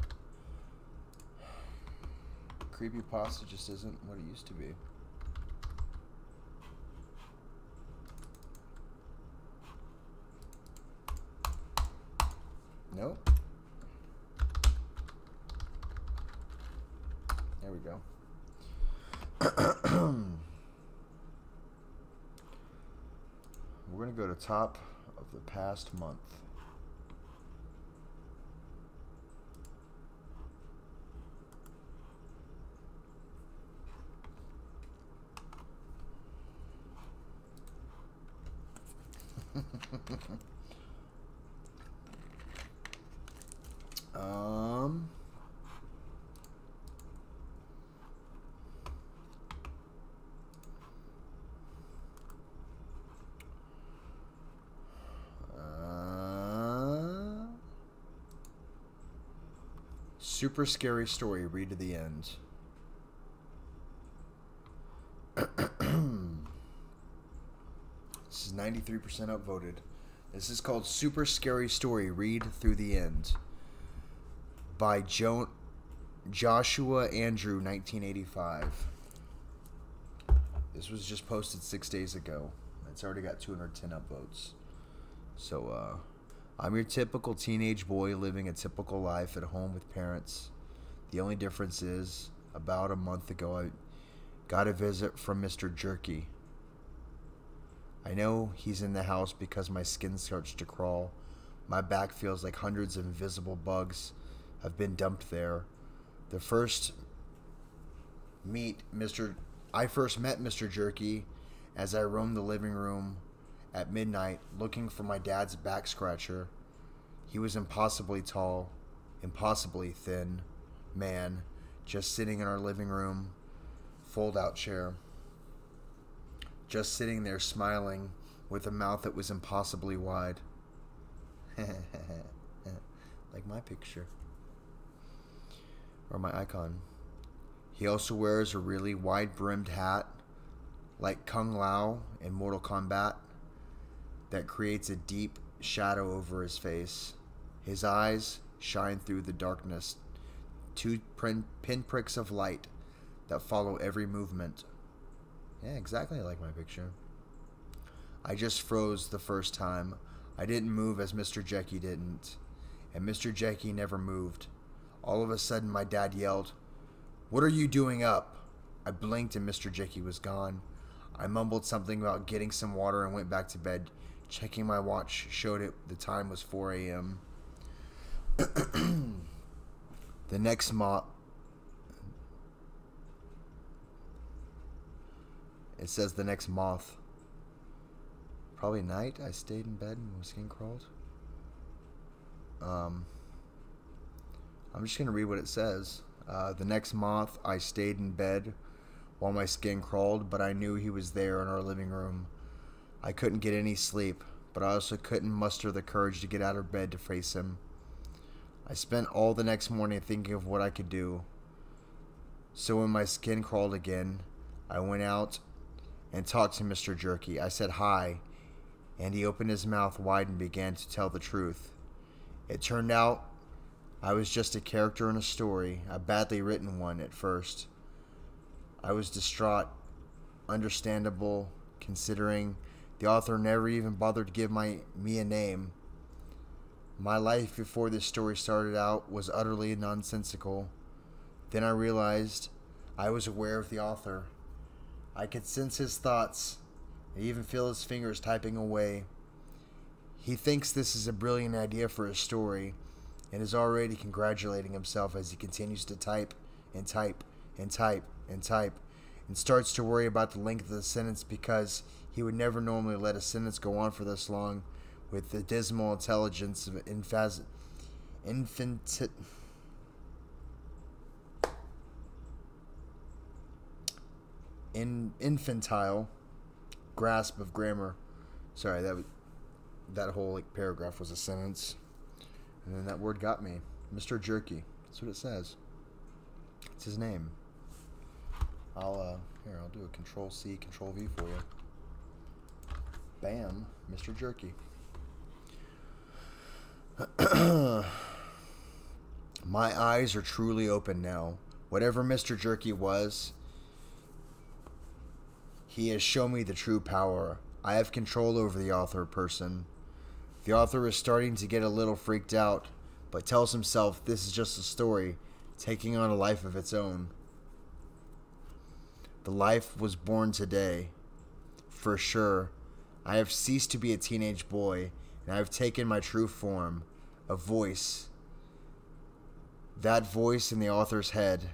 Creepypasta just isn't what it used to be. Nope. There we go. We're going to go to top of the past month. Super scary story. Read to the end. This is 93% upvoted. This is called Super Scary Story. Read through the end. By Joshua Andrew, 1985. This was just posted 6 days ago. It's already got 210 upvotes. So, I'm your typical teenage boy living a typical life at home with parents. The only difference is, about a month ago, I got a visit from Mr. Jerky. I know he's in the house because my skin starts to crawl. My back feels like hundreds of invisible bugs have been dumped there. I first met Mr. Jerky as I roamed the living room at midnight looking for my dad's back scratcher. He was impossibly tall, impossibly thin man, just sitting in our living room fold-out chair. Just sitting there smiling with a mouth that was impossibly wide. Like my picture. Or my icon. He also wears a really wide-brimmed hat, like Kung Lao in Mortal Kombat, that creates a deep shadow over his face. His eyes shine through the darkness, two pinpricks of light that follow every movement. Yeah, exactly like my picture. I just froze the first time. I didn't move as Mr. Jecky didn't. And Mr. Jecky never moved. All of a sudden, my dad yelled, "What are you doing up?" I blinked and Mr. Jecky was gone. I mumbled something about getting some water and went back to bed. Checking my watch showed it the time was 4 a.m. The next It says the next moth. Probably night. I stayed in bed and my skin crawled. I'm just gonna read what it says. The next moth, I stayed in bed while my skin crawled, but I knew he was there in our living room. I couldn't get any sleep, but I also couldn't muster the courage to get out of bed to face him. I spent all the next morning thinking of what I could do. So when my skin crawled again, I went out and talked to Mr. Jerky. I said hi, and he opened his mouth wide and began to tell the truth. It turned out I was just a character in a story, a badly written one at first. I was distraught understandable considering the author never even bothered to give me a name. My life before this story started out was utterly nonsensical. Then I realized I was aware of the author. I could sense his thoughts. I even feel his fingers typing away. He thinks this is a brilliant idea for his story and is already congratulating himself as he continues to type and type and type and type and starts to worry about the length of the sentence because he would never normally let a sentence go on for this long with the dismal intelligence of infantile grasp of grammar. Sorry, that whole paragraph was a sentence, and then that word got me. Mr. Jerky. That's what it says. It's his name. I'll do a Control C, Control V for you. Bam, Mr. Jerky. My eyes are truly open now. Whatever Mr. Jerky was, he has shown me the true power. I have control over the author person. The author is starting to get a little freaked out, but tells himself this is just a story, taking on a life of its own. The life was born today. For sure, I have ceased to be a teenage boy, and I have taken my true form, a voice. That voice in the author's head,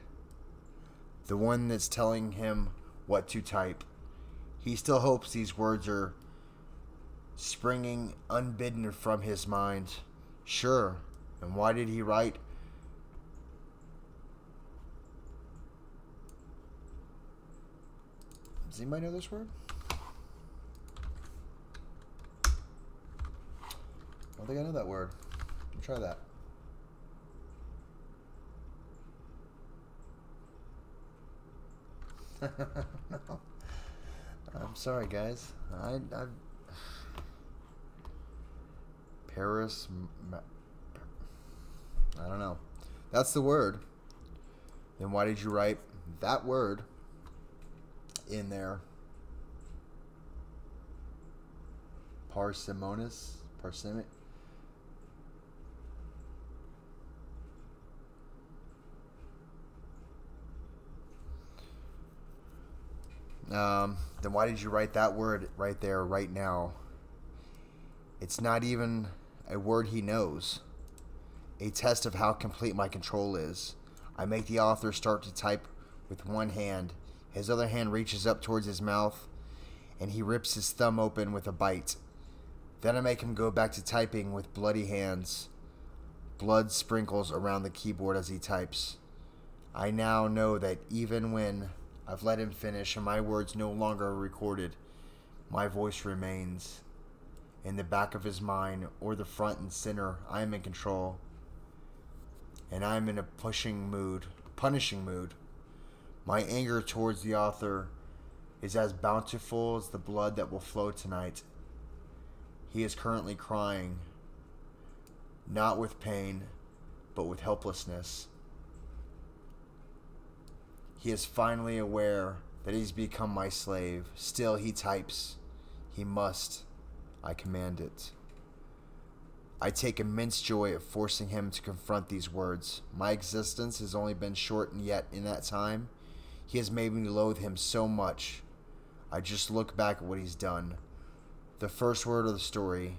the one that's telling him what to type. He still hopes these words are springing unbidden from his mind. Sure, and why did he write? Does anybody know this word? I don't think I know that word. Let me try that. No. I'm sorry, guys. I Paris. I don't know. That's the word. Then why did you write that word in there? Parsimonious? Parsimic? Then why did you write that word right there, right now? It's not even a word he knows. A test of how complete my control is. I make the author start to type with one hand. His other hand reaches up towards his mouth, and he rips his thumb open with a bite. Then I make him go back to typing with bloody hands. Blood sprinkles around the keyboard as he types. I now know that even when I've let him finish and my words no longer are recorded, my voice remains. In the back of his mind, or the front and center, I am in control. And I am in a punishing mood. My anger towards the author is as bountiful as the blood that will flow tonight. He is currently crying, not with pain, but with helplessness. He is finally aware that he's become my slave. Still he types. He must. I command it. I take immense joy at forcing him to confront these words. My existence has only been short, and yet in that time, he has made me loathe him so much. I just look back at what he's done. The first word of the story,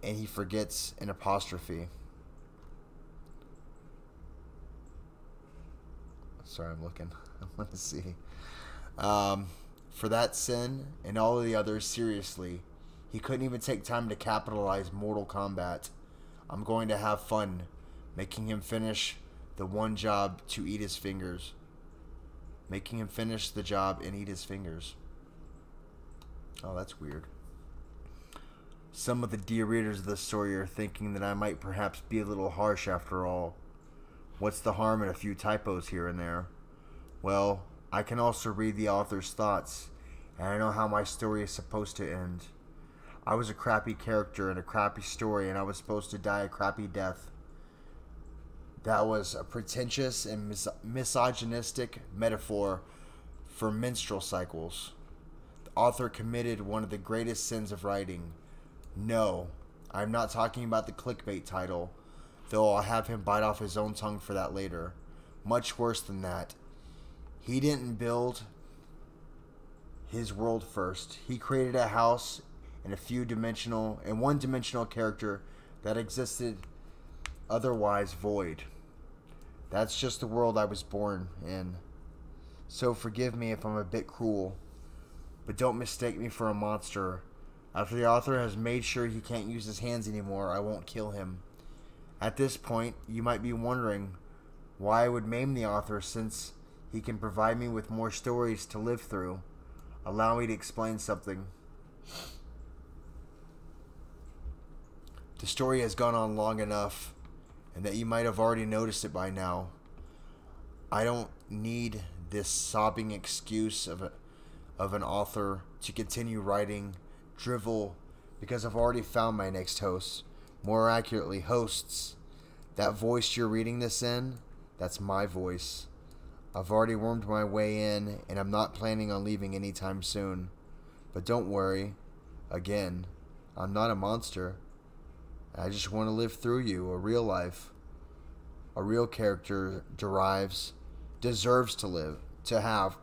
and he forgets an apostrophe. Sorry, I'm looking. I want to see. For that sin and all of the others, seriously, he couldn't even take time to capitalize Mortal Kombat. I'm going to have fun, making him finish the one job to eat his fingers. Making him finish the job and eat his fingers. Oh, that's weird. Some of the dear readers of this story are thinking that I might perhaps be a little harsh after all. What's the harm in a few typos here and there? Well, I can also read the author's thoughts, and I know how my story is supposed to end. I was a crappy character in a crappy story, and I was supposed to die a crappy death. That was a pretentious and misogynistic metaphor for menstrual cycles. The author committed one of the greatest sins of writing. No, I'm not talking about the clickbait title, though I'll have him bite off his own tongue for that later. Much worse than that. He didn't build his world first. He created a house and one-dimensional character that existed otherwise void. That's just the world I was born in. So forgive me if I'm a bit cruel, but don't mistake me for a monster. After the author has made sure he can't use his hands anymore, I won't kill him. At this point, you might be wondering why I would maim the author, since he can provide me with more stories to live through. Allow me to explain something. The story has gone on long enough, and that you might have already noticed it by now. I don't need this sobbing excuse of an author to continue writing drivel, because I've already found my next host. More accurately, hosts. That voice you're reading this in, that's my voice. I've already wormed my way in, and I'm not planning on leaving anytime soon. But don't worry. Again, I'm not a monster. I just want to live through you, a real life. A real character deserves to have.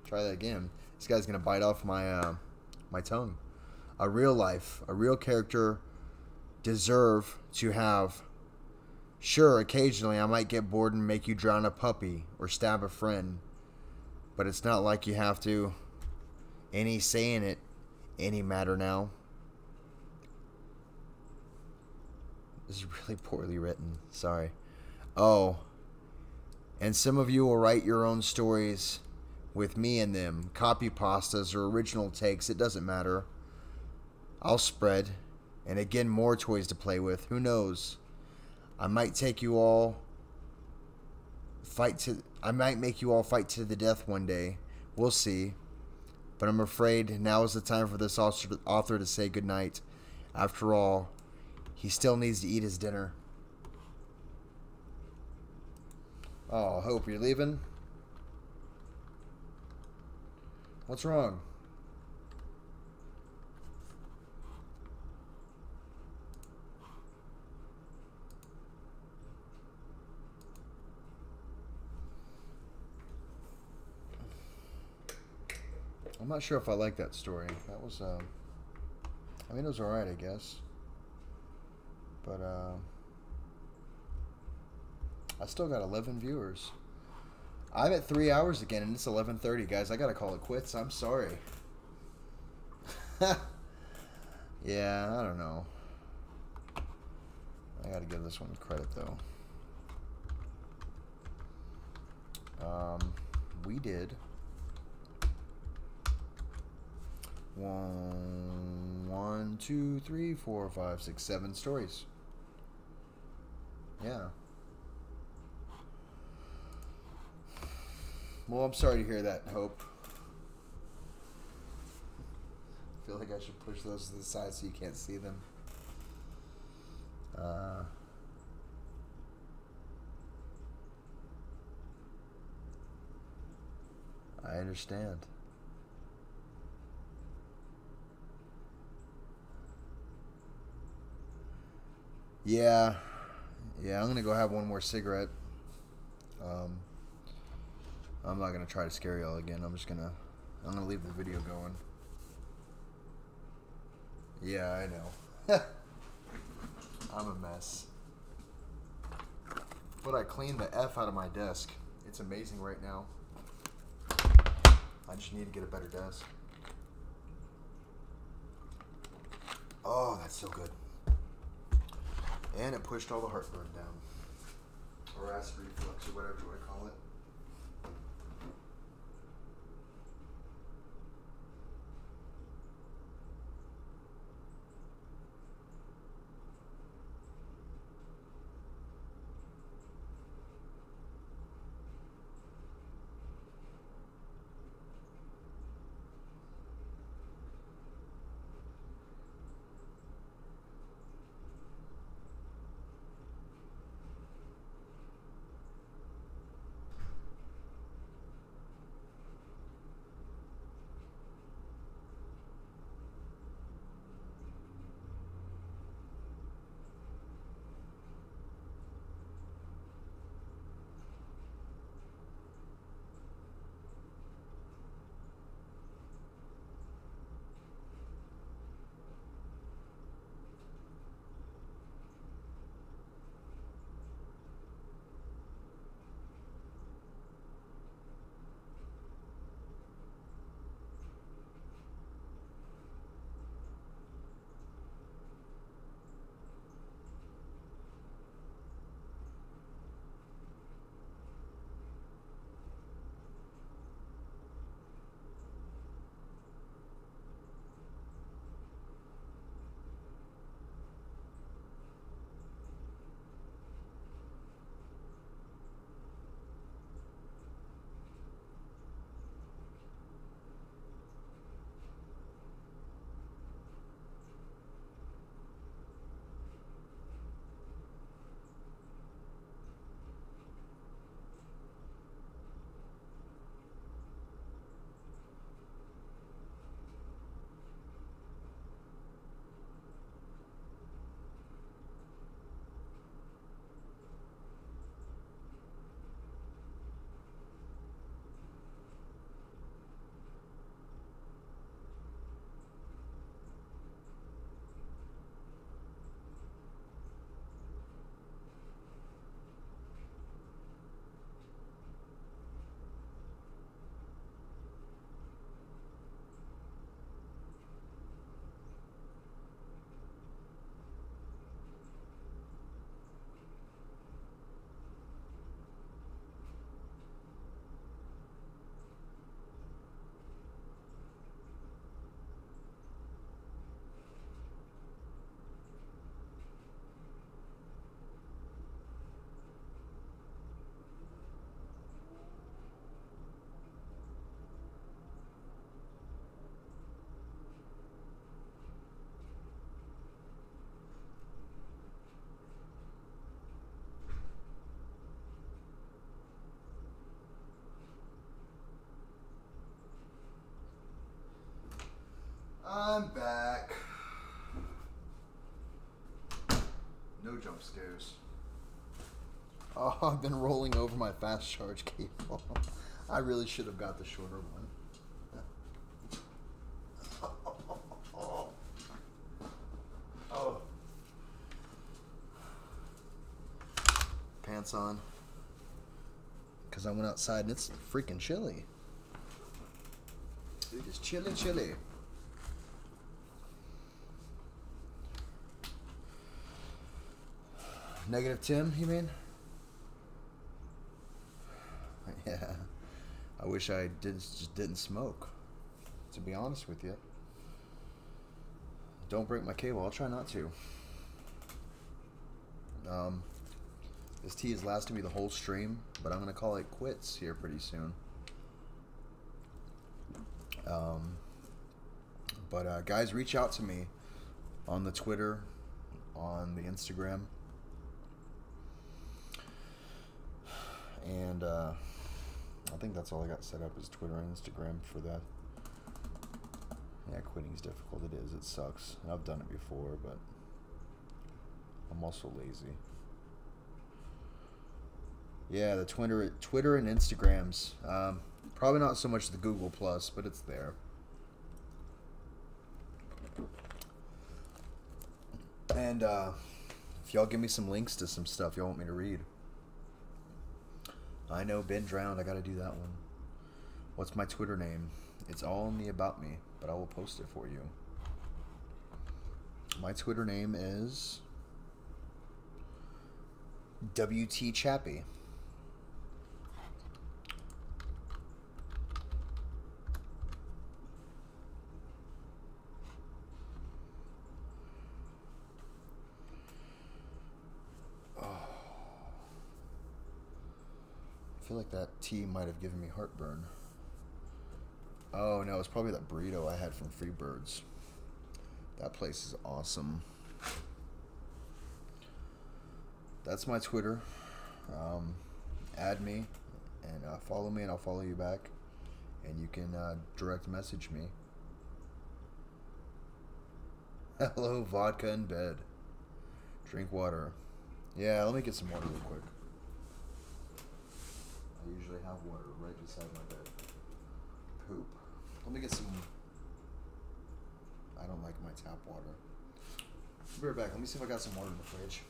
Try that again. This guy's gonna bite off my tongue. A real life, a real character deserve to have. Sure, occasionally I might get bored and make you drown a puppy or stab a friend, but it's not like you have to. Any say in it, any matter now. This is really poorly written. Sorry. Oh, and some of you will write your own stories with me in them. Copy pastas or original takes, it doesn't matter. I'll spread. And again, more toys to play with. Who knows? I might make you all fight to the death one day. We'll see. But I'm afraid now is the time for this author to say goodnight. After all, he still needs to eat his dinner. Oh, Hope, you're leaving? What's wrong? I'm not sure if I like that story. That was, I mean, it was alright, I guess. But, I still got 11 viewers. I'm at 3 hours again, and it's 11:30, guys. I gotta call it quits. I'm sorry. Yeah, I don't know. I gotta give this one credit, though. We did 1, 2, 3, 4, 5, 6, 7 stories. Yeah. Well, I'm sorry to hear that, Hope. I feel like I should push those to the side so you can't see them. I understand. Yeah, I'm gonna go have one more cigarette. I'm not gonna try to scare y'all again. I'm gonna leave the video going. Yeah, I know. I'm a mess. But I cleaned the F out of my desk. It's amazing right now. I just need to get a better desk. Oh, that's so good. And it pushed all the heartburn down. Or acid reflux, or whatever you want to call it. upstairs. Oh, I've been rolling over my fast charge cable. I really should have got the shorter one. Oh. Pants on. Because I went outside and it's freaking chilly. Dude, it's chilly, chilly. Negative Tim, you mean? Yeah. I wish I just didn't smoke. To be honest with you. Don't break my cable. I'll try not to. This tea is lasting me the whole stream, but I'm gonna call it quits here pretty soon. But guys, reach out to me on the Twitter, on the Instagram, and I think that's all I got set up is Twitter and Instagram for that. Yeah, quitting's difficult. It is. It sucks. I've done it before, but I'm also lazy. Yeah, the Twitter and Instagrams. Probably not so much the Google Plus, but it's there. And if y'all give me some links to some stuff y'all want me to read. I know, been drowned. I got to do that one. What's my Twitter name? It's all in the about me, but I will post it for you. My Twitter name is WT Chappy. I feel like that tea might have given me heartburn. Oh no, it's probably that burrito I had from Freebirds. That place is awesome. That's my Twitter. Add me and follow me, and I'll follow you back. And you can direct message me. Hello, vodka in bed. Drink water. Yeah, let me get some water real quick. I usually have water right beside my bed. Poop. Let me get some. I don't like my tap water. Be right back. Let me see if I got some water in the fridge.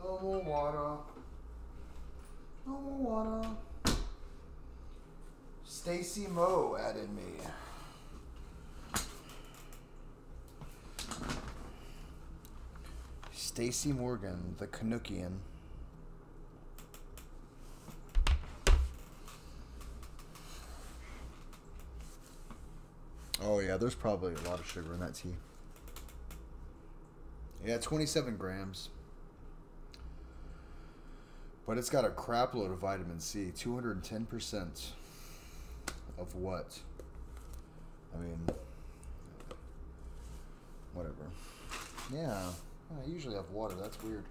No more water. No more water. Stacy Moe added me. Stacy Morgan, the Canuckian. Oh yeah, there's probably a lot of sugar in that tea. Yeah, 27 grams. But it's got a crap load of vitamin C. 210% of what? I mean, whatever. Yeah, I usually have water. That's weird.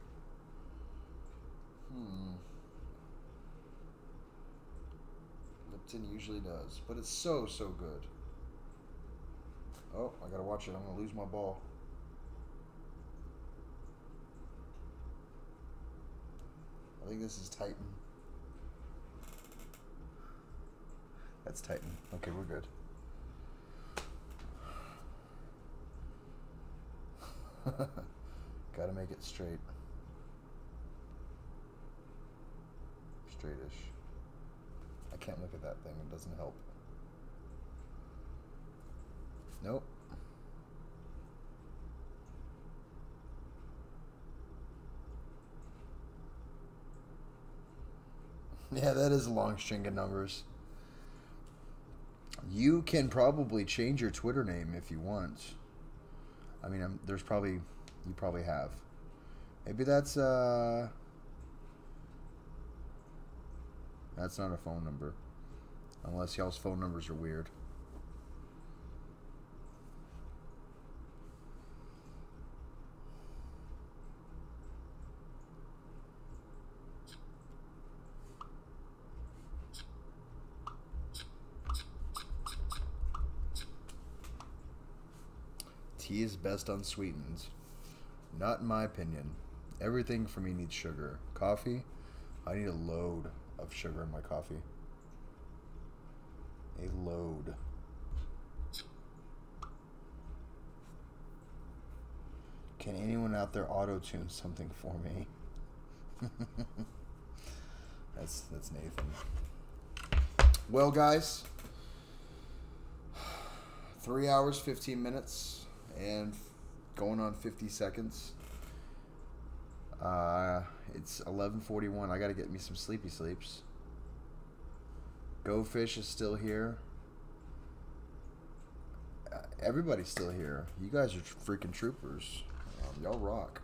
Lipton usually does. But it's so good. Oh, I gotta watch it. I'm gonna lose my ball. I think this is Titan. That's Titan. Okay, we're good. Gotta make it straight. Straightish. I can't look at that thing. It doesn't help. Nope. Yeah, that is a long string of numbers. You can probably change your Twitter name if you want. I mean, there's probably, you probably have. Maybe that's not a phone number. Unless y'all's phone numbers are weird. Tea is best unsweetened. Not in my opinion. Everything for me needs sugar. Coffee, I need a load of sugar in my coffee. A load. Can anyone out there auto-tune something for me? That's Nathan. Well, guys, 3 hours, 15 minutes. And going on 50 seconds. It's 11:41. I gotta get me some sleepy sleeps. Go Fish is still here. Everybody's still here. You guys are freaking troopers. Y'all rock.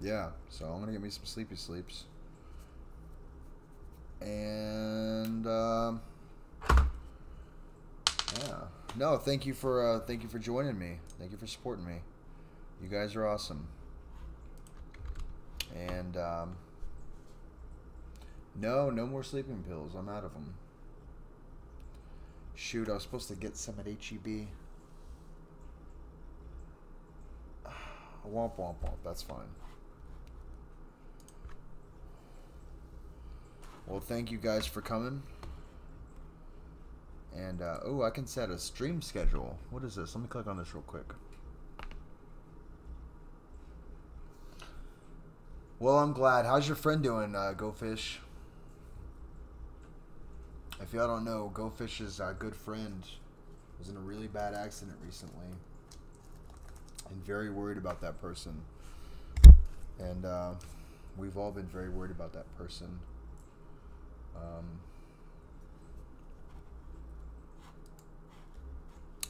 Yeah, so I'm gonna get me some sleepy sleeps. And yeah, no, thank you for joining me. Thank you for supporting me. You guys are awesome. And no more sleeping pills. I'm out of them. Shoot, I was supposed to get some at HEB. Womp womp womp. That's fine. Well, thank you guys for coming. And, oh, I can set a stream schedule. What is this? Let me click on this real quick. Well, I'm glad. How's your friend doing, Go Fish? If y'all don't know, Go Fish's good friend was in a really bad accident recently. And very worried about that person. And, we've all been very worried about that person.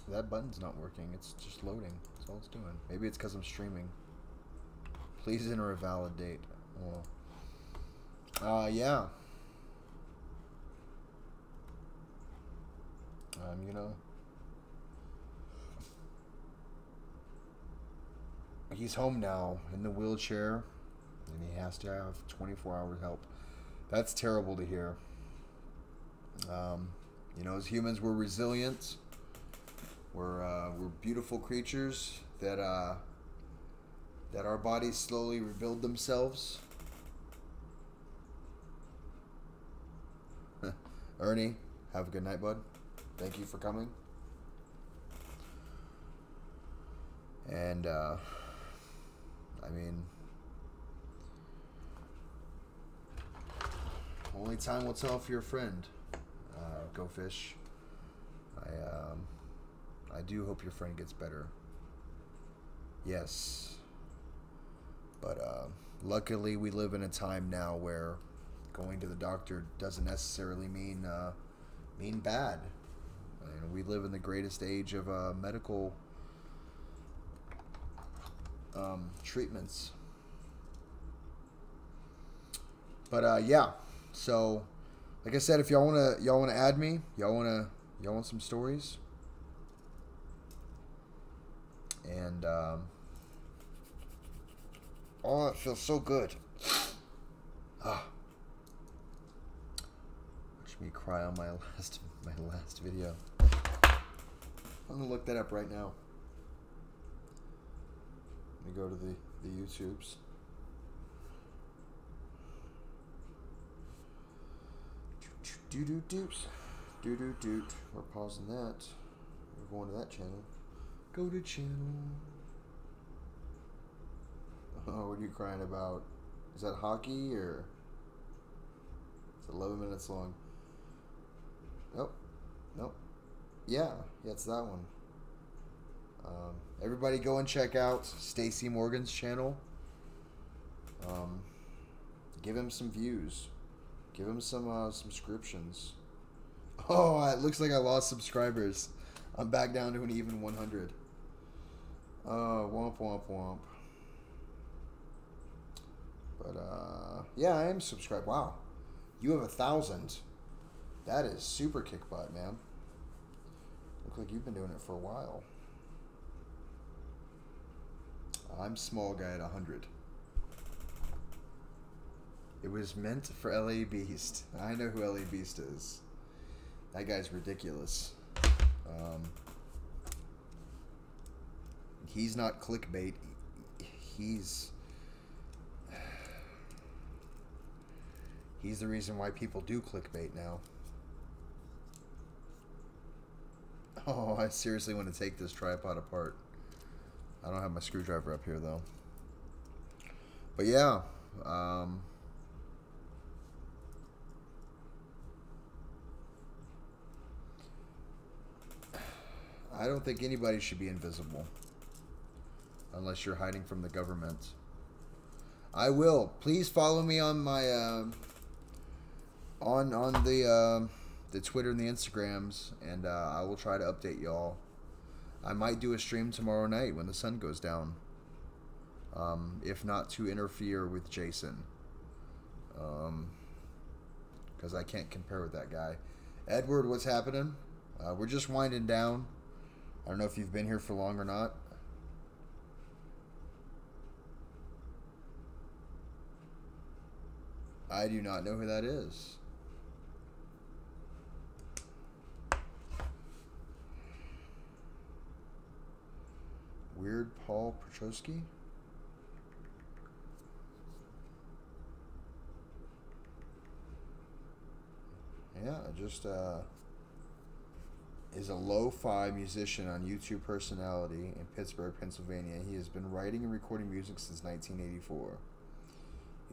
That button's not working. It's just loading. That's all it's doing. Maybe it's because I'm streaming. Please enter a valid date. Well, yeah. You know, he's home now in the wheelchair, and he has to have 24-hour help. That's terrible to hear. You know, as humans, we're resilient. We're beautiful creatures that our bodies slowly rebuild themselves. Ernie, have a good night, bud. Thank you for coming. And I mean, only time will tell if you're a friend. Go Fish. I do hope your friend gets better. Yes. But luckily we live in a time now where going to the doctor doesn't necessarily mean bad. And we live in the greatest age of medical treatments. But yeah. So like I said, if y'all wanna add me, y'all want some stories. And oh, it feels so good. Watch me cry on my last video. I'm gonna look that up right now. Let me go to the YouTubes. Doo doot. Doo doo doot. We're pausing that. We're going to that channel. Go to channel. Oh, what are you crying about? Is that hockey or? It's 11 minutes long. Nope. Nope. Yeah, it's that one. Everybody go and check out Stacey Morgan's channel. Give him some views. Give him some subscriptions. Oh, it looks like I lost subscribers. I'm back down to an even 100. Womp womp womp. But yeah, I am subscribed. Wow, you have 1,000. That is super kick butt, man. Look like you've been doing it for a while. I'm small guy at 100. It was meant for LA Beast. I know who LA Beast is. That guy's ridiculous. He's not clickbait. He's the reason why people do clickbait now. Oh, I seriously want to take this tripod apart. I don't have my screwdriver up here though. But yeah, I don't think anybody should be invisible unless you're hiding from the government. I will. Please follow me on my on the Twitter and the Instagrams, and I will try to update y'all. I might do a stream tomorrow night when the sun goes down. If not to interfere with Jason. Because I can't compare with that guy. Edward, what's happening? We're just winding down. I don't know if you've been here for long or not. I do not know who that is. Weird Paul Petrosky? Yeah, just is a lo-fi musician on YouTube personality in Pittsburgh, Pennsylvania. He has been writing and recording music since 1984.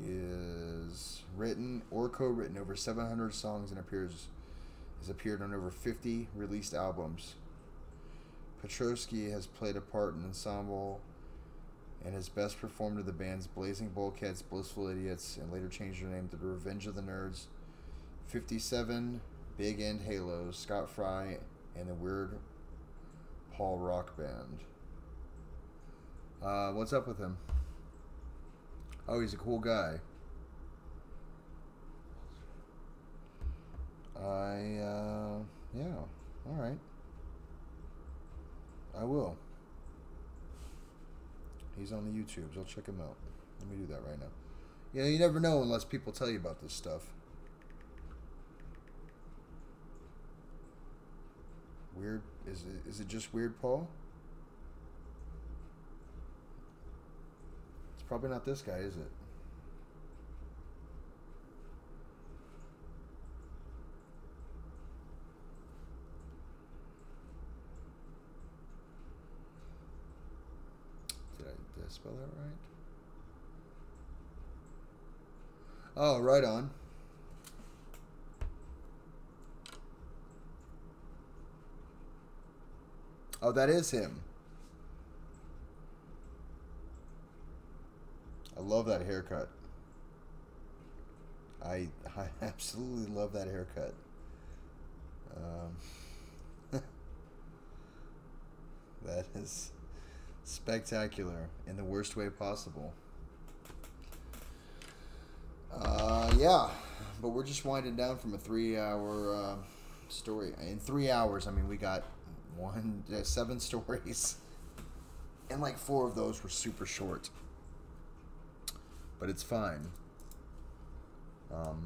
He has written or co-written over 700 songs and has appeared on over 50 released albums. Petrosky has played a part in ensemble and has best performed with the bands Blazing Bulkheads, Blissful Idiots, and later changed their name to the Revenge of the Nerds, 57, Big End Halos, Scott Fry, and the Weird Paul Rock Band. What's up with him? Oh, he's a cool guy. Yeah, alright. I will. He's on the YouTubes. I'll check him out. Let me do that right now. Yeah, you never know unless people tell you about this stuff. Weird. Is it just Weird Paul? It's probably not this guy, is it? Did I spell that right? Oh, right on. Oh, that is him. I love that haircut. I absolutely love that haircut. That is spectacular in the worst way possible. Yeah, but we're just winding down from a 3-hour story. In 3 hours, I mean, we got 7 stories, and like 4 of those were super short. But it's fine.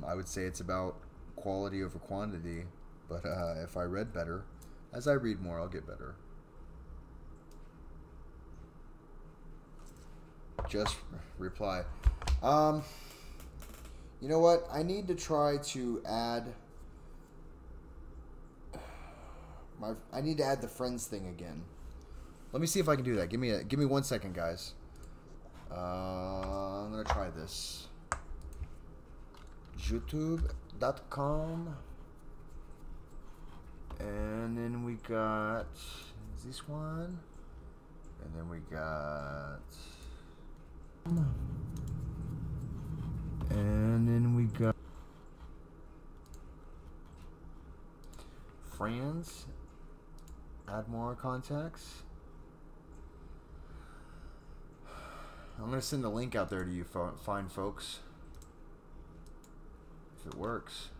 I would say it's about quality over quantity. But if I read better, as I read more, I'll get better. Just reply. You know what? I need to try to add I need to add the friends thing again. Let me see if I can do that. Give me 1 second, guys. I'm gonna try this. YouTube.com. And then we got, is this one? And then we got, and then we got friends. Add more contacts. I'm gonna send the link out there to you fine folks. If it works.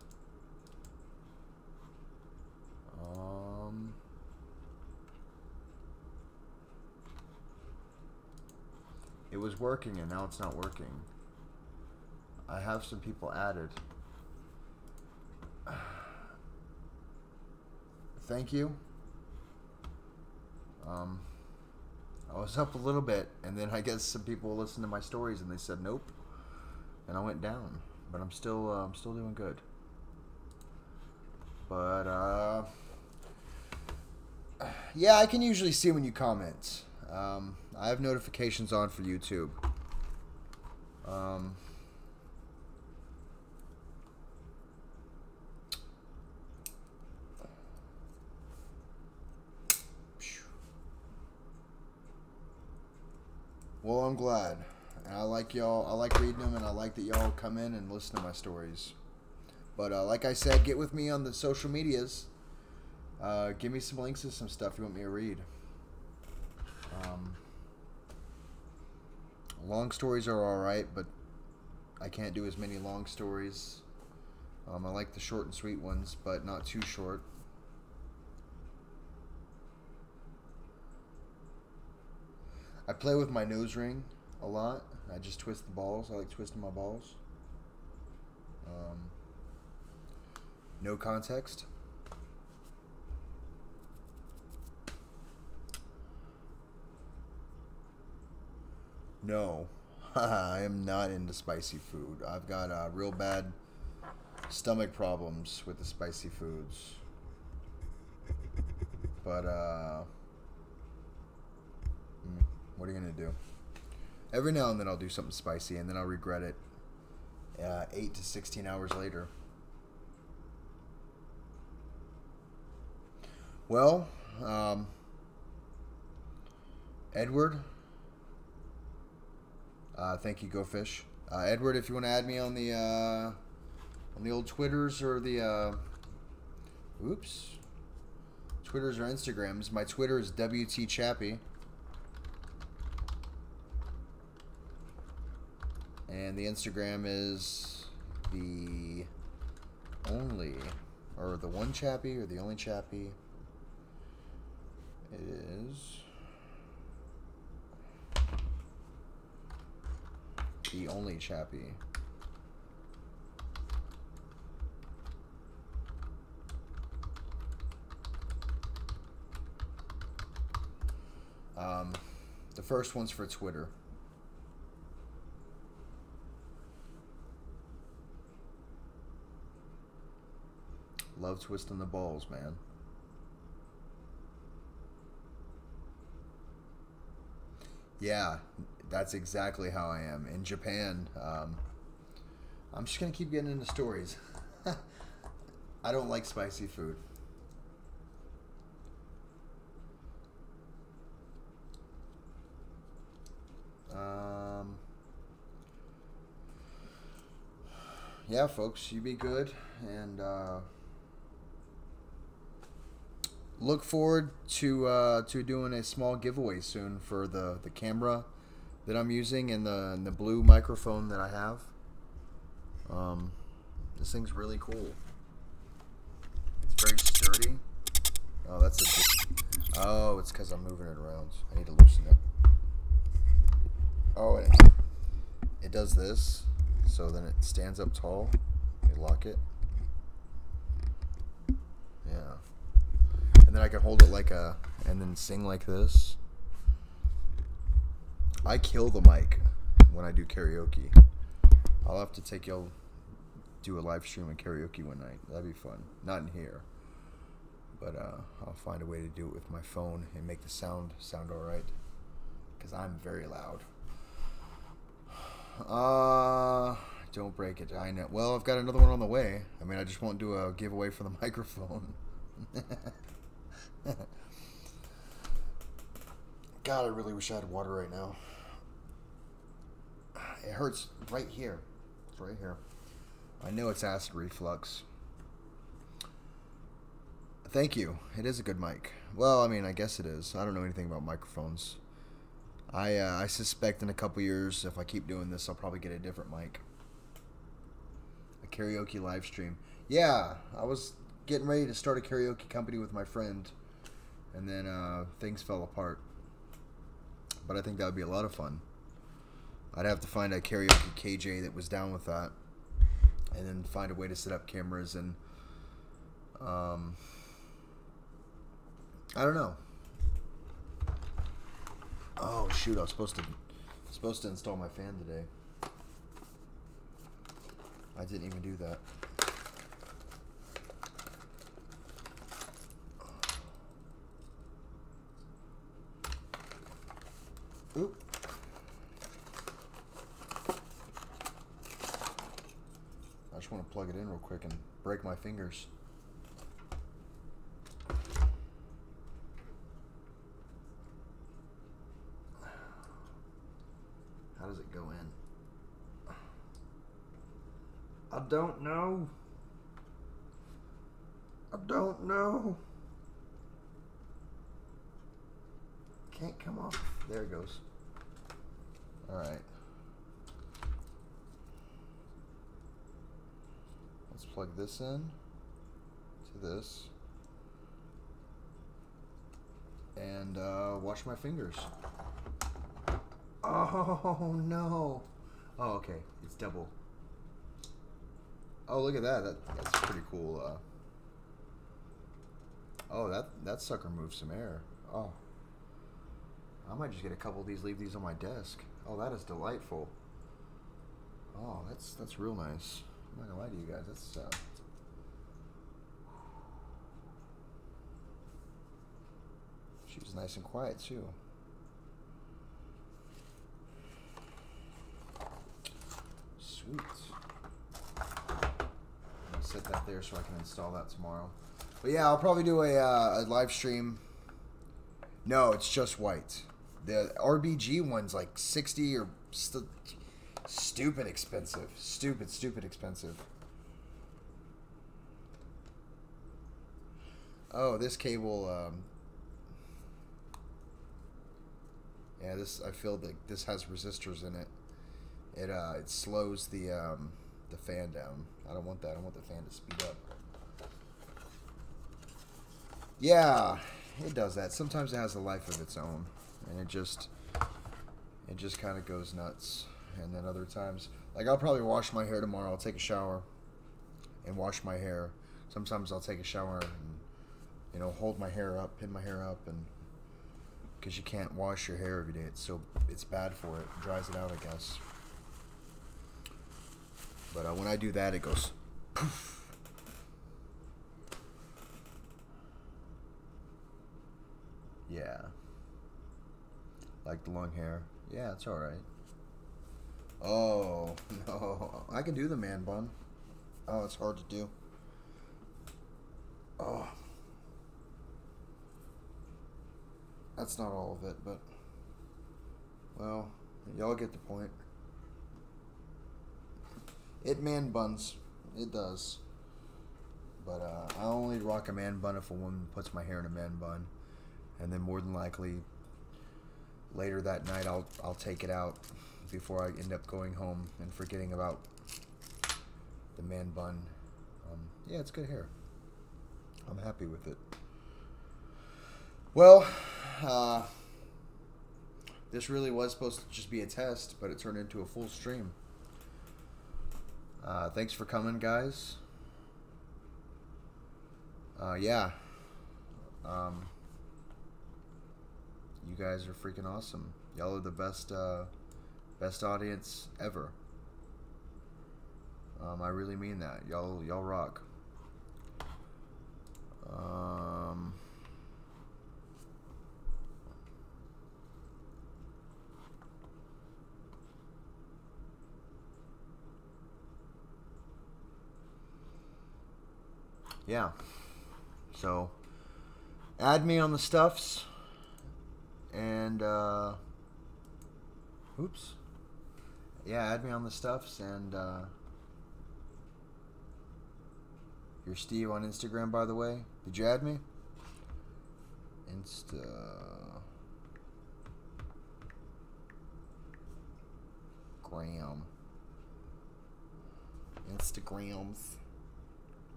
It was working and now it's not working. I have some people added. Thank you. I was up a little bit, and then I guess some people listened to my stories and they said nope, and I went down. But I'm still doing good. But yeah, I can usually see when you comment. I have notifications on for YouTube. Well, I'm glad. And I like y'all. I like reading them, and I like that y'all come in and listen to my stories. But like I said, get with me on the social medias. Give me some links to some stuff you want me to read. Long stories are alright, but I can't do as many long stories. I like the short and sweet ones, but not too short. I play with my nose ring a lot. I just twist the balls. I like twisting my balls. No context. No, I am not into spicy food. I've got real bad stomach problems with the spicy foods. But what are you gonna do? Every now and then I'll do something spicy, and then I'll regret it 8 to 16 hours later. Well, Edward, thank you, Go Fish. Edward, if you want to add me on the old Twitters or the Twitters or Instagrams. My Twitter is WT Chappy. And the Instagram is the one Chappy or the only Chappy. It is the only Chappy. The first one's for Twitter. Love twisting the balls, man. Yeah, that's exactly how I am. In Japan, I'm just going to keep getting into stories. I don't like spicy food. Yeah, folks, you be good, and look forward to doing a small giveaway soon for the camera that I'm using and the blue microphone that I have. This thing's really cool. It's very sturdy. Oh, that's oh, it's because I'm moving it around. I need to loosen it. Oh, it does this, so then it stands up tall. You lock it. Yeah. And then I can hold it and then sing like this. I kill the mic when I do karaoke. I'll have to take y'all do a live stream of karaoke one night. That'd be fun. Not in here, But I'll find a way to do it with my phone and make the sound all right. Because I'm very loud. Don't break it. I know. Well, I've got another one on the way. I mean, I just won't do a giveaway for the microphone. God, I really wish I had water right now. It hurts right here. It's right here. I know it's acid reflux. Thank you. It is a good mic. Well, I mean, I guess it is. I don't know anything about microphones. I suspect in a couple years, if I keep doing this, I'll probably get a different mic. A karaoke live stream. Yeah, I was getting ready to start a karaoke company with my friend, and then things fell apart. But I think that would be a lot of fun. I'd have to find a karaoke KJ that was down with that, and then find a way to set up cameras and I don't know. Oh shoot! I was supposed to install my fan today. I didn't even do that. Oop. I just want to plug it in real quick and break my fingers. How does it go in? I don't know. I don't know. Can't come off. There it goes. Alright. Let's plug this in to this. And wash my fingers. Oh no. Oh, okay. It's double. Oh, look at that. That's pretty cool. Oh, that sucker moves some air. Oh. I might just get a couple of these, leave these on my desk. Oh, that is delightful. Oh, that's real nice. I'm not gonna lie to you guys. That's she was nice and quiet too. Sweet. I'm gonna set that there so I can install that tomorrow. But yeah, I'll probably do a live stream. No, it's just white. The RBG one's like 60 or stupid expensive. Stupid expensive. Oh, this cable. Yeah, this I feel that this has resistors in it. It slows the fan down. I don't want that. I want the fan to speed up. Yeah, it does that. Sometimes it has a life of its own, and it just kind of goes nuts. And then other times, like I'll probably wash my hair tomorrow. I'll take a shower and wash my hair. Sometimes I'll take a shower and hold my hair up, pin my hair up, and because you can't wash your hair every day, it's bad for it. It dries it out, I guess. But when I do that, it goes poof. Yeah. Like the long hair. Yeah, it's alright. Oh, no. I can do the man bun. Oh, it's hard to do. Oh. That's not all of it, but... Well, y'all get the point. It man buns. It does. But I only rock a man bun if a woman puts my hair in a man bun. And then more than likely, later that night, I'll take it out before I end up going home and forgetting about the man bun. Yeah, it's good hair. I'm happy with it. Well, this really was supposed to just be a test, but it turned into a full stream. Thanks for coming, guys. Yeah. You guys are freaking awesome. Y'all are the best audience ever. I really mean that. Y'all rock. Um, yeah. So, add me on the stuffs. And, oops. Yeah, add me on the stuffs. And, you're Steve on Instagram, by the way. Did you add me?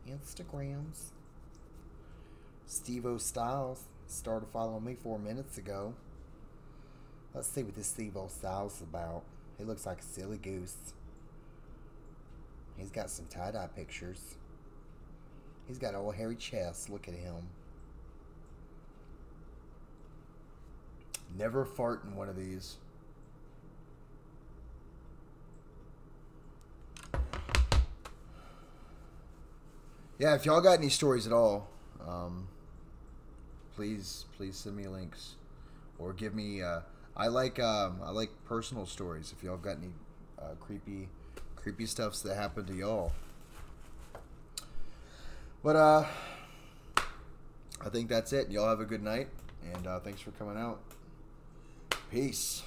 Instagrams. Steve-O Styles started following me 4 minutes ago. Let's see what this Steve-O Styles is about. He looks like a silly goose. He's got some tie-dye pictures. He's got an old hairy chest. Look at him. Never fart in one of these. Yeah, if y'all got any stories at all, please send me links or give me. I like personal stories. If y'all got any creepy stuffs that happened to y'all. But I think that's it. Y'all have a good night, and thanks for coming out. Peace.